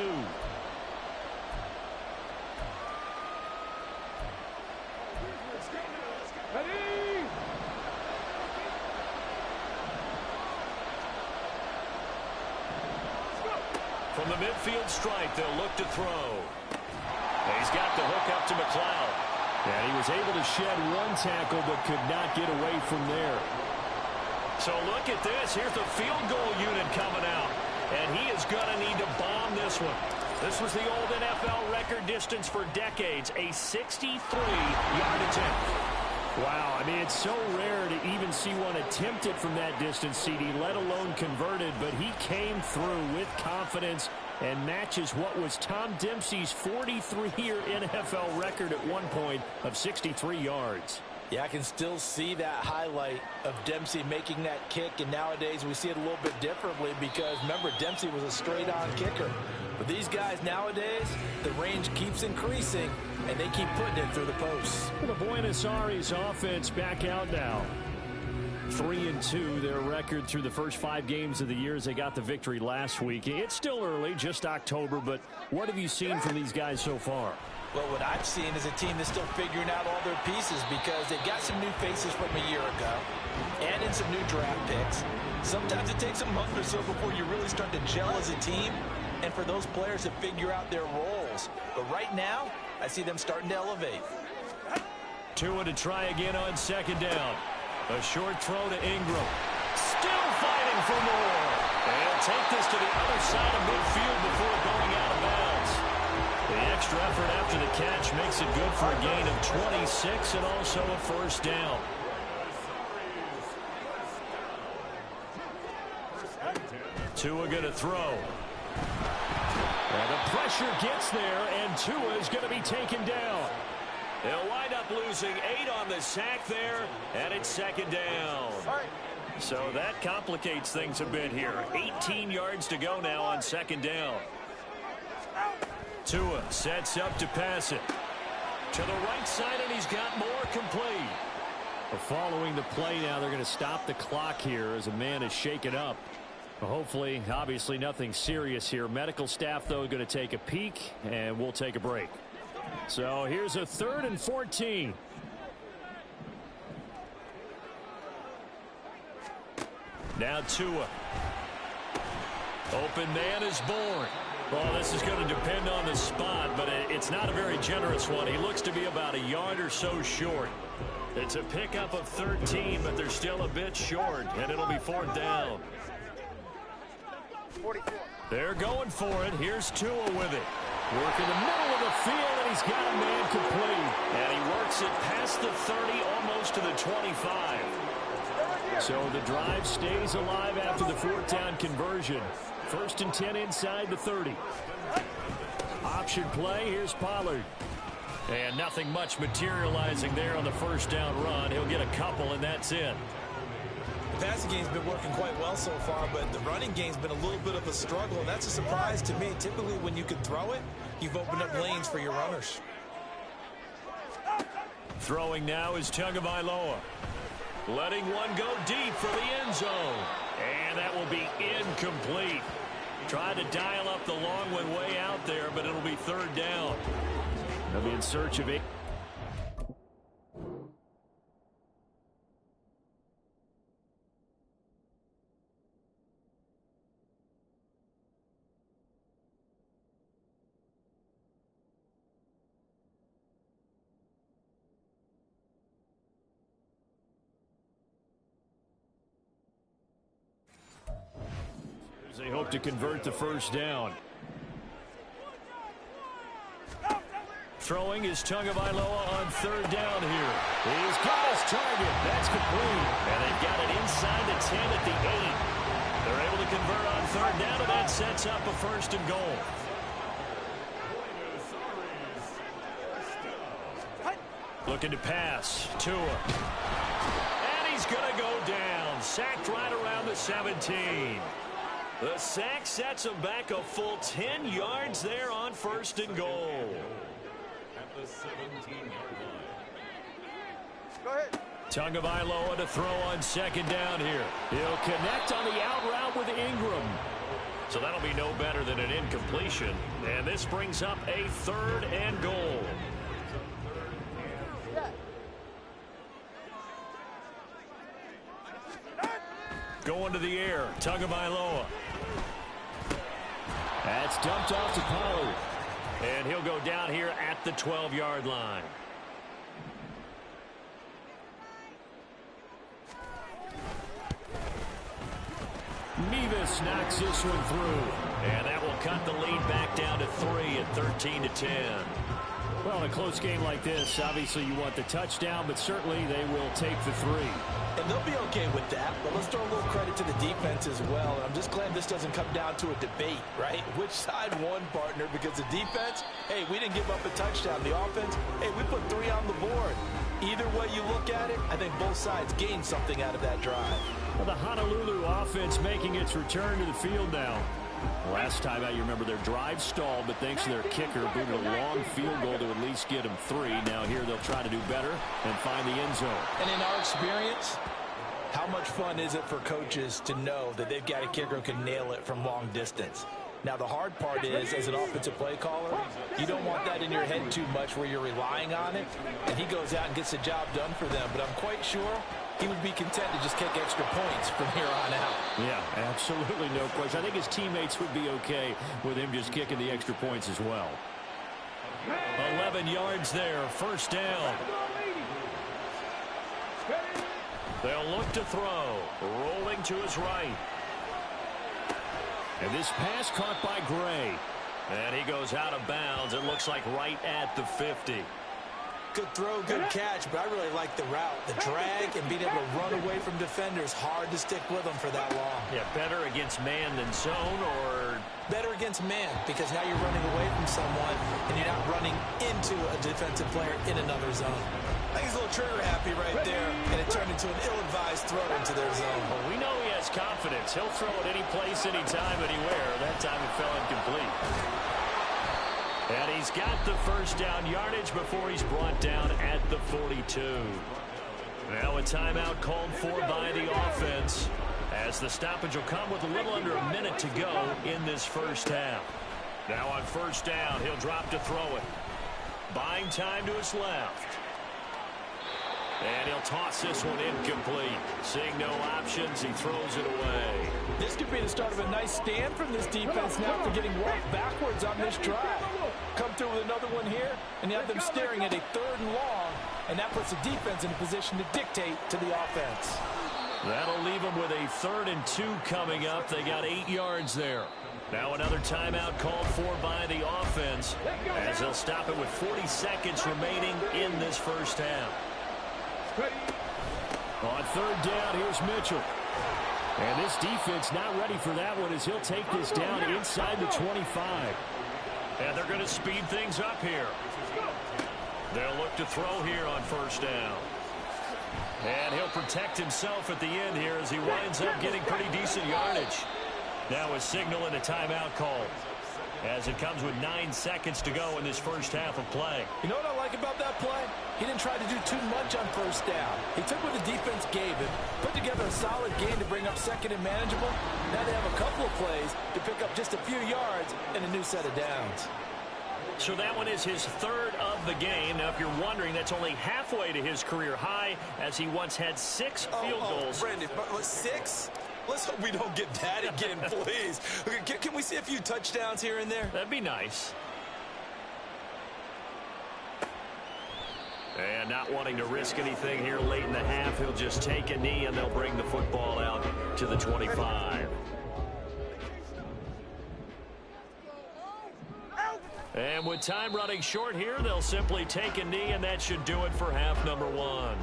From the midfield stripe, they'll look to throw. He's got the hook up to McLeod. And he was able to shed 1 tackle but could not get away from there. So look at this. Here's the field goal unit coming out. And he is going to need to bomb this one. This was the old NFL record distance for decades, a 63-yard attempt. Wow, I mean, it's so rare to even see one attempted from that distance, CD, let alone converted, but he came through with confidence and matches what was Tom Dempsey's 43-year NFL record at one point of 63 yards. Yeah, I can still see that highlight of Dempsey making that kick, and nowadays we see it a little bit differently because, remember, Dempsey was a straight-on kicker. But these guys nowadays, the range keeps increasing, and they keep putting it through the posts. The Buenos Aires offense back out now. 3-2, their record through the first 5 games of the year as they got the victory last week. It's still early, just October, but what have you seen from these guys so far? Well, what I've seen is a team that's still figuring out all their pieces because they've got some new faces from a year ago and in some new draft picks. Sometimes it takes a month or so before you really start to gel as a team and for those players to figure out their roles. But right now, I see them starting to elevate. Tua to try again on second down. A short throw to Ingram. Still fighting for more. And he'll take this to the other side of midfield before going out of bounds. The extra effort after the catch makes it good for a gain of 26 and also a first down. Tua going to throw. And the pressure gets there, and Tua is going to be taken down. They'll wind up losing 8 on the sack there, and it's second down. So that complicates things a bit here. 18 yards to go now on second down. Tua sets up to pass it. To the right side, and he's got more complete. Following the play now, they're going to stop the clock here as a man is shaken up. Hopefully, obviously nothing serious here. Medical staff, though, going to take a peek, and we'll take a break. So here's a 3rd and 14. Now Tua. Open man is born. Well, this is going to depend on the spot, but it's not a very generous one. He looks to be about a yard or so short. It's a pickup of 13, but they're still a bit short, and it'll be 4th down. They're going for it. Here's Tua with it. Work in the middle of the field, and he's got a man complete. And he works it past the 30, almost to the 25. So the drive stays alive after the 4th down conversion. 1st and 10 inside the 30. Option play. Here's Pollard. And nothing much materializing there on the first down run. He'll get a couple, and that's it. The passing game's been working quite well so far, but the running game's been a little bit of a struggle, and that's a surprise to me. Typically, when you can throw it, you've opened up lanes for your runners. Throwing now is Tagovailoa. Letting one go deep for the end zone. And that will be incomplete. Tried to dial up the long one way out there, but it'll be 3rd down. They'll be in search of it. They hope to convert the first down. Throwing is Tagovailoa on 3rd down here. He's got his target. That's complete. And they've got it inside the 10 at the 8. They're able to convert on 3rd down, and that sets up a 1st and goal. Looking to pass. Tua. And he's going to go down. Sacked right around the 17. The sack sets him back a full 10 yards there on 1st and goal. the 17-yard line. Go ahead. TaviStayHI to throw on second down here. He'll connect on the out route with Ingram. So that'll be no better than an incompletion. And this brings up a 3rd and goal. Going to the air, TaviStayHI. That's dumped off to Pollard. And he'll go down here at the 12-yard line. Mevis knocks this one through. And that will cut the lead back down to 3 at 13-10. Well, in a close game like this, obviously you want the touchdown, but certainly they will take the 3. And they'll be okay with that, but let's throw a little credit to the defense as well. And I'm just glad this doesn't come down to a debate, right? Which side won, partner? Because the defense, hey, we didn't give up a touchdown. The offense, hey, we put 3 on the board. Either way you look at it, I think both sides gained something out of that drive. Well, the Honolulu offense making its return to the field now. Last time out, you remember their drive stalled, but thanks to their kicker, booted a long field goal to at least get them 3. Now here they'll try to do better and find the end zone. And in our experience, how much fun is it for coaches to know that they've got a kicker who can nail it from long distance? Now, the hard part is, as an offensive play caller, you don't want that in your head too much where you're relying on it, and he goes out and gets the job done for them. But I'm quite sure he would be content to just kick extra points from here on out. Yeah, absolutely no question. I think his teammates would be okay with him just kicking the extra points as well. 11 yards there, 1st down. They'll look to throw, rolling to his right. And this pass caught by Gray. And he goes out of bounds. It looks like right at the 50. Good throw, good catch, but I really like the route. The drag and being able to run away from defenders, hard to stick with them for that long. Yeah, better against man than zone, or? Better against man, because now you're running away from someone and you're not running into a defensive player in another zone. I think he's a little trigger happy right there, and it turned into an ill-advised throw into their zone. Well, we know he has confidence. He'll throw it any place, anytime, anywhere. That time it fell incomplete. And he's got the 1st down yardage before he's brought down at the 42. Now a timeout called for by the offense, as the stoppage will come with a little under a minute to go in this 1st half. Now on 1st down, he'll drop to throw it. Buying time to his left. And he'll toss this one incomplete. Seeing no options, he throws it away. This could be the start of a nice stand from this defense now after getting walked backwards on this drive. Come through with another one here, and you have them staring at a 3rd and long, and that puts the defense in a position to dictate to the offense. That'll leave them with a 3rd and 2 coming up. They got 8 yards there. Now another timeout called for by the offense, as they'll stop it with 40 seconds remaining in this 1st half. On 3rd down, here's Mitchell. And this defense not ready for that one, as he'll take this down inside the 25. And they're going to speed things up here. They'll look to throw here on 1st down. And he'll protect himself at the end here as he winds up getting pretty decent yardage. Now a signal and a timeout call, as it comes with 9 seconds to go in this 1st half of play. You know what I like about that play? He didn't try to do too much on 1st down. He took what the defense gave him, put together a solid game to bring up 2nd and manageable. Now they have a couple of plays to pick up just a few yards and a new set of downs. So that one is his 3rd of the game. Now, if you're wondering, that's only halfway to his career high, as he once had 6 field goals. Brandon, 6? Let's hope we don't get that again, please. Okay, can we see a few touchdowns here and there? That'd be nice. And not wanting to risk anything here late in the half, he'll just take a knee, and they'll bring the football out to the 25. And with time running short here, they'll simply take a knee, and that should do it for half number 1.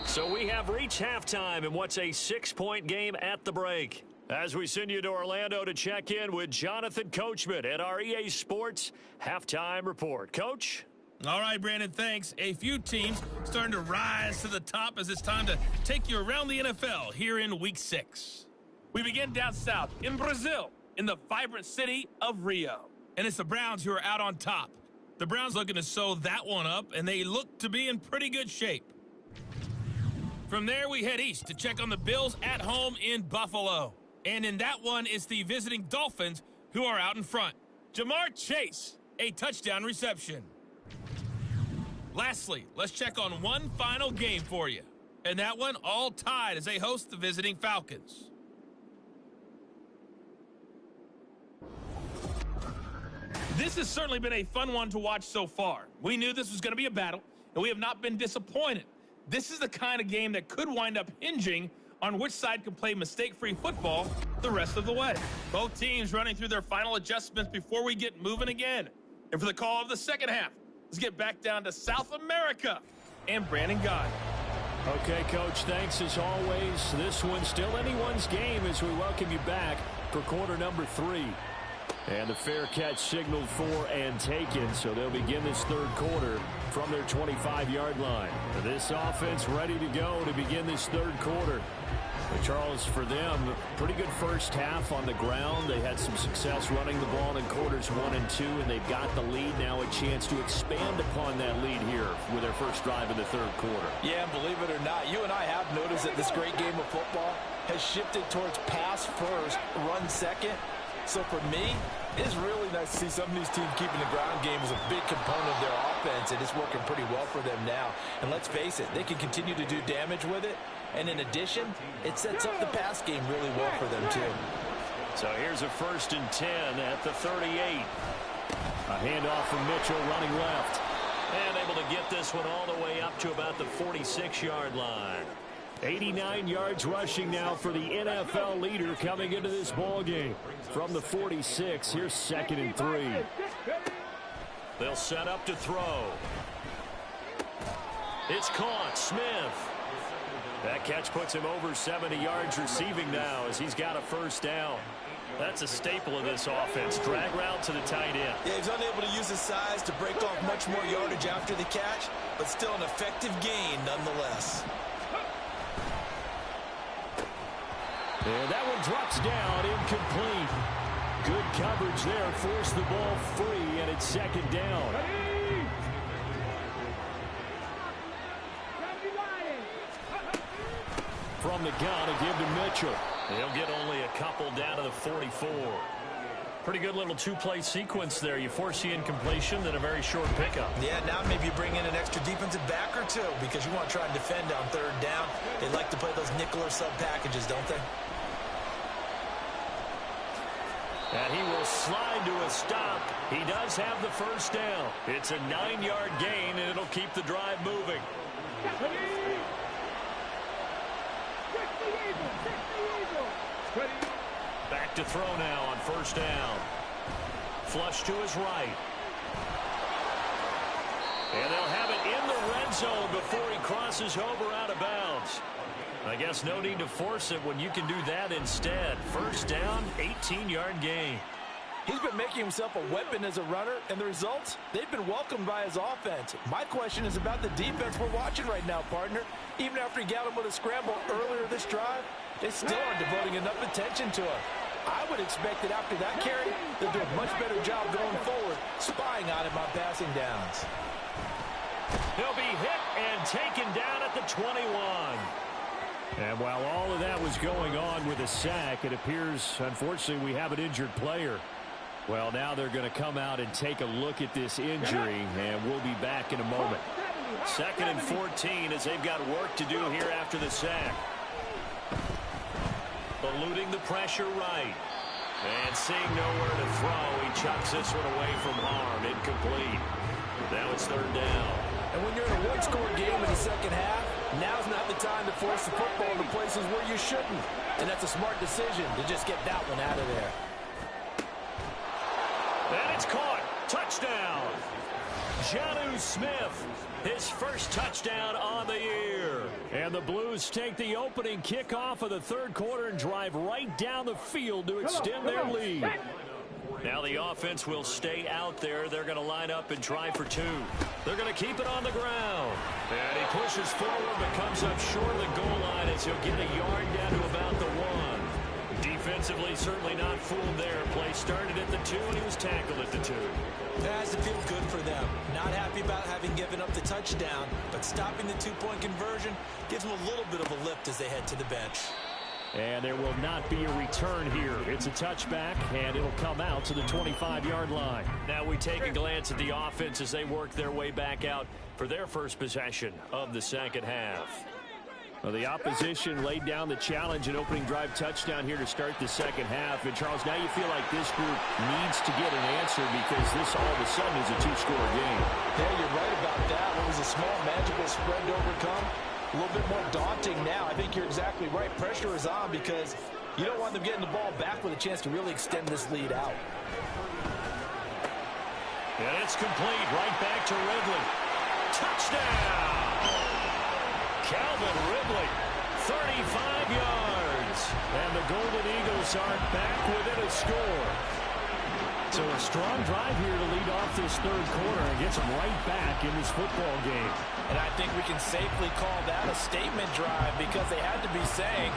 So we have reached halftime in what's a 6-point game at the break, as we send you to Orlando to check in with Jonathan Coachman at our EA Sports Halftime Report. Coach? All right, Brandon, thanks. A few teams starting to rise to the top as it's time to take you around the NFL here in Week 6. We begin down south in Brazil, in the vibrant city of Rio. And it's the Browns who are out on top. The The Browns looking to sew that one up, and they look to be in pretty good shape. From there, we head east to check on the Bills at home in Buffalo. And in that one, it's the visiting Dolphins who are out in front. Jamar Chase, a touchdown reception. Lastly, let's check on one final game for you. And that one all tied as they host the visiting Falcons. This has certainly been a fun one to watch so far. We knew this was going to be a battle, and we have not been disappointed. This is the kind of game that could wind up hinging on which side can play mistake-free football the rest of the way. Both teams running through their final adjustments before we get moving again. And for the call of the second half, let's get back down to South America and Brandon Guy. Okay, Coach, thanks as always. This one's still anyone's game as we welcome you back for quarter number 3. And the fair catch signaled for and taken, so they'll begin this third quarter from their 25-yard line. This offense ready to go to begin this third quarter. But Charles, for them, pretty good first half on the ground. They had some success running the ball in quarters 1 and 2, and they've got the lead now, a chance to expand upon that lead here with their first drive in the third quarter. Yeah, and believe it or not, you and I have noticed that this great game of football has shifted towards pass first, run second. So for me, it's really nice to see some of these teams keeping the ground game as a big component of their offense, and it's working pretty well for them now. And let's face it, they can continue to do damage with it. And in addition, it sets up the pass game really well for them, too. So here's a 1st and 10 at the 38. A handoff from Mitchell running left. And able to get this one all the way up to about the 46-yard line. 89 yards rushing now for the NFL leader coming into this ball game. From the 46, here's 2nd and 3. They'll set up to throw. It's caught. Smith. That catch puts him over 70 yards receiving now as he's got a first down. That's a staple of this offense. Drag route to the tight end. Yeah, he's unable to use his size to break off much more yardage after the catch, but still an effective gain nonetheless. And that one drops down, incomplete. Good coverage there, forced the ball free, and it's 2nd down. From the gun, a give to Mitchell. He'll get only a couple down to the 44. Pretty good little two-play sequence there. You force the incompletion, then a very short pickup. Yeah, now maybe you bring in an extra defensive back or two because you want to try and defend on 3rd down. They like to play those nickel or sub packages, don't they? And he will slide to a stop. He does have the first down. It's a 9-yard gain, and it'll keep the drive moving. Back to throw now on 1st down. Flush to his right. And they'll have it in the red zone before he crosses over out of bounds. I guess no need to force it when you can do that instead. 1st down, 18-yard gain. He's been making himself a weapon as a runner, and the results, they've been welcomed by his offense. My question is about the defense we're watching right now, partner. Even after he got him with a scramble earlier this drive, they still aren't devoting enough attention to him. I would expect that after that carry, they'll do a much better job going forward, spying on him on passing downs. He'll be hit and taken down at the 21. And while all of that was going on with a sack, it appears, unfortunately, we have an injured player. Well, now they're going to come out and take a look at this injury, and we'll be back in a moment. 2nd and 14 as they've got work to do here after the sack. Eluding the pressure right. And seeing nowhere to throw, he chucks this one away from harm. Incomplete. Now it's 3rd down. And when you're in a one-score game in the second half, now's not the time to force the football into places where you shouldn't. And that's a smart decision to just get that one out of there. And it's caught. Touchdown. Jonnu Smith, his first touchdown on the year. And the Blues take the opening kickoff of the third quarter and drive right down the field to extend their lead. Now the offense will stay out there. They're going to line up and try for 2. They're going to keep it on the ground. And he pushes forward but comes up short of the goal line as he'll get a yard down to about the 1. defensively, certainly not fooled there. Play started at the 2, and he was tackled at the 2. That has to feel good for them. Not happy about having given up the touchdown, but stopping the two-point conversion gives them a little bit of a lift as they head to the bench. And there will not be a return here. It's a touchback, and it'll come out to the 25-yard line. Now we take a glance at the offense as they work their way back out for their first possession of the second half. Well, the opposition laid down the challenge and opening drive touchdown here to start the second half. And, Charles, now you feel like this group needs to get an answer because this all of a sudden is a two-score game. Yeah, you're right about that. What was a small magical spread to overcome? A little bit more daunting now. I think you're exactly right. Pressure is on because you don't want them getting the ball back with a chance to really extend this lead out. And it's complete. Right back to Ridley. Touchdown! Calvin Ridley, 35 yards. And the Golden Eagles are back within a score. So a strong drive here to lead off this third quarter and gets them right back in this football game. And I think we can safely call that a statement drive because they had to be saying,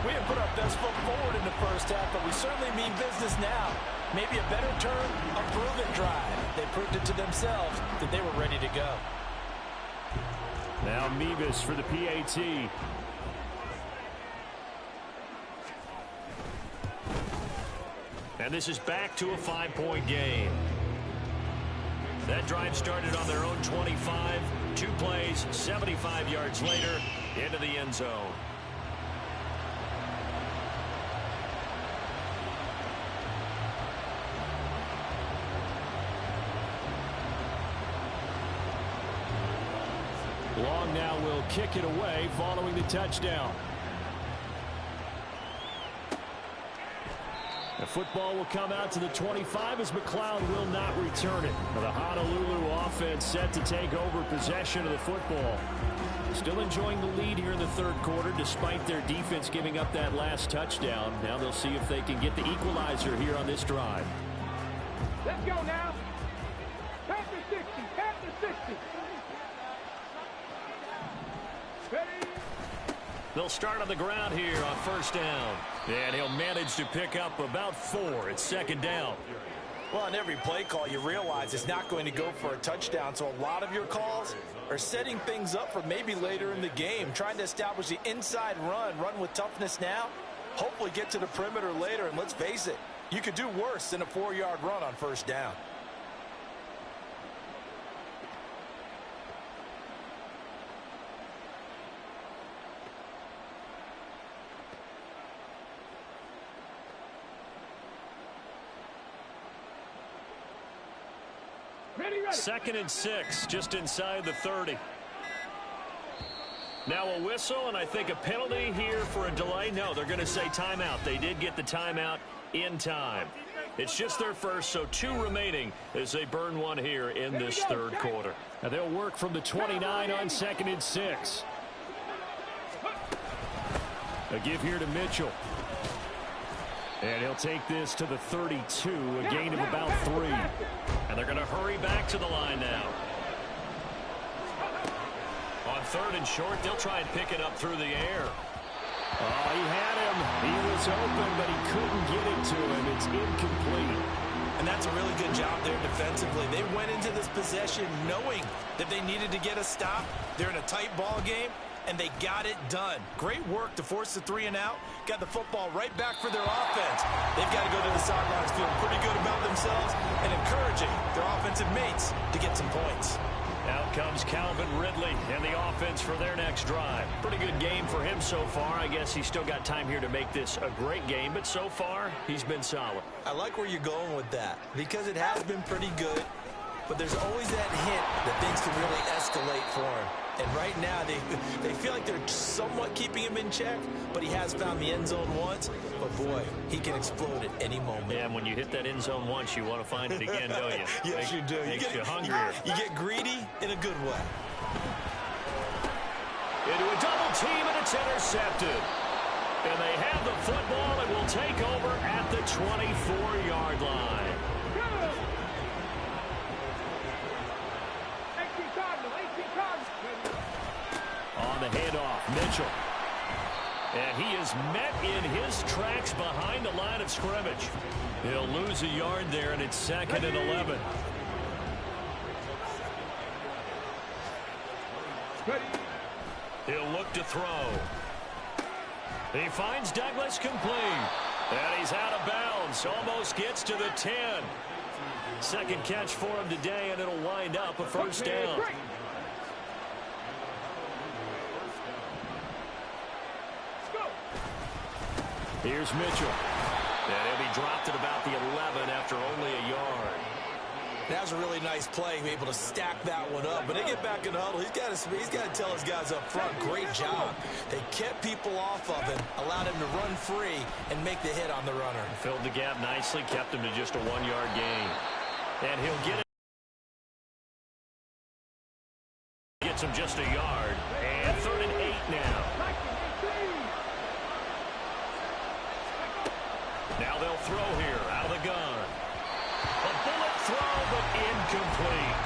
we have put our best foot forward in the first half, but we certainly mean business now. Maybe a better term, a prove-it drive. They proved it to themselves that they were ready to go. Now Mevis for the PAT. And this is back to a 5-point game. That drive started on their own 25. 2 plays, 75 yards later, into the end zone. Long now will kick it away following the touchdown. The football will come out to the 25 as McLeod will not return it. The Honolulu offense set to take over possession of the football. Still enjoying the lead here in the third quarter despite their defense giving up that last touchdown. Now they'll see if they can get the equalizer here on this drive. Let's go now. Pass the 60. Pass the 60. Ready? They'll start on the ground here on first down. And he'll manage to pick up about 4. It's second down. Well, on every play call, you realize it's not going to go for a touchdown. So a lot of your calls are setting things up for maybe later in the game, trying to establish the inside run with toughness now, hopefully get to the perimeter later. And let's face it, you could do worse than a 4-yard run on first down. Second and 6, just inside the 30. Now a whistle, and I think a penalty here for a delay. No, they're going to say timeout. They did get the timeout in time. It's just their first, so 2 remaining as they burn 1 here in this third quarter. Now they'll work from the 29 on second and 6. A give here to Mitchell. And he'll take this to the 32, a gain of about 3. And they're going to hurry back to the line now. On third and short, they'll try and pick it up through the air. Oh, he had him. He was open, but he couldn't get it to him. It's incomplete. And that's a really good job there defensively. They went into this possession knowing that they needed to get a stop. They're in a tight ball game, and they got it done. Great work to force the 3 and out. Got the football right back for their offense. They've got to go to the sidelines feeling pretty good about themselves and encouraging their offensive mates to get some points. Out comes Calvin Ridley and the offense for their next drive. Pretty good game for him so far. I guess he's still got time here to make this a great game, but so far, he's been solid. I like where you're going with that because it has been pretty good, but there's always that hint that things can really escalate for him. And right now, they feel like they're somewhat keeping him in check, but he has found the end zone once. But, boy, he can explode at any moment. Yeah, and when you hit that end zone once, you want to find it again, don't you? Yes, you do. Makes you hungrier. You get greedy in a good way. Into a double team, and it's intercepted. And they have the football and will take over at the 24-yard line. On the handoff, Mitchell. And he is met in his tracks behind the line of scrimmage. He'll lose a yard there, and it's 2nd and 11. He'll look to throw. He finds Douglas complete. And he's out of bounds. Almost gets to the 10. Second catch for him today, and it'll wind up a first down. Here's Mitchell. And he'll be dropped at about the 11 after only a yard. That was a really nice play, able to stack that one up. But they get back in the huddle. He's got to tell his guys up front, great job. They kept people off of him, allowed him to run free and make the hit on the runner. Filled the gap nicely, kept him to just a 1-yard gain. And he'll get it. Gets him just a yard. And 3rd and 8 now. Now they'll throw here out of the gun. A bullet throw, but incomplete.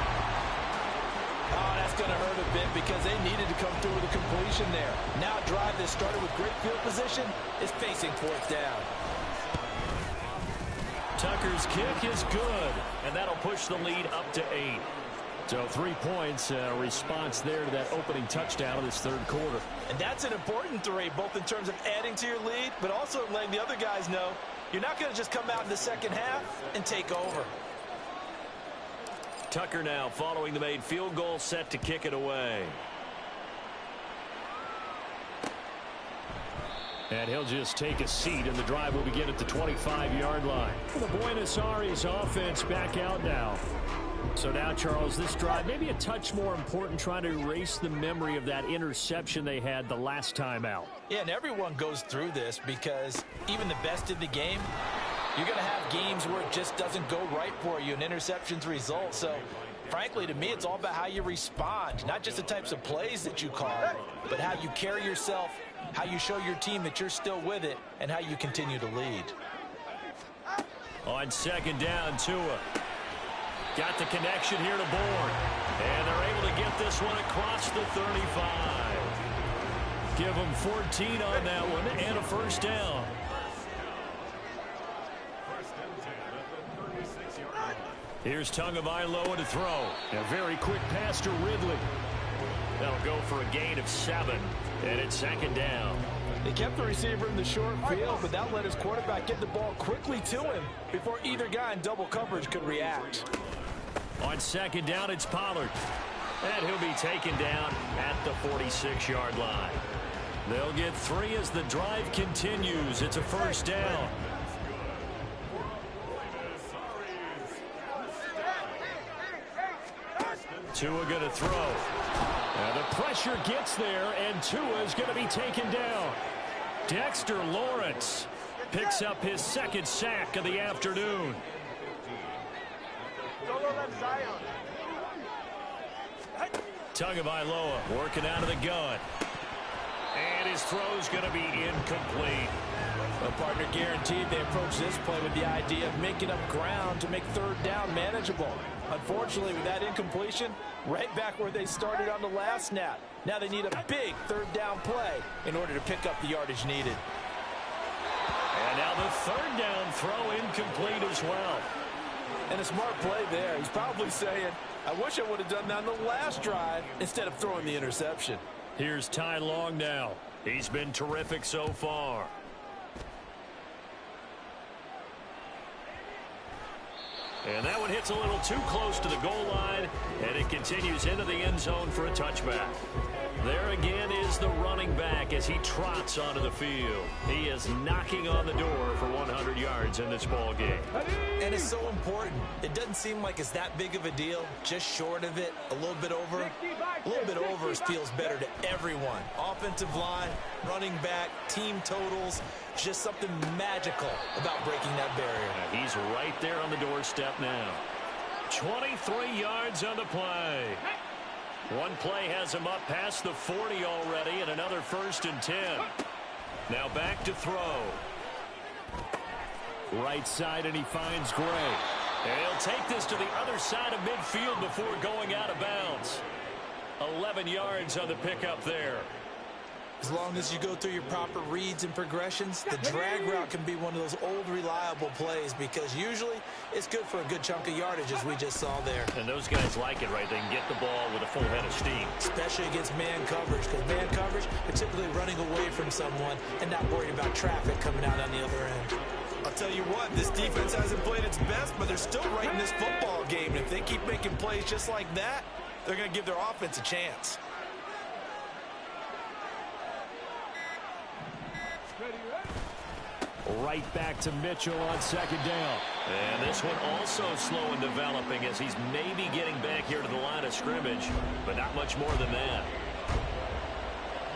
Oh, that's going to hurt a bit because they needed to come through with a completion there. Now a drive that started with great field position is facing 4th down. Tucker's kick is good, and that'll push the lead up to 8. So 3 points, response there to that opening touchdown of this 3rd quarter. And that's an important 3, both in terms of adding to your lead, but also letting the other guys know you're not going to just come out in the second half and take over. Tucker now following the made field goal, set to kick it away. And he'll just take a seat, and the drive will begin at the 25-yard line. The Buenos Aires offense back out now. So now, Charles, this drive maybe a touch more important, trying to erase the memory of that interception they had the last time out. Yeah, and everyone goes through this because even the best in the game, you're going to have games where it just doesn't go right for you, and interceptions result. So, frankly, to me, it's all about how you respond, not just the types of plays that you call, but how you carry yourself, how you show your team that you're still with it, and how you continue to lead. On 2nd down, Tua. Got the connection here to Bourne. And they're able to get this one across the 35. Give them 14 on that one and a first down. Here's Tagovailoa to throw. A very quick pass to Ridley. That'll go for a gain of 7. And it's 2nd down. They kept the receiver in the short field, but that let his quarterback get the ball quickly to him before either guy in double coverage could react. On 2nd down, it's Pollard. And he'll be taken down at the 46-yard line. They'll get 3 as the drive continues. It's a first down. Tua going to throw. And the pressure gets there, and Tua is going to be taken down. Dexter Lawrence picks up his 2nd sack of the afternoon. Tagovailoa working out of the gun. And his throw's going to be incomplete. The partner guaranteed they approach this play with the idea of making up ground to make 3rd down manageable. Unfortunately, with that incompletion, right back where they started on the last snap. Now they need a big 3rd down play in order to pick up the yardage needed. And now the 3rd down throw incomplete as well. And a smart play there. He's probably saying, I wish I would have done that on the last drive instead of throwing the interception. Here's Ty Long now. He's been terrific so far. And that one hits a little too close to the goal line, and it continues into the end zone for a touchback. There again is the running back as he trots onto the field. He is knocking on the door for 100 yards in this ball game. And it's so important. It doesn't seem like it's that big of a deal, just short of it, a little bit over. A little bit over feels better to everyone. Offensive line, running back, team totals, just something magical about breaking that barrier. And he's right there on the doorstep now. 23 yards on the play. One play has him up past the 40 already, and another 1st and 10. Now back to throw. Right side, and he finds Gray. And he'll take this to the other side of midfield before going out of bounds. 11 yards on the pickup there. As long as you go through your proper reads and progressions, the drag route can be one of those old reliable plays because usually it's good for a good chunk of yardage as we just saw there. And those guys like it, right? They can get the ball with a full head of steam. Especially against man coverage, because man coverage, particularly running away from someone and not worried about traffic coming out on the other end. I'll tell you what, this defense hasn't played its best, but they're still right in this football game. And if they keep making plays just like that, they're going to give their offense a chance. Right back to Mitchell on second down. And this one also slow in developing as he's maybe getting back here to the line of scrimmage, but not much more than that.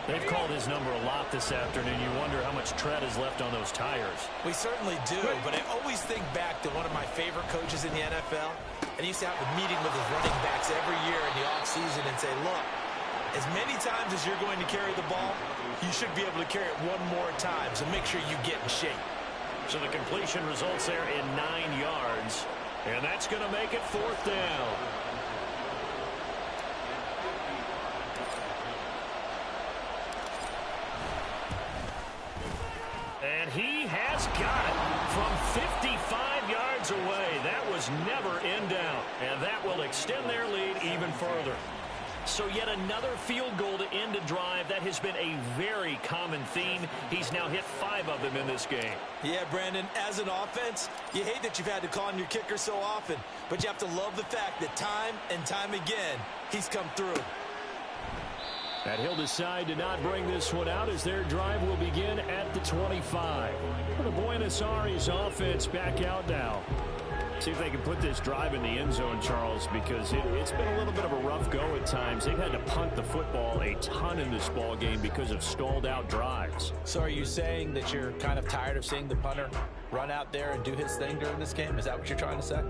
They've called his number a lot this afternoon. You wonder how much tread is left on those tires. We certainly do, but I always think back to one of my favorite coaches in the NFL. And he used to have a meeting with his running backs every year in the offseason and say, look, as many times as you're going to carry the ball, you should be able to carry it one more time, so make sure you get in shape. So the completion results there in 9 yards, and that's going to make it 4th down. And he has got it from 55 yards away. That was never in doubt, and that will extend their lead even further. So yet another field goal to end a drive. That has been a very common theme. He's now hit 5 of them in this game. Yeah, Brandon, as an offense, you hate that you've had to call on your kicker so often, but you have to love the fact that time and time again, he's come through. And he'll decide to not bring this one out as their drive will begin at the 25. The Buenos Aires offense back out now. See if they can put this drive in the end zone, Charles, because it's been a little bit of a rough go at times. They've had to punt the football a ton in this ball game because of stalled out drives. So are you saying that you're kind of tired of seeing the punter run out there and do his thing during this game? Is that what you're trying to say?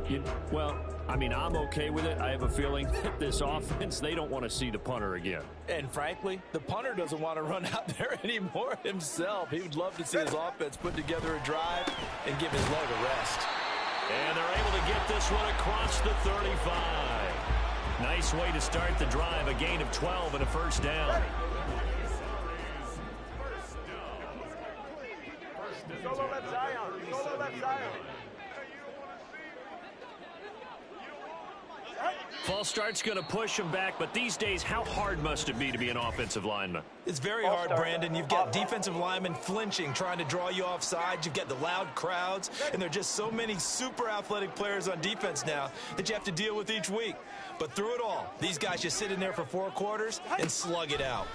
Well, I mean, I'm okay with it. I have a feeling that this offense, they don't want to see the punter again. And frankly, the punter doesn't want to run out there anymore himself. He would love to see his offense put together a drive and give his leg a rest. And they're able to get this one across the 35. Nice way to start the drive. A gain of 12 and a first down. Solo left Zion. Solo left Zion. False start's going to push him back, but these days, how hard must it be to be an offensive lineman? It's very hard, Brandon. You've got defensive linemen flinching, trying to draw you off sides. You've got the loud crowds, and there are just so many super athletic players on defense now that you have to deal with each week. But through it all, these guys just sit in there for 4 quarters and slug it out.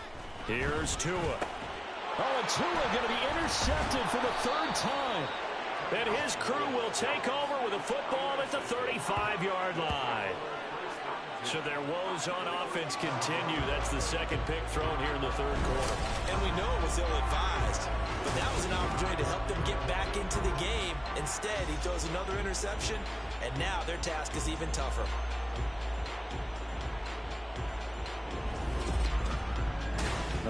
Here's Tua. Oh, and Tua going to be intercepted for the 3rd time. And his crew will take over with a football at the 35-yard line. So their woes on offense continue. That's the 2nd pick thrown here in the 3rd quarter. And we know it was ill-advised, but that was an opportunity to help them get back into the game. Instead, he throws another interception, and now their task is even tougher.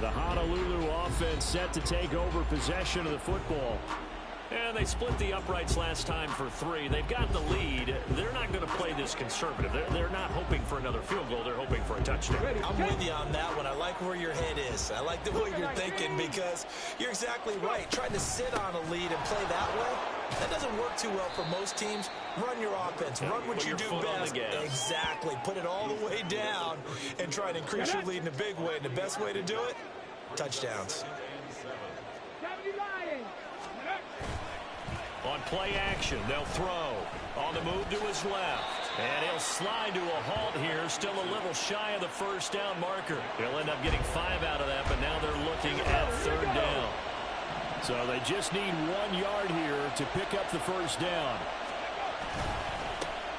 The Honolulu offense set to take over possession of the football. And they split the uprights last time for 3. They've got the lead. They're not going to play this conservative. They're not hoping for another field goal. They're hoping for a touchdown. I'm with you on that one. I like where your head is. I like the way you're thinking because you're exactly right. Trying to sit on a lead and play that way, that doesn't work too well for most teams. Run your offense. Run what you do best. Exactly. Put it all the way down and try to increase your lead in a big way. And the best way to do it, touchdowns. On play action, they'll throw. On the move to his left. And he'll slide to a halt here. Still a little shy of the first down marker. He'll end up getting 5 out of that, but now they're looking at 3rd down. So they just need 1 yard here to pick up the first down.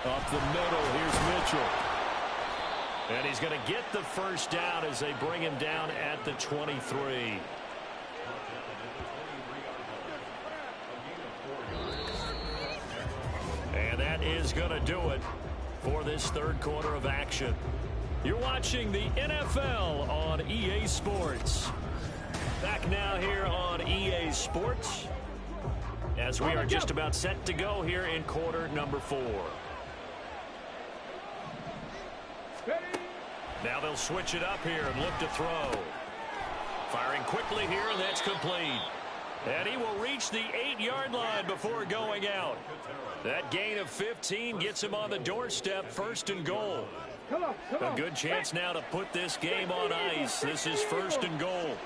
Up the middle, here's Mitchell. And he's going to get the first down as they bring him down at the 23. And that is going to do it for this 3rd quarter of action. You're watching the NFL on EA Sports. Back now here on EA Sports as we are just about set to go here in quarter number 4. Now they'll switch it up here and look to throw. Firing quickly here, and that's complete. And he will reach the 8-yard line before going out. That gain of 15 gets him on the doorstep, 1st and goal. A good chance now to put this game on ice. This is 1st and goal.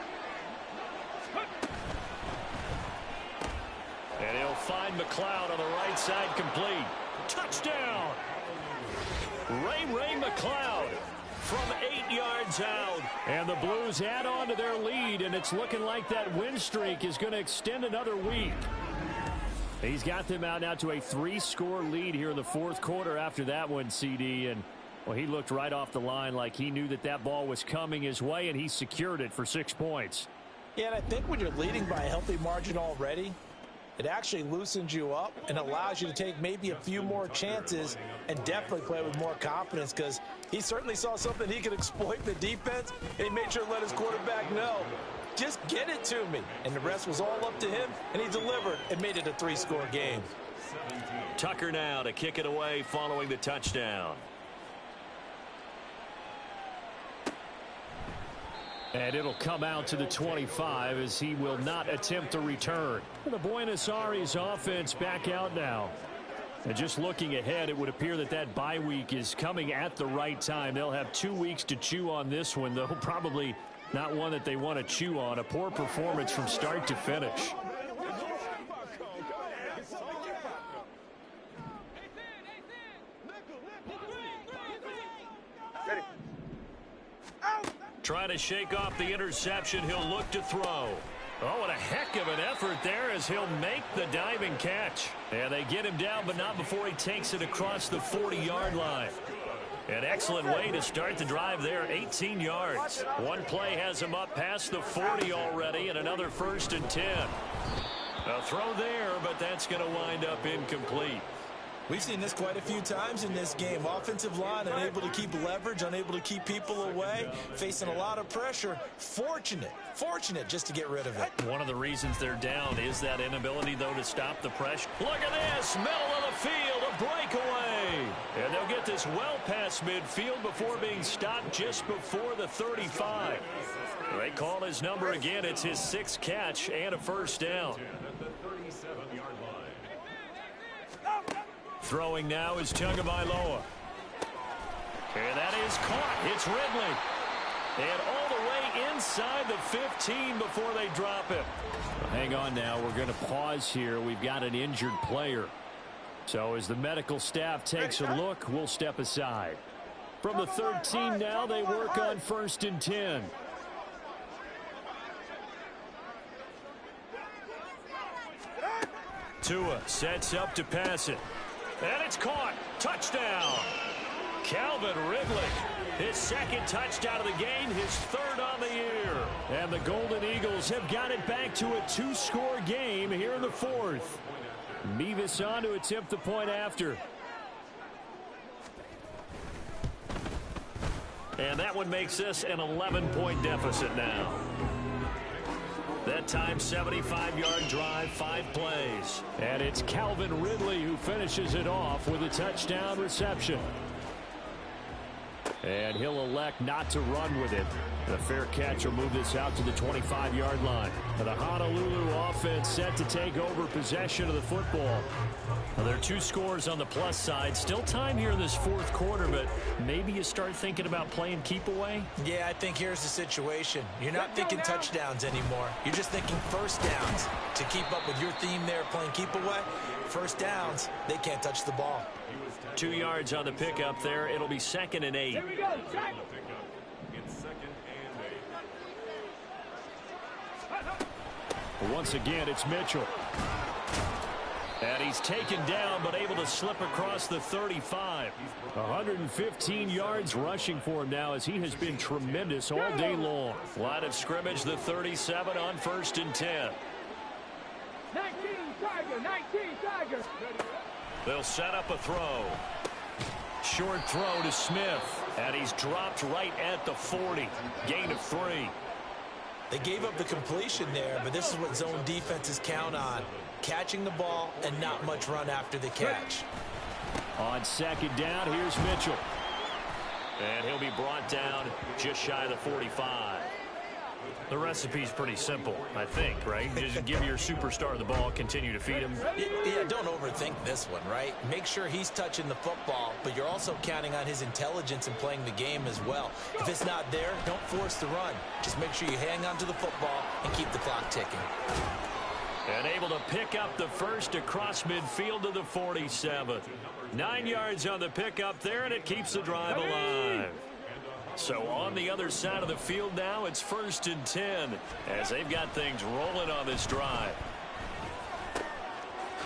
And he'll find McLeod on the right side, complete. Touchdown! Ray McLeod from 8 yards out. And the Blues add on to their lead, and it's looking like that win streak is going to extend another week. He's got them out now to a 3-score lead here in the 4th quarter after that one, CD. And, well, he looked right off the line like he knew that that ball was coming his way, and he secured it for 6 points. Yeah, and I think when you're leading by a healthy margin already, it actually loosens you up and allows you to take maybe a few more chances and definitely play with more confidence, because he certainly saw something he could exploit in the defense, and he made sure to let his quarterback know, just get it to me. And the rest was all up to him, and he delivered and made it a 3-score game. Tucker now to kick it away following the touchdown. And it'll come out to the 25 as he will not attempt to return. The Buenos Aires offense back out now. And just looking ahead, it would appear that that bye week is coming at the right time. They'll have 2 weeks to chew on this one, though probably not one that they want to chew on. A poor performance from start to finish. Trying to shake off the interception. He'll look to throw. Oh, and a heck of an effort there as he'll make the diving catch. And they get him down, but not before he takes it across the 40-yard line. An excellent way to start the drive there, 18 yards. One play has him up past the 40 already, and another 1st and 10. A throw there, but that's going to wind up incomplete. We've seen this quite a few times in this game. Offensive line unable to keep leverage, unable to keep people away, facing a lot of pressure. Fortunate just to get rid of it. One of the reasons they're down is that inability, though, to stop the pressure. Look at this, middle of the field, a breakaway. And they'll get this well past midfield before being stopped just before the 35. They call his number again. It's his 6th catch and a 1st down. Throwing now is Tagovailoa. And that is caught. It's Ridley. And all the way inside the 15 before they drop him. Hang on now. We're going to pause here. We've got an injured player. So as the medical staff takes a look, we'll step aside. From the 13 now, they work on 1st and 10. Tua sets up to pass it. And it's caught. Touchdown. Calvin Ridley. His 2nd touchdown of the game, his 3rd on the year. And the Golden Eagles have got it back to a 2-score game here in the 4th. Mevis on to attempt the point after. And that one makes this an 11-point deficit now. That time, 75-yard drive, 5 plays. And it's Calvin Ridley who finishes it off with a touchdown reception. And he'll elect not to run with it. The fair catch will move this out to the 25-yard line. The Honolulu offense set to take over possession of the football. Well, there are 2 scores on the plus side. Still time here in this 4th quarter, but maybe you start thinking about playing keep away? Yeah, I think here's the situation. You're not thinking touchdowns anymore. You're just thinking 1st downs. To keep up with your theme there, playing keep away, 1st downs, they can't touch the ball. 2 yards on the pickup there. It'll be 2nd and 8. Here we go, check. Once again, it's Mitchell. And he's taken down, but able to slip across the 35. 115 yards rushing for him now as he has been tremendous all day long. Line of scrimmage, the 37 on 1st and 10. 19 Tiger. They'll set up a throw. Short throw to Smith. And he's dropped right at the 40. Gain of 3. They gave up the completion there, but this is what zone defenses count on. Catching the ball and not much run after the catch. On 2nd down, here's Mitchell. And he'll be brought down just shy of the 45. The recipe's pretty simple, I think, right? Just give your superstar the ball, continue to feed him. Yeah, don't overthink this one, right? Make sure he's touching the football, but you're also counting on his intelligence in playing the game as well. If it's not there, don't force the run. Just make sure you hang on to the football and keep the clock ticking. And able to pick up the first across midfield to the 47. 9 yards on the pickup there, and it keeps the drive alive. So on the other side of the field now, it's 1st and 10 as they've got things rolling on this drive.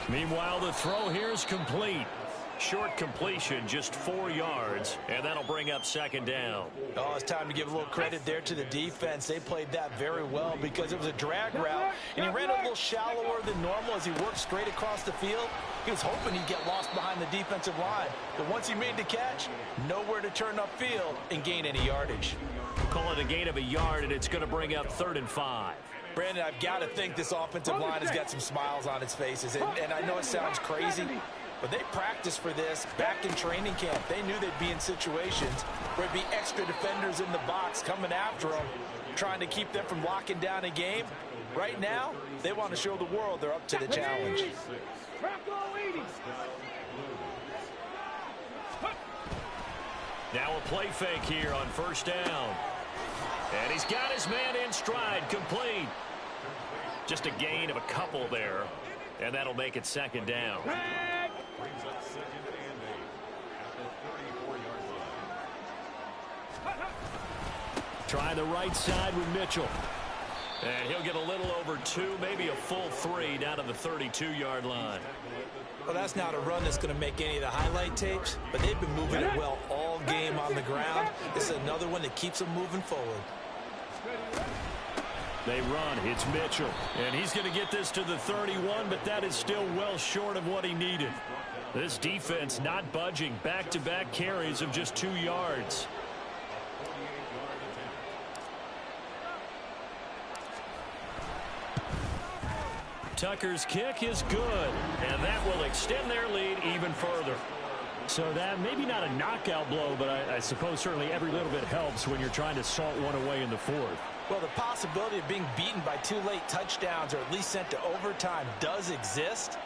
Meanwhile, the throw here is complete. Short completion, just 4 yards, and that'll bring up 2nd down. Oh, it's time to give a little credit there to the defense. They played that very well because it was a drag route, and he ran a little shallower than normal as he worked straight across the field. He was hoping he'd get lost behind the defensive line, but once he made the catch, nowhere to turn upfield and gain any yardage. Call it a gain of a yard, and it's going to bring up 3rd and 5. Brandon, I've got to think this offensive line has got some smiles on its faces, and I know it sounds crazy, but they practiced for this back in training camp. They knew they'd be in situations where there'd be extra defenders in the box coming after them, trying to keep them from locking down a game. Right now, they want to show the world they're up to the challenge. Now a play fake here on 1st down. And he's got his man in stride, complete. Just a gain of a couple there, and that'll make it 2nd down. Brings up 2nd and 8 at the 34-yard line. Try the right side with Mitchell. And he'll get a little over 2, maybe a full 3 down to the 32-yard line. Well, that's not a run that's going to make any of the highlight tapes, but they've been moving it well all game on the ground. This is another one that keeps them moving forward. They run. It's Mitchell. And he's going to get this to the 31, but that is still well short of what he needed. This defense not budging. Back-to-back carries of just 2 yards. Tucker's kick is good, and that will extend their lead even further. So that maybe not a knockout blow, but I suppose certainly every little bit helps when you're trying to salt one away in the 4th. Well, the possibility of being beaten by 2 late touchdowns or at least sent to overtime does exist,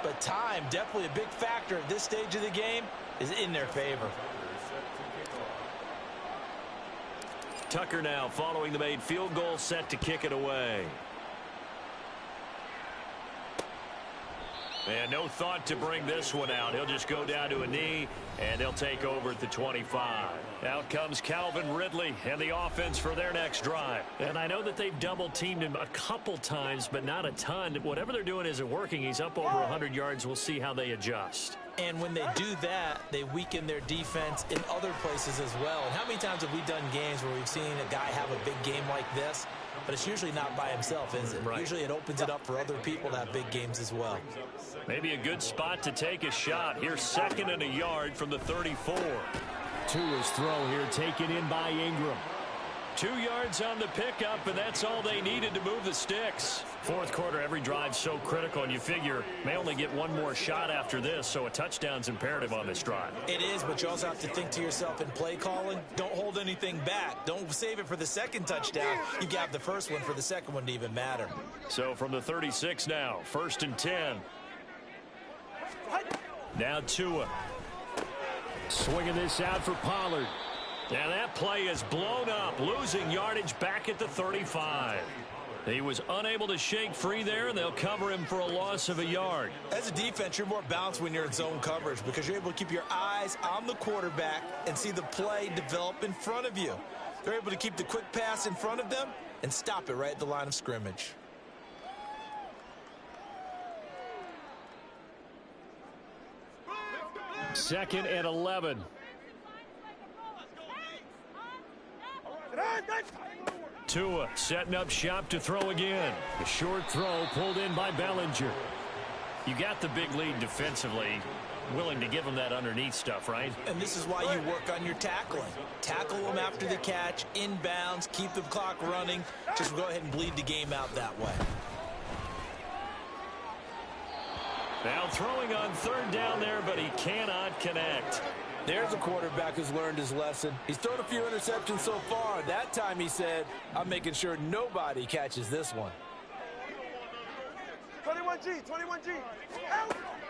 but time, definitely a big factor at this stage of the game, is in their favor. Tucker now following the made field goal, set to kick it away. And no thought to bring this one out. He'll just go down to a knee, and they'll take over at the 25. Out comes Calvin Ridley and the offense for their next drive. And I know that they've double-teamed him a couple times, but not a ton. Whatever they're doing isn't working. He's up over 100 yards. We'll see how they adjust. And when they do that, they weaken their defense in other places as well. And how many times have we done games where we've seen a guy have a big game like this? But it's usually not by himself, is it? Right. Usually it opens it up for other people to have big games as well. Maybe a good spot to take a shot. Here's 2nd and a yard from the 34. Tua's throw here taken in by Ingram. 2 yards on the pickup, and that's all they needed to move the sticks. 4th quarter, every drive so critical, and you figure may only get one more shot after this, so a touchdown's imperative on this drive. It is, but you also have to think to yourself in play calling, don't hold anything back. Don't save it for the 2nd touchdown. You got the first one for the 2nd one to even matter. So from the 36 now, 1st and 10. Now Tua. Swinging this out for Pollard. And that play is blown up, losing yardage back at the 35. He was unable to shake free there, and they'll cover him for a loss of a yard. As a defense, you're more balanced when you're in zone coverage because you're able to keep your eyes on the quarterback and see the play develop in front of you. They're able to keep the quick pass in front of them and stop it right at the line of scrimmage. Second and 11. Tua setting up shop to throw again. The short throw pulled in by Bellinger. You got the big lead defensively. Willing to give them that underneath stuff, right? And this is why you work on your tackling. Tackle them after the catch, inbounds, keep the clock running. Just go ahead and bleed the game out that way. Now throwing on 3rd down there, but he cannot connect. There's a quarterback who's learned his lesson. He's thrown a few interceptions so far. That time he said, I'm making sure nobody catches this one. 21G, 21G.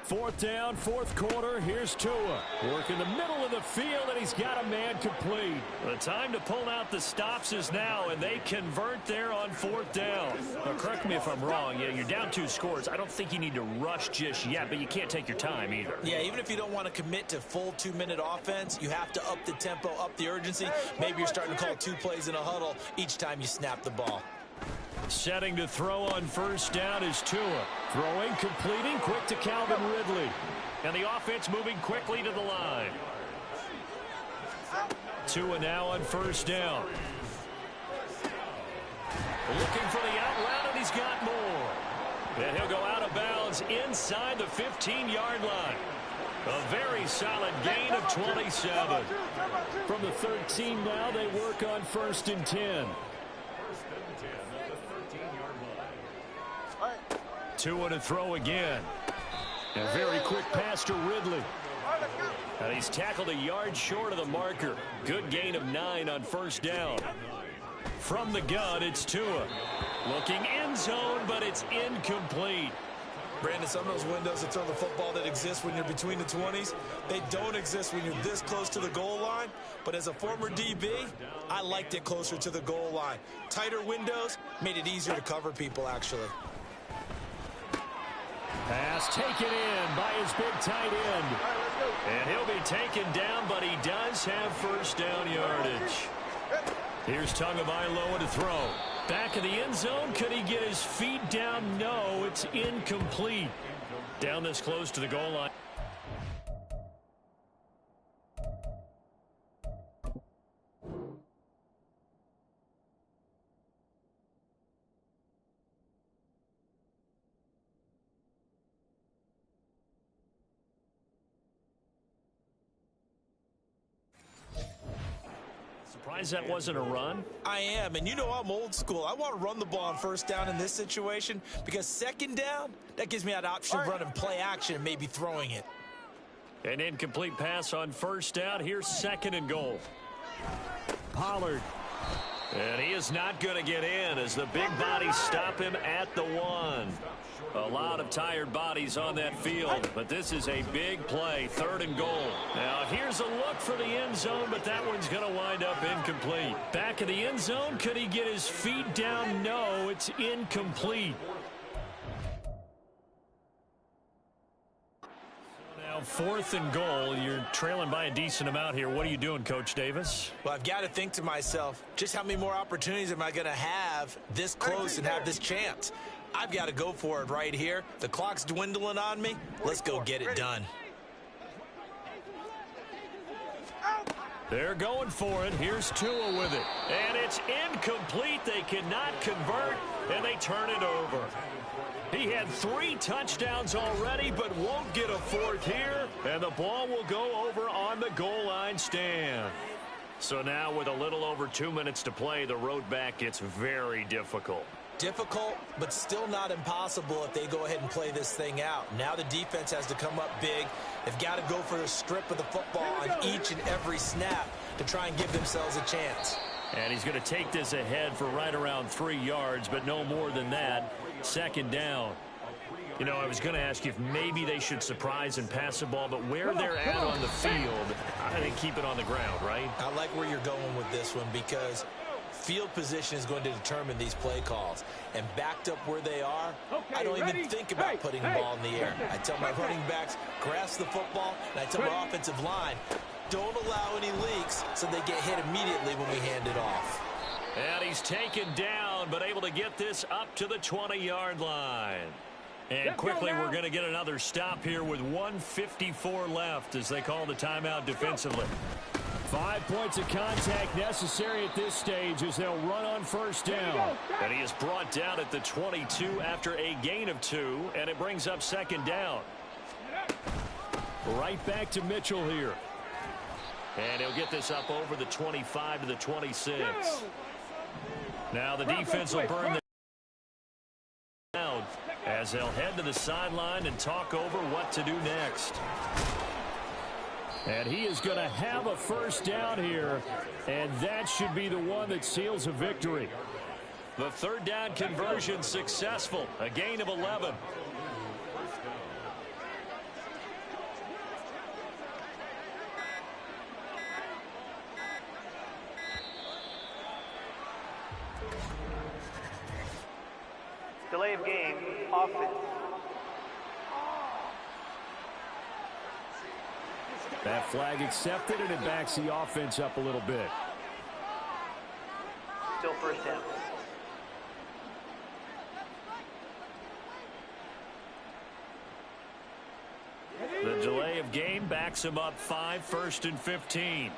Fourth down, fourth quarter. Here's Tua. Work in the middle of the field, and he's got a man complete. The time to pull out the stops is now, and they convert there on fourth down. Now, correct me if I'm wrong. Yeah, you're down 2 scores. I don't think you need to rush just yet, but you can't take your time either. Yeah, even if you don't want to commit to full 2-minute offense, you have to up the tempo, up the urgency. Maybe you're starting to call 2 plays in a huddle each time you snap the ball. Setting to throw on first down is Tua. Throwing, completing, quick to Calvin Ridley. And the offense moving quickly to the line. Tua now on first down. Looking for the out route, and he's got more. And he'll go out of bounds inside the 15-yard line. A very solid gain of 27. From the 13 now, they work on 1st and 10. Tua to throw again. A very quick pass to Ridley. And he's tackled a yard short of the marker. Good gain of 9 on first down. From the gun, it's Tua. Looking end zone, but it's incomplete. Brandon, some of those windows to throw the football that exist when you're between the 20s, they don't exist when you're this close to the goal line. But as a former DB, I liked it closer to the goal line. Tighter windows made it easier to cover people, actually. Pass taken in by his big tight end. And he'll be taken down, but he does have first down yardage. Here's Tagovailoa to throw. Back of the end zone. Could he get his feet down? No, it's incomplete. Down this close to the goal line. Surprised that wasn't a run? I am, and you know I'm old school. I want to run the ball on first down in this situation because second down, that gives me that option of running play action and maybe throwing it. An incomplete pass on first down. Here's 2nd and goal. Pollard. And he is not going to get in as the big bodies stop him at the 1. A lot of tired bodies on that field, but this is a big play, 3rd and goal. Now here's a look for the end zone, but that one's going to wind up incomplete. Back of the end zone, could he get his feet down? No, it's incomplete. Now 4th and goal. You're trailing by a decent amount here. What are you doing, Coach Davis? Well, I've got to think to myself, just how many more opportunities am I going to have this close and have this chance? I've got to go for it right here. The clock's dwindling on me. Let's go get it done. They're going for it. Here's Tua with it. And it's incomplete. They cannot convert, and they turn it over. He had 3 touchdowns already, but won't get a 4th here. And the ball will go over on the goal line stand. So now with a little over 2 minutes to play, the road back gets very difficult. Difficult, but still not impossible if they go ahead and play this thing out. Now the defense has to come up big. They've got to go for the strip of the football on each and every snap to try and give themselves a chance. And he's going to take this ahead for right around 3 yards, but no more than that. 2nd down. You know, I was going to ask you if maybe they should surprise and pass the ball, but where they're at on the field, I think keep it on the ground, right? I like where you're going with this one because field position is going to determine these play calls. And backed up where they are, I don't even think about putting the ball in the air. I tell my running backs, grasp the football, and I tell my offensive line, don't allow any leaks so they get hit immediately when we hand it off. And he's taken down, but able to get this up to the 20-yard line. And quickly, we're going to get another stop here with 1:54 left as they call the timeout defensively. 5 points of contact necessary at this stage as they'll run on first down. And he is brought down at the 22 after a gain of 2, and it brings up 2nd down. Right back to Mitchell here. And he'll get this up over the 25 to the 26. Now the defense will burn the down as they'll head to the sideline and talk over what to do next. And he is going to have a first down here, and that should be the one that seals a victory. The third down conversion successful, a gain of 11. Delay of game, offense. That flag accepted, and it backs the offense up a little bit. Still first down. The delay of game backs him up 5, 1st and 15.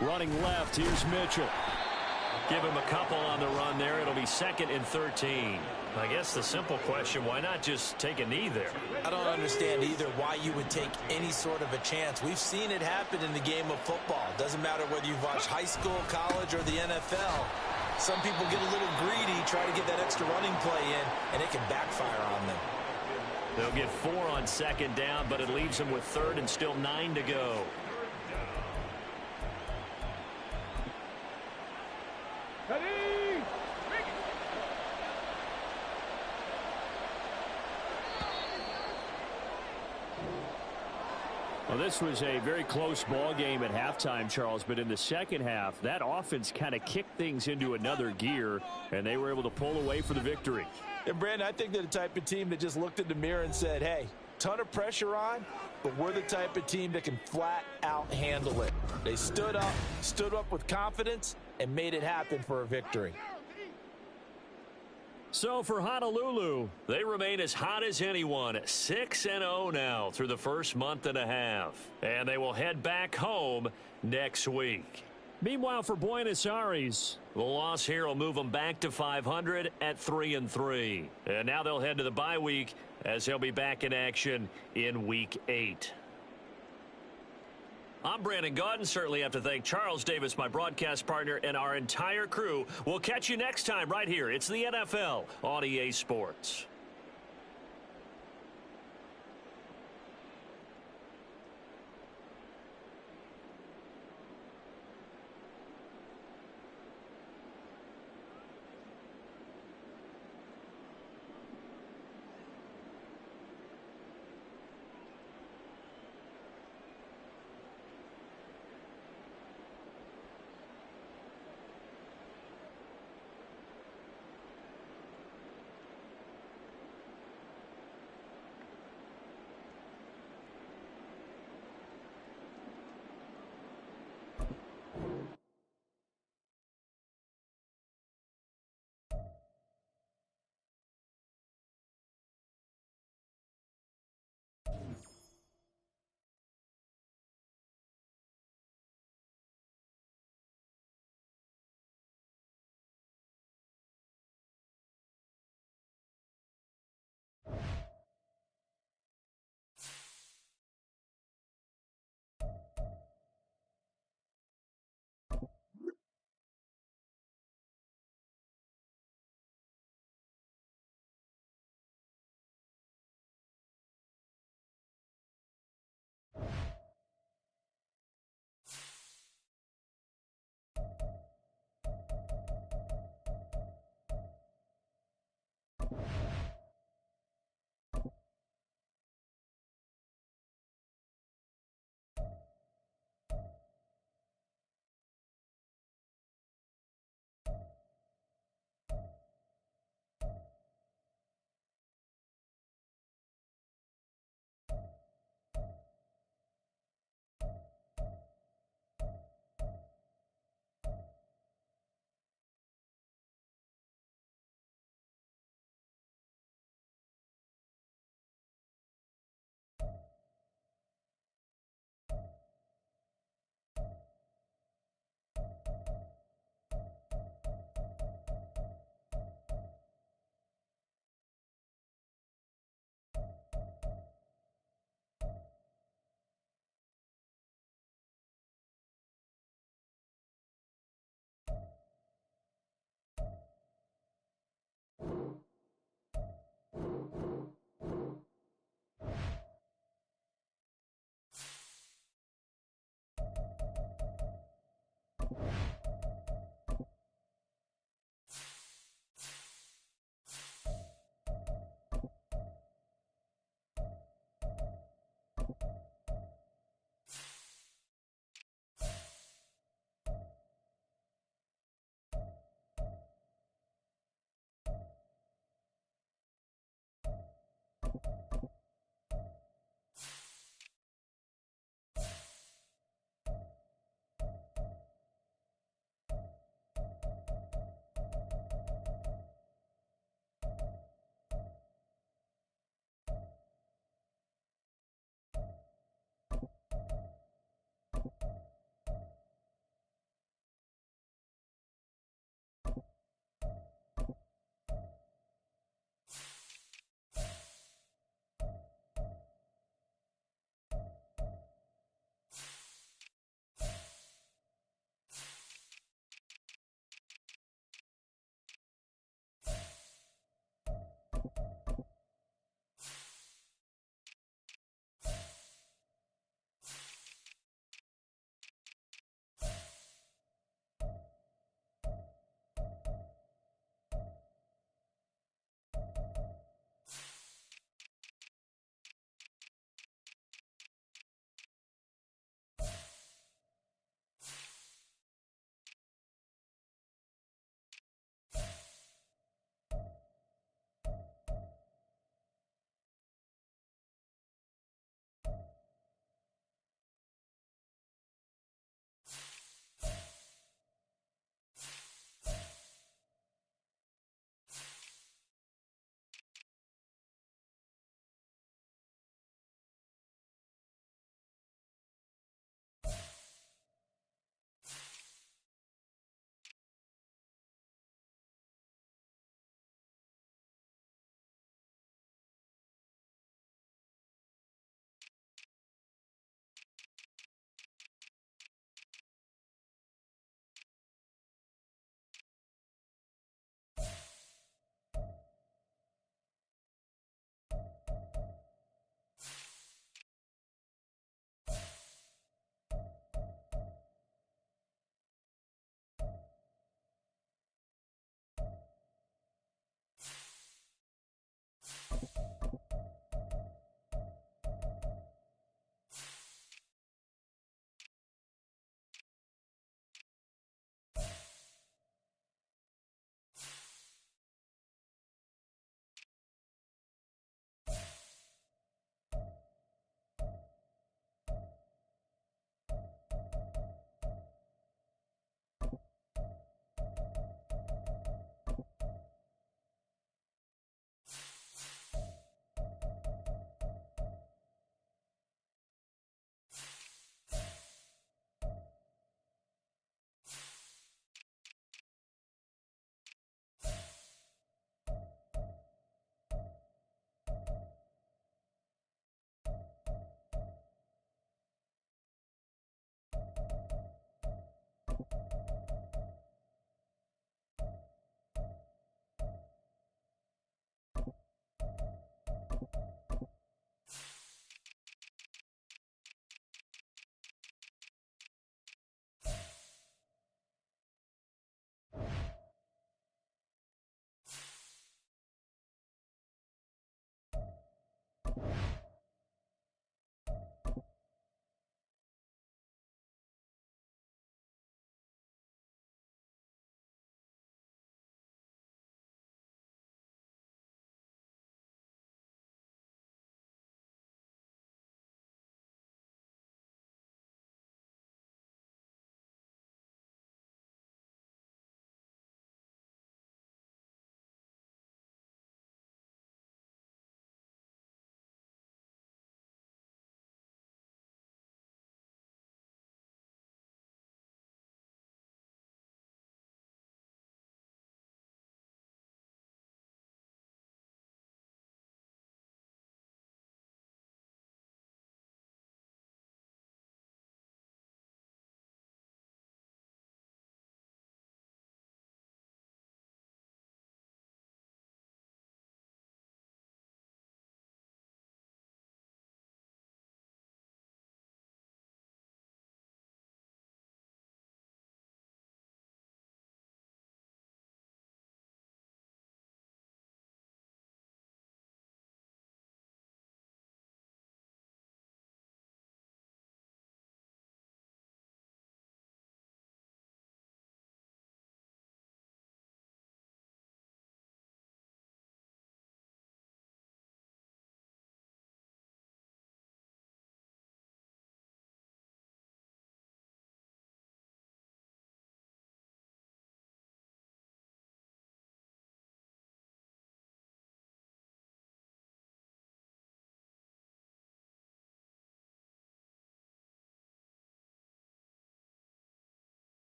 Running left, here's Mitchell. Give him a couple on the run there. It'll be 2nd and 13. I guess the simple question, why not just take a knee there? I don't understand either why you would take any sort of a chance. We've seen it happen in the game of football. Doesn't matter whether you've watched high school, college, or the NFL. Some people get a little greedy, try to get that extra running play in, and it can backfire on them. They'll get 4 on 2nd down, but it leaves them with 3rd and still 9 to go. Well, this was a very close ball game at halftime, Charles, but in the second half, that offense kind of kicked things into another gear, and they were able to pull away for the victory. And, Brandon, I think they're the type of team that just looked in the mirror and said, hey, ton of pressure on, but we're the type of team that can flat out handle it. They stood up with confidence, and made it happen for a victory. So for Honolulu, they remain as hot as anyone, 6-0 now through the first month and a half. And they will head back home next week. Meanwhile, for Buenos Aires, the loss here will move them back to 500 at 3-3. And now they'll head to the bye week as they'll be back in action in Week 8. I'm Brandon Gaudin. Certainly have to thank Charles Davis, my broadcast partner, and our entire crew. We'll catch you next time right here. It's the NFL on EA Sports.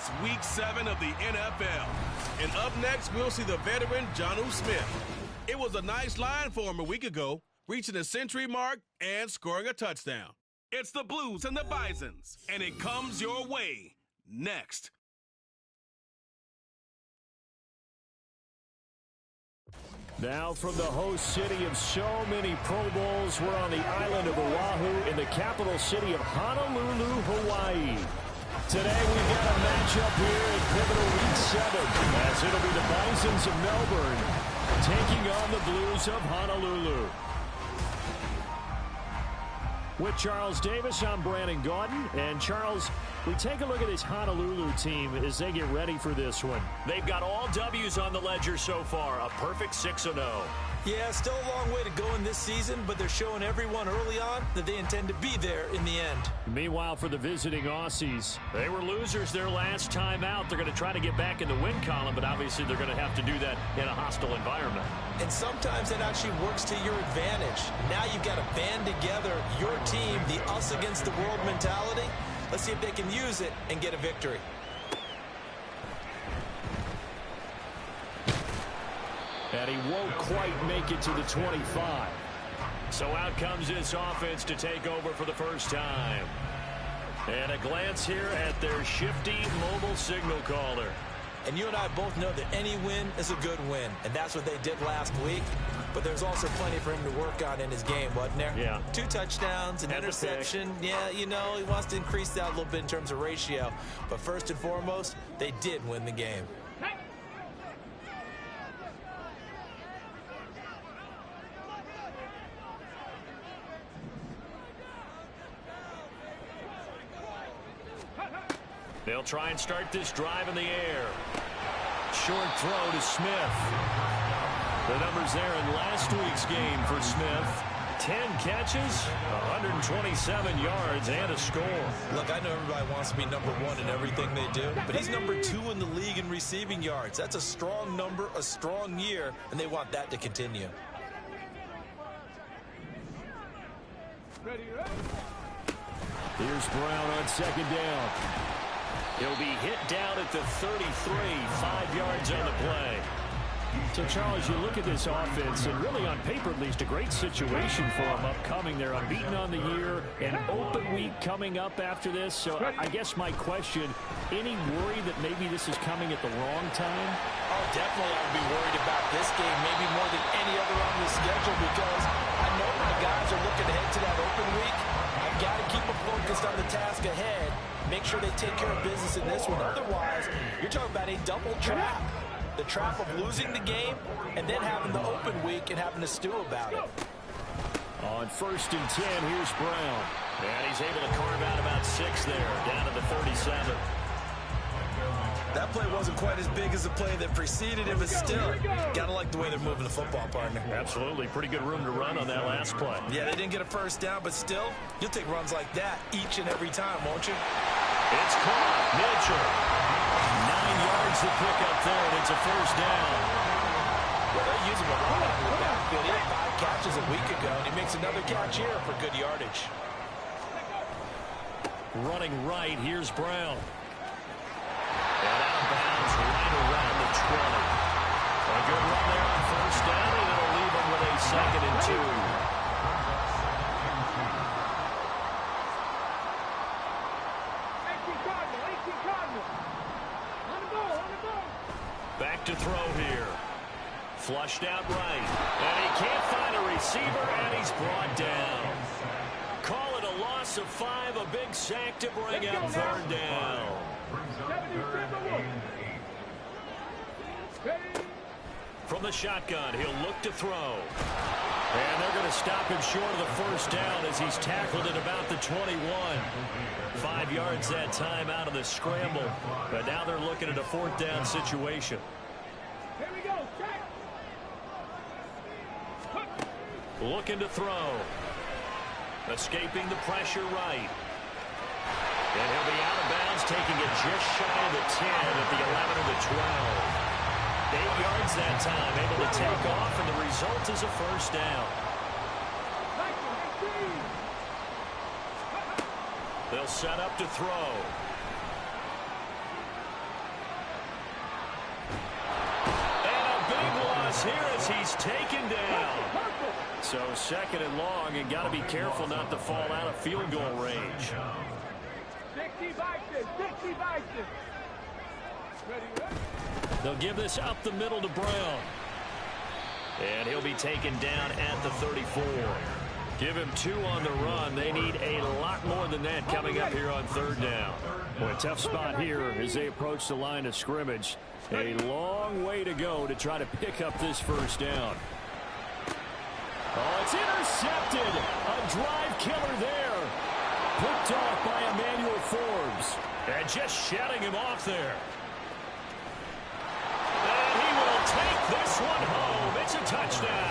It's Week 7 of the NFL. And up next, we'll see the veteran Jonnu Smith. It was a nice line for him a week ago, reaching the century mark and scoring a touchdown. It's the Blues and the Bisons, and it comes your way next. Now from the host city of so many Pro Bowls, we're on the island of Oahu in the capital city of Honolulu, Hawaii. Today we've got a matchup here in pivotal Week 7, as it'll be the Bisons of Melbourne taking on the Blues of Honolulu. With Charles Davis, I'm Brandon Gaudin. And Charles, we take a look at this Honolulu team as they get ready for this one. They've got all W's on the ledger so far, a perfect 6-0. Yeah, still a long way to go in this season, but they're showing everyone early on that they intend to be there in the end. Meanwhile, for the visiting Aussies, they were losers their last time out. They're going to try to get back in the win column, but obviously they're going to have to do that in a hostile environment. And sometimes that actually works to your advantage. Now you've got to band together your team, the us against the world mentality. Let's see if they can use it and get a victory. And he won't quite make it to the 25. So out comes this offense to take over for the first time. And a glance here at their shifty mobile signal caller. And you and I both know that any win is a good win. And that's what they did last week. But there's also plenty for him to work on in his game, wasn't there? Yeah. 2 touchdowns, an interception. Yeah, you know, he wants to increase that a little bit in terms of ratio. But first and foremost, they did win the game. They'll try and start this drive in the air. Short throw to Smith. The numbers there in last week's game for Smith. 10 catches, 127 yards, and a score. Look, I know everybody wants to be number 1 in everything they do, but he's number 2 in the league in receiving yards. That's a strong number, a strong year, and they want that to continue. Here's Brown on second down. He'll be hit down at the 33, 5 yards on the play. So, Charles, you look at this offense, and really on paper at least, a great situation for them upcoming. They're unbeaten on the year, an open week coming up after this. So I guess my question, any worry that maybe this is coming at the wrong time? Oh, definitely I would be worried about this game, maybe more than any other on the schedule, because I know my guys are looking ahead to that open week. I've got to keep them focused on the task ahead, make sure they take care of business in this one. Otherwise, you're talking about a double trap. The trap of losing the game and then having the open week and having to stew about it. On 1st and 10, here's Brown. And he's able to carve out about 6 there, down to the 37. That play wasn't quite as big as the play that preceded it, but still, gotta like the way they're moving the football, partner. Absolutely. Pretty good room to run on that last play. Yeah, they didn't get a first down, but still, you'll take runs like that each and every time, won't you? It's caught. Mitchell. 9 yards to pick up there, and it's a first down. Well, they're using a lot out of the backfield. He had 5 catches a week ago, and he makes another catch here for good yardage. Running right, here's Brown. And out of bounds right around the 20. A good run there on first down, and it'll leave them with a 2nd and 2. Back to throw here. Flushed out right. And he can't find a receiver, and he's brought down. Call it a loss of 5, a big sack to bring up 3rd down. From the shotgun, he'll look to throw. And they're going to stop him short of the first down as he's tackled at about the 21. 5 yards that time out of the scramble. But now they're looking at a 4th down situation. Here we go. Looking to throw. Escaping the pressure right. And he'll be out of bounds, taking it just shy of the 10 at the 11 or the 12. 8 yards that time, able to take off, and the result is a first down. They'll set up to throw. is here as he's taken down. So 2nd and long, and got to be careful not to fall out of field goal range. 60 Vikings, 60 Vikings. Ready? They'll give this up the middle to Brown. And he'll be taken down at the 34. Give him 2 on the run. They need a lot more than that coming up here on 3rd down. Well, a tough spot here as they approach the line of scrimmage. A long way to go to try to pick up this 1st down. Oh, it's intercepted. A drive killer there. Picked off by Emmanuel Forbes. And just shutting him off there. And he will take this one home. It's a touchdown.